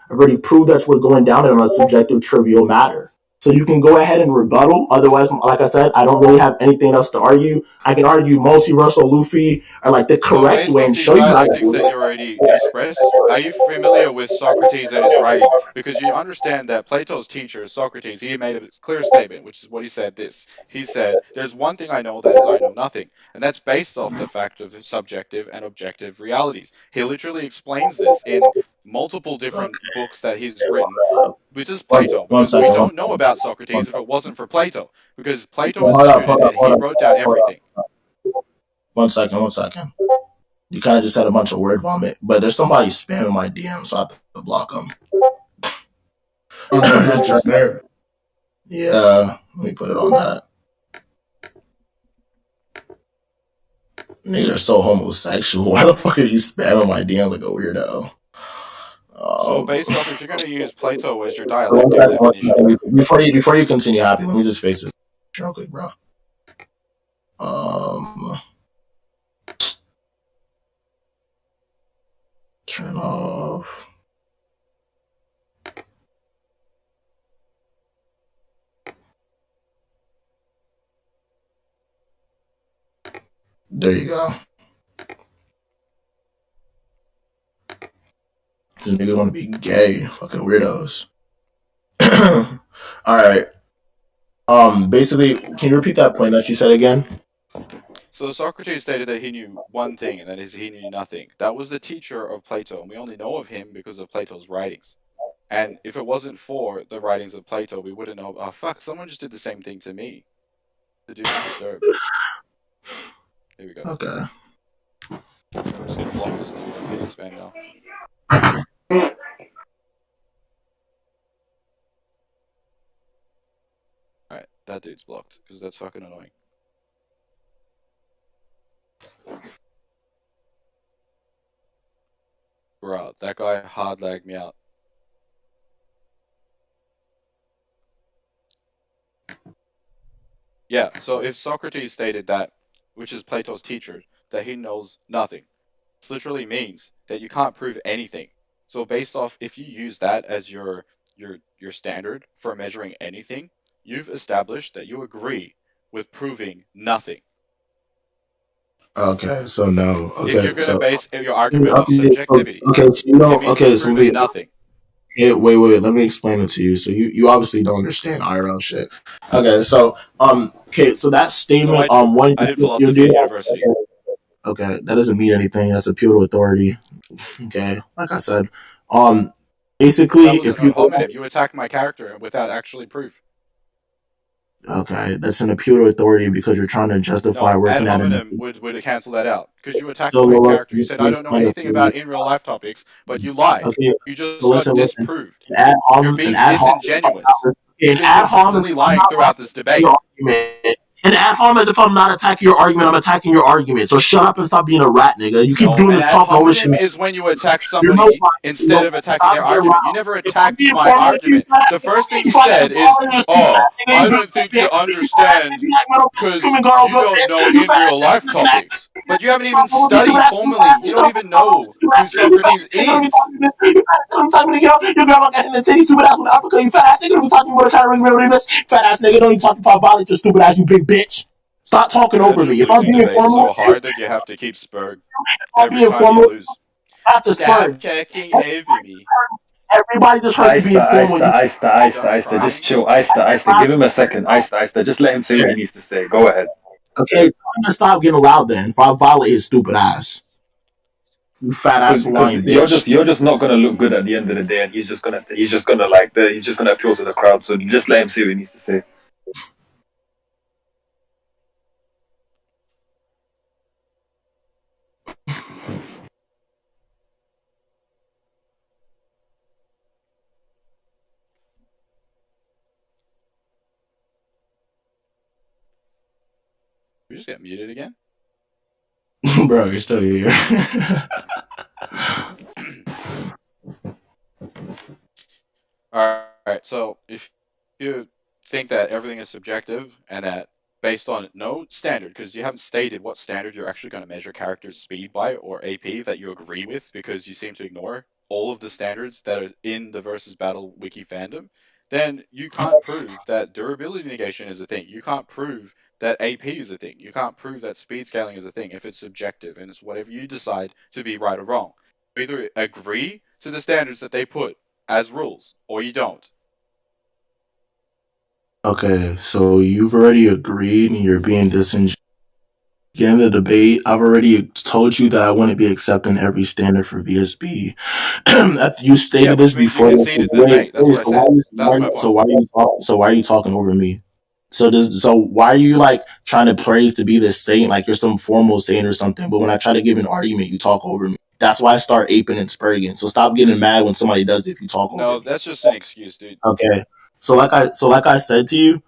I've already proved that we're going down on a subjective trivial matter. So you can go ahead and rebuttal. Otherwise, like I said, I don't really have anything else to argue. I can argue Multi Russell Luffy are like the correct way and show you how to dialectics that you already expressed, are you familiar with Socrates and his writings? Because you understand that Plato's teacher, Socrates, he made a clear statement, which is what he said this. He said, there's one thing I know, that is I know nothing. And that's based off the fact of subjective and objective realities. He literally explains this in multiple different books that he's written, which is Plato. Because we don't know about Socrates if it wasn't for Plato. Because Plato is a student and he wrote down everything. One second. You kind of just had a bunch of word vomit, but there's somebody spamming my DM, so I have to block them. Just there. Yeah, let me put it on that. Niggas are so homosexual. Why the fuck are you spamming my DMs like a weirdo? So based off, if you're going to use Plato as your dialectic definition... Before you continue, Happy, let me just face it real quick, bro. Turn off. There you go. These niggas want to be gay. Fucking weirdos. Alright. Basically, can you repeat that point that you said again? So Socrates stated that he knew one thing, and that is he knew nothing. That was the teacher of Plato, and we only know of him because of Plato's writings. And if it wasn't for the writings of Plato, we wouldn't know. Oh, fuck, someone just did the same thing to me. The dude's disturbed. Here we go. Okay. I'm just gonna block this dude. I'm getting spam now. Alright, that dude's blocked, because that's fucking annoying. Bro, that guy hard lagged me out. Yeah, so if Socrates stated that, which is Plato's teacher, that he knows nothing, this literally means that you can't prove anything. So based off, if you use that as your standard for measuring anything, you've established that you agree with proving nothing. Okay, so no. Okay, if you're going to base your argument okay, off subjectivity, nothing. Yeah, wait, let me explain it to you. So you obviously don't understand IRL shit. Okay, so so that statement I did philosophy at university. Okay, that doesn't mean anything. That's a pure authority. Okay, like I said, basically, if you attacked my character without actually proof. Okay, that's an appeal authority because you're trying to justify working ad hominem would cancel that out because you attacked my character. You said I don't know anything about in real life topics, but you lied. Okay, you just got disproved. You're being disingenuous. You've been consistently lying throughout this debate. And ad hominem as if I'm not attacking your argument, I'm attacking your argument. So shut up and stop being a rat, nigga. You keep doing this talk over shit. Is when you attack somebody instead of attacking their argument. You never attacked my argument. The first thing you said is, "Oh, I don't think you understand because you don't know in real life topics." But you haven't even studied formally. You don't even know who Socrates is. I'm talking to your grandma got in the titty, stupid ass with Africa, you fat ass nigga. You talking about a kind of bitch, fat ass nigga. Don't even talk about violence, you stupid ass, you big bitch. Stop talking over me. If I'm being formal, so hard that you have to keep spurring every time you lose. Stop checking over me. Everybody just heard you being formal. Aista. Just chill. Aista. Give him a second. Aista. Just let him say what he needs to say. Go ahead. Okay, I'm gonna stop getting loud then. If I violate his stupid ass. You fat ass Because lying bitch. you're just not gonna look good at the end of the day, and he's just gonna appeal to the crowd. So just let him say what he needs to say. We just get muted again. Bro, you're still here. All right. So if you think that everything is subjective and that based on no standard, because you haven't stated what standard you're actually going to measure characters' speed by or AP that you agree with, because you seem to ignore all of the standards that are in the Versus Battle Wiki fandom, then you can't prove that durability negation is a thing. You can't prove that AP is a thing. You can't prove that speed scaling is a thing if it's subjective and it's whatever you decide to be right or wrong. You either agree to the standards that they put as rules, or you don't. Okay, so you've already agreed and you're being disingenuous. In the debate, I've already told you that I wouldn't be accepting every standard for VSB. You stated this before. You conceded the debate. That's what I said. That's my point. So why are you talking over me? So why are you like trying to praise to be this saint, like you're some formal saint or something? But when I try to give an argument, you talk over me. That's why I start aping and spurging. So stop getting mad when somebody does it if you talk over me. No, that's just an excuse, dude. Okay. So like I said to you,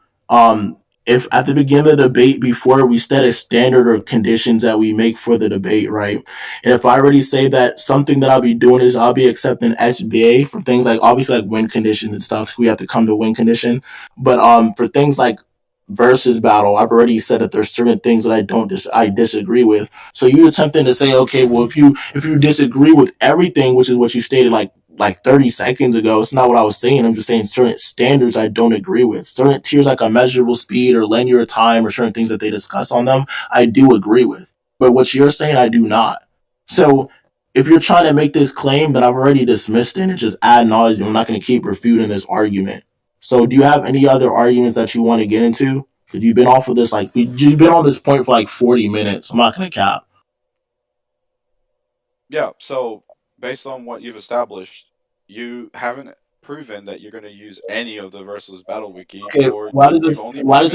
if at the beginning of the debate before we set a standard or conditions that we make for the debate, right? And if I already say that something that I'll be doing is I'll be accepting SBA for things like obviously like win conditions and stuff. We have to come to win condition. But for things like versus battle, I've already said that there's certain things that I disagree with. So you attempting to say, okay, well if you disagree with everything, which is what you stated like 30 seconds ago, it's not what I was saying. I'm just saying certain standards I don't agree with. Certain tiers like a measurable speed or linear time or certain things that they discuss on them, I do agree with. But what you're saying, I do not. So if you're trying to make this claim, then I've already dismissed it and it's just ad nauseum. I'm not going to keep refuting this argument. So do you have any other arguments that you want to get into? Because you've been off of this, like, you've been on this point for like 40 minutes. I'm not going to cap. Yeah, so based on what you've established, you haven't proven that you're going to use any of the Versus Battle Wiki. Okay, why does this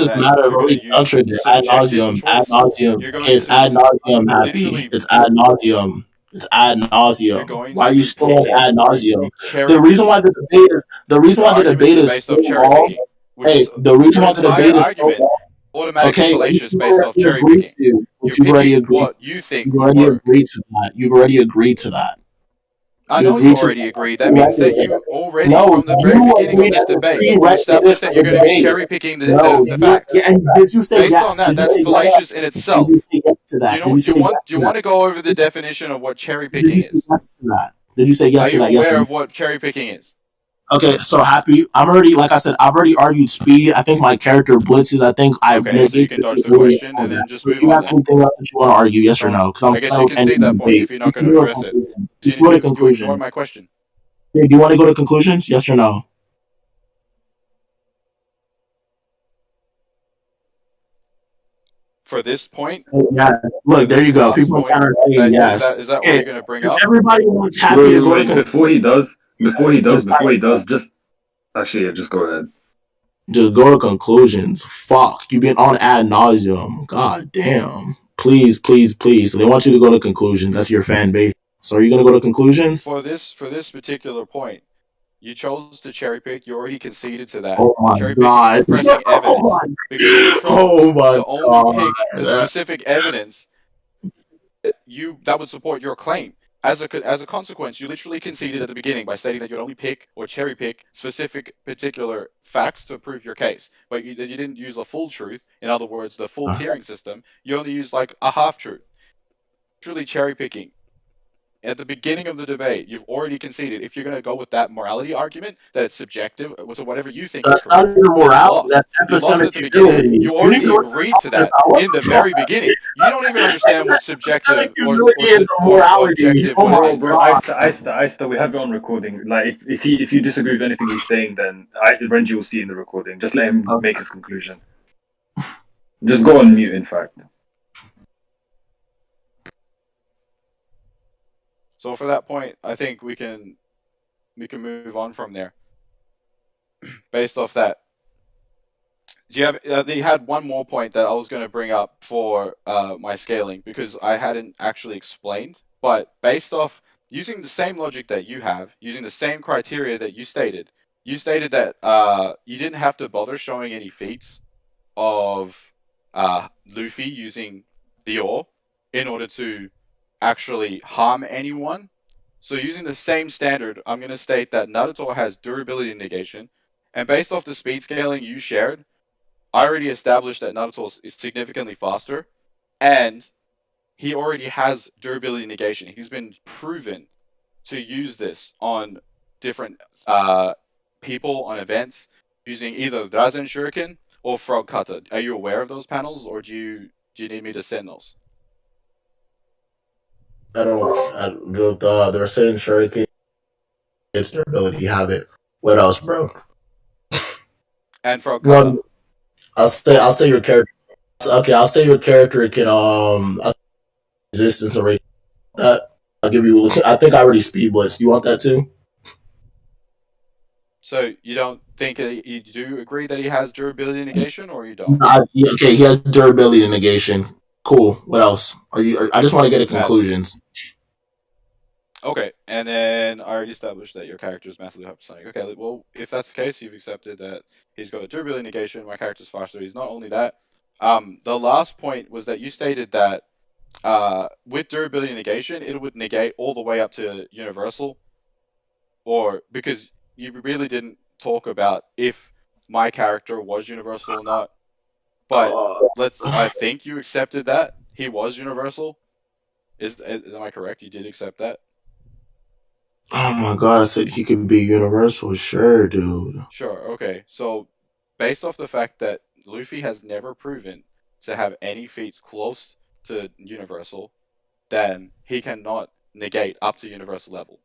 matter? I've already answered it. Ad nauseum. It's ad nauseum, Happy. It's ad nauseum. It's ad nauseum. Why are you still on ad nauseum? The reason why the debate is so long. Hey, the reason why the debate is so long. Automatically fallacious based off cherry picking. You've already agreed. What you think You've already agreed to that. You've already agreed to that. I know you already agreed. That means that you already, from the very beginning of this debate, established that you're going to be cherry picking the facts. Yeah, and did you say based yes? on that, that's fallacious in itself. Did you say yes to that? Do you want to go over the definition of what cherry picking is? Did you say yes to that? Are you aware of what cherry picking is? Okay, so Happy, I'm already, like I said, I've already argued speed. I think my character blitzes. I think so you can dodge the question and then just move on. You have anything else that you want to argue, yes or no? I guess you can see that point if you're not going to address it. You ignore my question. Do you want to go to conclusions, yes or no? For this point? Yeah. Look, there you go. People are saying yes. Is that what you're going to bring up? Everybody wants Happy to go to before he does, just go ahead. Just go to conclusions. Fuck. You've been on ad nauseum. God damn. Please. So they want you to go to conclusions. That's your fan base. So are you going to go to conclusions? For this particular point, you chose to cherry pick. You already conceded to that. Oh my cherry god! Pressing evidence. Oh my god! Only pick the specific evidence that would support your claim. As a consequence, you literally conceded at the beginning by stating that you'd only pick or cherry pick specific particular facts to prove your case. But you didn't use the full truth. In other words, the full tiering system. You only used like a half truth. Literally cherry picking. at the beginning of the debate, you've already conceded. If you're going to go with that morality argument, that it's subjective, so whatever you think is That's correct, not your morality. That's you lost at the epistemic beginning. You already agreed to that in the very beginning. You don't even understand what subjective or objective Oh, what it bro, is. Aista, we have it on recording. Like, if you disagree with anything he's saying, then Renji will see it in the recording. Just let him make his conclusion. Just go on mute, in fact. So for that point, I think we can move on from there. Based off that, do you have? You had one more point that I was going to bring up for my scaling because I hadn't actually explained. But based off using the same logic that you have, using the same criteria that you stated that you didn't have to bother showing any feats of Luffy using the ore in order to actually harm anyone. So using the same standard, I'm going to state that Naruto has durability negation, and based off the speed scaling you shared, I already established that Naruto is significantly faster, and he already has durability negation. He's been proven to use this on different people, on events, using either Rasen Shuriken or Frog Kata. Are you aware of those panels, or do you need me to send those? I don't. They're saying Shuriken. It's their ability to have it. What else, bro? And Frog Kata. I'll say your character. Okay, I'll say your character can resistance or that. I'll give you. I think I already speed blitz. Do you want that too? So you don't think you do agree that he has durability negation, or you don't? Okay, he has durability negation. Cool. What else? I just want to get a conclusions. Okay, and then I already established that your character is massively hypersonic. Okay, well, if that's the case, you've accepted that he's got a durability negation. My character's faster. He's not only that. The last point was that you stated that with durability negation, it would negate all the way up to universal, or because you really didn't talk about if my character was universal or not. But I think you accepted that he was universal. Am I correct? You did accept that? Oh my god, I said he can be universal. Sure, dude. Sure, okay. So, based off the fact that Luffy has never proven to have any feats close to universal, then he cannot negate up to universal level.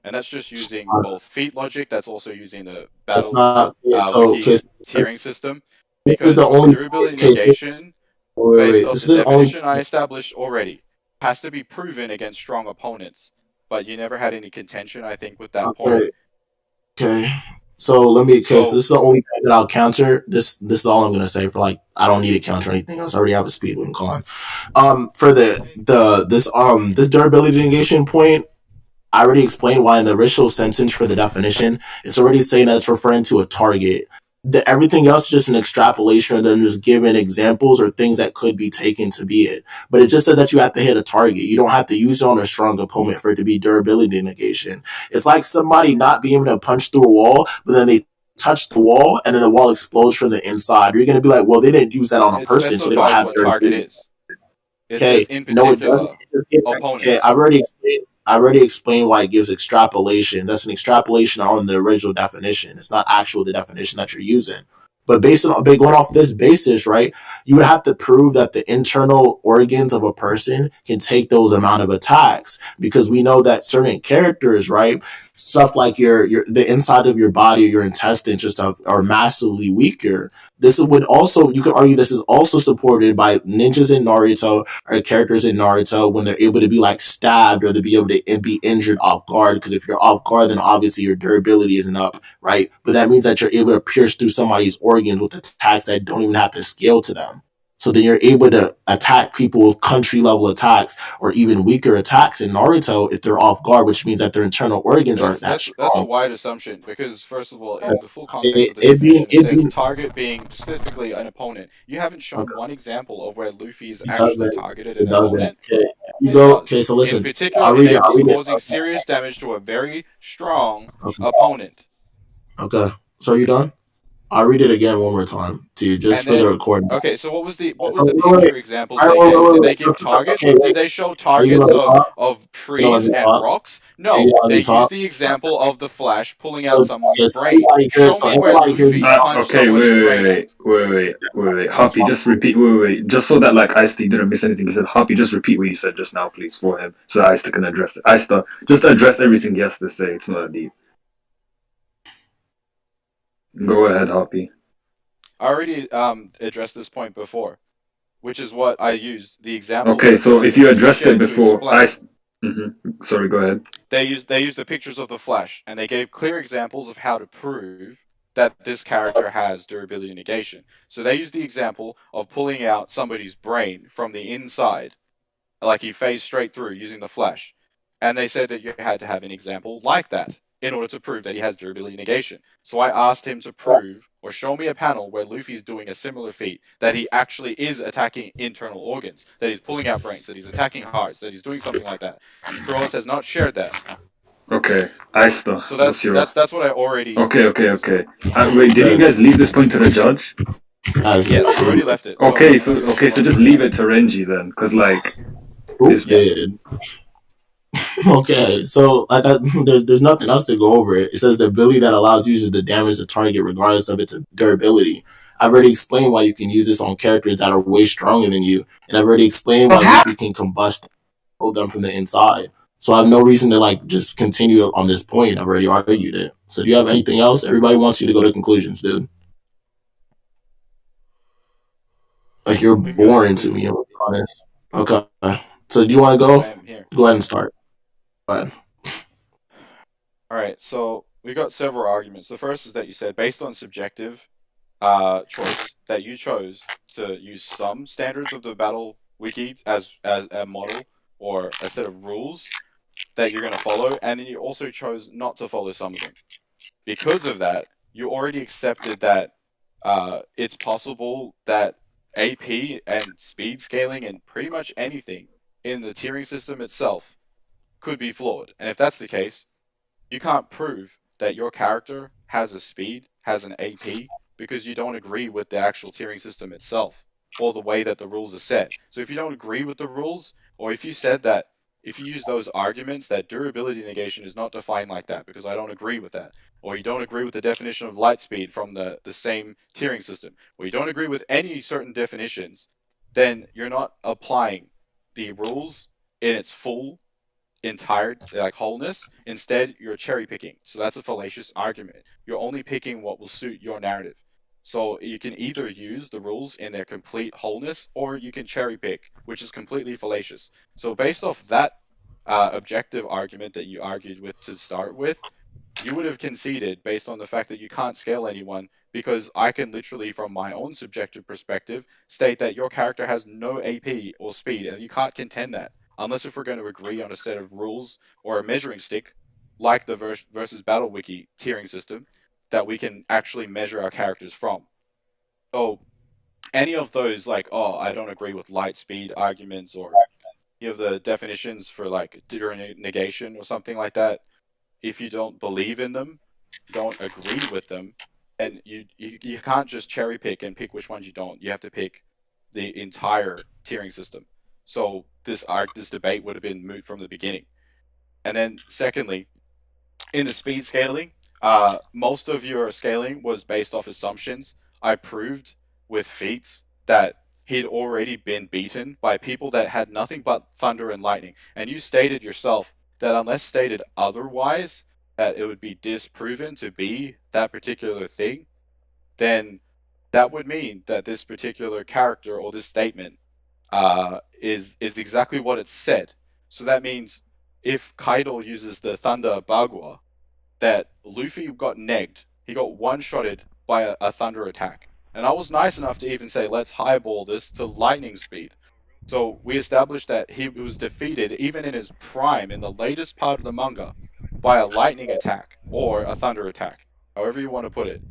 And that's just using both feat logic, that's also using the battle wiki tiering system. Because durability negation, based off the definition I established already, has to be proven against strong opponents. But you never had any contention, I think, with that point. Okay. So let me, because this is the only thing that I'll counter. This is all I'm gonna say. For I don't need to counter anything else. I already have a speed win on. For this durability negation point, I already explained why in the original sentence for the definition, it's already saying that it's referring to a target. Everything else is just an extrapolation of them just giving examples or things that could be taken to be it. But it just says that you have to hit a target. You don't have to use it on a strong opponent for it to be durability negation. It's like somebody not being able to punch through a wall, but then they touch the wall and then the wall explodes from the inside. You're going to be like, well, they didn't use that on a person, so they don't have what target is. Okay, no, it doesn't. Okay, I've already explained why it gives extrapolation. That's an extrapolation on the original definition. It's not actual the definition that you're using. But going off this basis, right, you would have to prove that the internal organs of a person can take those amount of attacks, because we know that certain characters, right, stuff like the inside of your body, your intestines, just are massively weaker. You could argue this is also supported by ninjas in Naruto or characters in Naruto when they're able to be stabbed or to be able to be injured off guard. Because if you're off guard, then obviously your durability isn't up, right? But that means that you're able to pierce through somebody's organs with attacks that don't even have to scale to them. So then you're able to attack people with country level attacks or even weaker attacks in Naruto if they're off guard, which means that their internal organs aren't that strong. That's a wide assumption because, first of all, in the full context of the definition, it says target being specifically an opponent. You haven't shown one example of where Luffy's actually targeted an opponent. So listen. In particular, he's causing serious damage to a very strong opponent. Okay. So are you done? I'll read it again one more time to you, just And for the then, recording. okay, so what was the So, picture examples they gave? Did they give targets? Did they show targets of trees and rocks? No, they used the example of the Flash pulling out someone's brain. Show me where Luffy punched Okay, somebody's brain out. wait. Happy, just repeat. Wait. Just so that like Ice-T didn't miss anything he said. Happy, just repeat what you said just now, please, for him, so that Ice-T can address it. Ice-T, just address everything he has to say. It's not that deep. Go ahead, Happy. I already addressed this point before, which is what I used the example. Okay, so if you addressed it before, sorry, go ahead. They used the pictures of the Flash, and they gave clear examples of how to prove that this character has durability negation. So they used the example of pulling out somebody's brain from the inside, like he phased straight through using the Flash, and they said that you had to have an example like that in order to prove that he has durability negation. So I asked him to prove or show me a panel where Luffy's doing a similar feat, that he actually is attacking internal organs, that he's pulling out brains, that he's attacking hearts, that he's doing something like that. Kruos has not shared that. Okay, Ice-T. So that's what I already. Okay. Wait, did you guys leave this point to the judge? Yes, I already left it. Okay, so just leave it to Renji then, because like. Okay, so like there's nothing else to go over it. It says the ability that allows users to damage the target regardless of its durability. I've already explained why you can use this on characters that are way stronger than you, and I've already explained why you can combust the gun from the inside. So I have no reason to like just continue on this point. I've already argued it. So do you have anything else? Everybody wants you to go to conclusions, dude. Like you're boring to me, to be honest. Okay. So do you want to go? Go ahead and start. Go ahead. Alright, so we got several arguments. The first is that you said, based on subjective choice, that you chose to use some standards of the battle wiki as a model or a set of rules that you're going to follow, and then you also chose not to follow some of them. Because of that, you already accepted that it's possible that AP and speed scaling and pretty much anything in the tiering system itself could be flawed. And if that's the case, you can't prove that your character has a speed, has an AP, because you don't agree with the actual tiering system itself or the way that the rules are set. So if you don't agree with the rules, or if you said that, if you use those arguments that durability negation is not defined like that because I don't agree with that, or you don't agree with the definition of light speed from the same tiering system, or you don't agree with any certain definitions, then you're not applying the rules in its full entire like wholeness. Instead, you're cherry picking. So that's a fallacious argument. You're only picking what will suit your narrative. So you can either use the rules in their complete wholeness, or you can cherry pick, which is completely fallacious. So based off that objective argument that you argued with to start with, you would have conceded based on the fact that you can't scale anyone, because I can literally, from my own subjective perspective, state that your character has no AP or speed, and you can't contend that. Unless if we're going to agree on a set of rules or a measuring stick, like the versus Battle Wiki tiering system, that we can actually measure our characters from. So, any of those, like, oh, I don't agree with light speed arguments, or you have the definitions for, like, negation or something like that, if you don't believe in them, don't agree with them, and you can't just cherry pick and pick which ones you don't. You have to pick the entire tiering system. So this debate would have been moot from the beginning. And then secondly, in the speed scaling, most of your scaling was based off assumptions. I proved with feats that he'd already been beaten by people that had nothing but thunder and lightning. And you stated yourself that unless stated otherwise, that it would be disproven to be that particular thing, then that would mean that this particular character or this statement is exactly what it said. So that means if Kaido uses the Thunder Bagua, that Luffy got negged. He got one-shotted by a thunder attack. And I was nice enough to even say, let's highball this to lightning speed. So we established that he was defeated, even in his prime, in the latest part of the manga, by a lightning attack or a thunder attack, however you want to put it.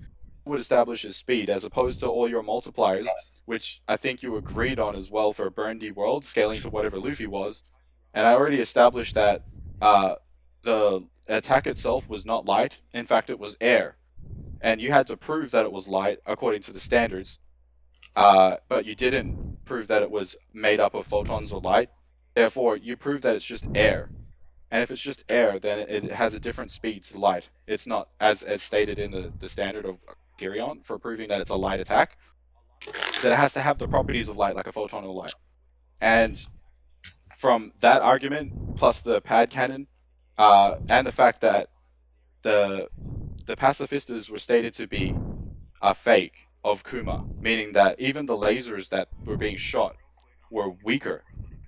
Would establish his speed, as opposed to all your multipliers, which I think you agreed on as well for Burndy World, scaling to whatever Luffy was. And I already established that the attack itself was not light. In fact, it was air. and you had to prove that it was light according to the standards, but you didn't prove that it was made up of photons or light. Therefore, you prove that it's just air. And if it's just air, then it has a different speed to light. It's not as stated in the standard of criterion for proving that it's a light attack, that it has to have the properties of light, like a photon or light. And from that argument, plus the pad cannon, and the fact that the pacifistas were stated to be a fake of Kuma, meaning that even the lasers that were being shot were weaker,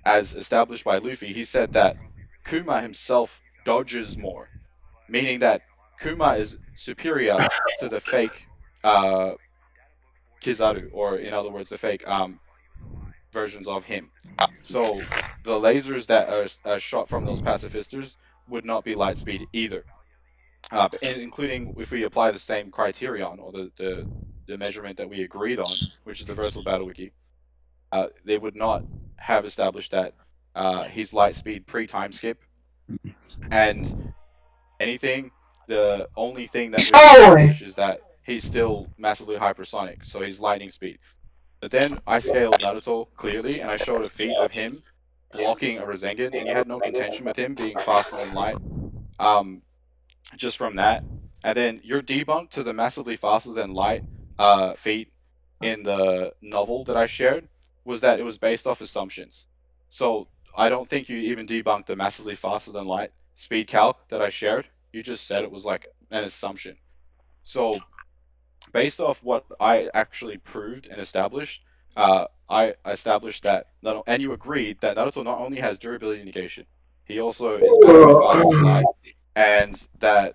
as established by Luffy. He said that Kuma himself dodges more, meaning that Kuma is superior to the fake Kizaru, or in other words, the fake versions of him. So the lasers that are shot from those pacifistas would not be light speed either, including if we apply the same criterion, or the measurement that we agreed on, which is the Versal Battle Wiki. They would not have established that he's light speed pre-time skip, and anything. The only thing that we establish is that he's still massively hypersonic, so he's lightning speed. But then I scaled Naruto clearly, and I showed a feat of him blocking a Rasengan, and you had no contention with him being faster than light. Just from that, and then your debunk to the massively faster than light feat in the novel that I shared was that it was based off assumptions. So I don't think you even debunked the massively faster than light speed calc that I shared. You just said it was like an assumption. So based off what I actually proved and established, I established that, and you agreed that Naruto not only has durability negation, he also is massively faster than light, and that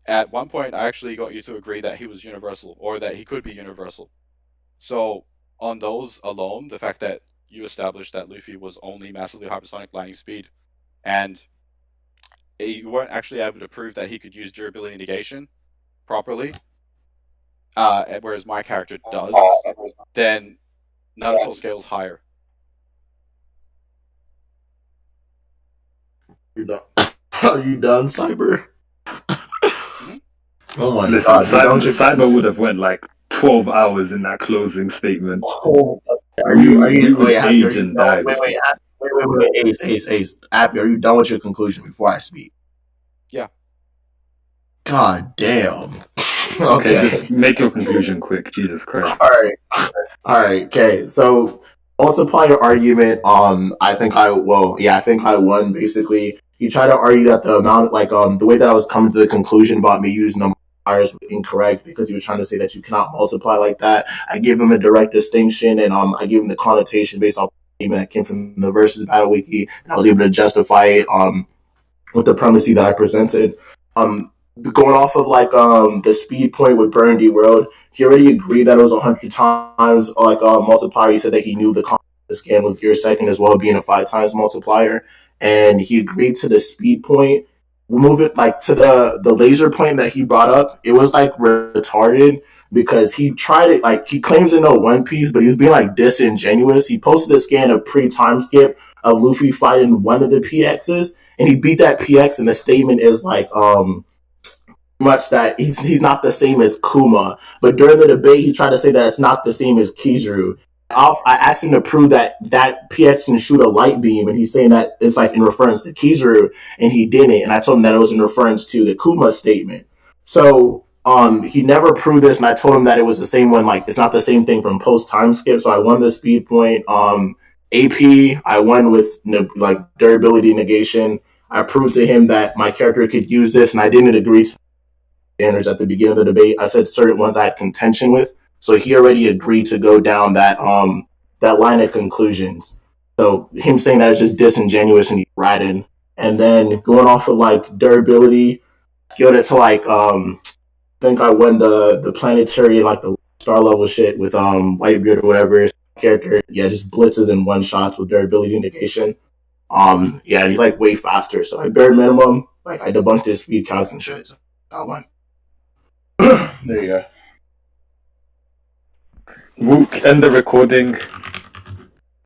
at one point I actually got you to agree that he was universal, or that he could be universal. So on those alone, the fact that you established that Luffy was only massively hypersonic lightning speed, and you weren't actually able to prove that he could use durability negation properly, whereas my character does, then Naruto scales higher. Are you done, Cyber? Oh my Listen, god! Cyber would have went like 12 hours in that closing statement. Are you wait, Ace, Happy, are you done with your conclusion before I speak? Yeah. God damn. Okay, just make your conclusion quick. Jesus Christ. All right. Okay. So, multiplier argument. I think I won. Basically, he tried to argue that the amount, the way that I was coming to the conclusion about me using the multipliers was incorrect, because he was trying to say that you cannot multiply like that. I gave him a direct distinction, and I gave him the connotation based off the that came from the Versus Battle Wiki, and I was able to justify it with the premise that I presented. Going off of the speed point with Burn D World, he already agreed that it was 100 times multiplier. He said that he knew the scan with Gear Second as well being a 5 times multiplier, and he agreed to the speed point. We'll move it to the laser point that he brought up. It was retarded, because he tried it, he claims to know One Piece, but he's being disingenuous. He posted a scan of pre-time skip of Luffy fighting one of the PXs, and he beat that PX, and the statement is much that he's not the same as Kuma. But during the debate, he tried to say that it's not the same as Kizaru. I asked him to prove that PX can shoot a light beam, and he's saying that it's in reference to Kizaru, and he didn't. And I told him that it was in reference to the Kuma statement. So he never proved this, and I told him that it was the same one. It's not the same thing from post time skip. So I won the speed point. AP, I won with durability negation. I proved to him that my character could use this, and I didn't agree to standards at the beginning of the debate. I said certain ones I had contention with, so he already agreed to go down that line of conclusions. So him saying that is just disingenuous, and he's ratting. And then going off of durability, scaled it to I think I won the planetary the star level shit with Whitebeard or whatever character. Yeah, just blitzes and one shots with durability negation. And he's way faster. So I bare minimum I debunked his speed counts and shit. So I won. There you go. Wook, end the recording.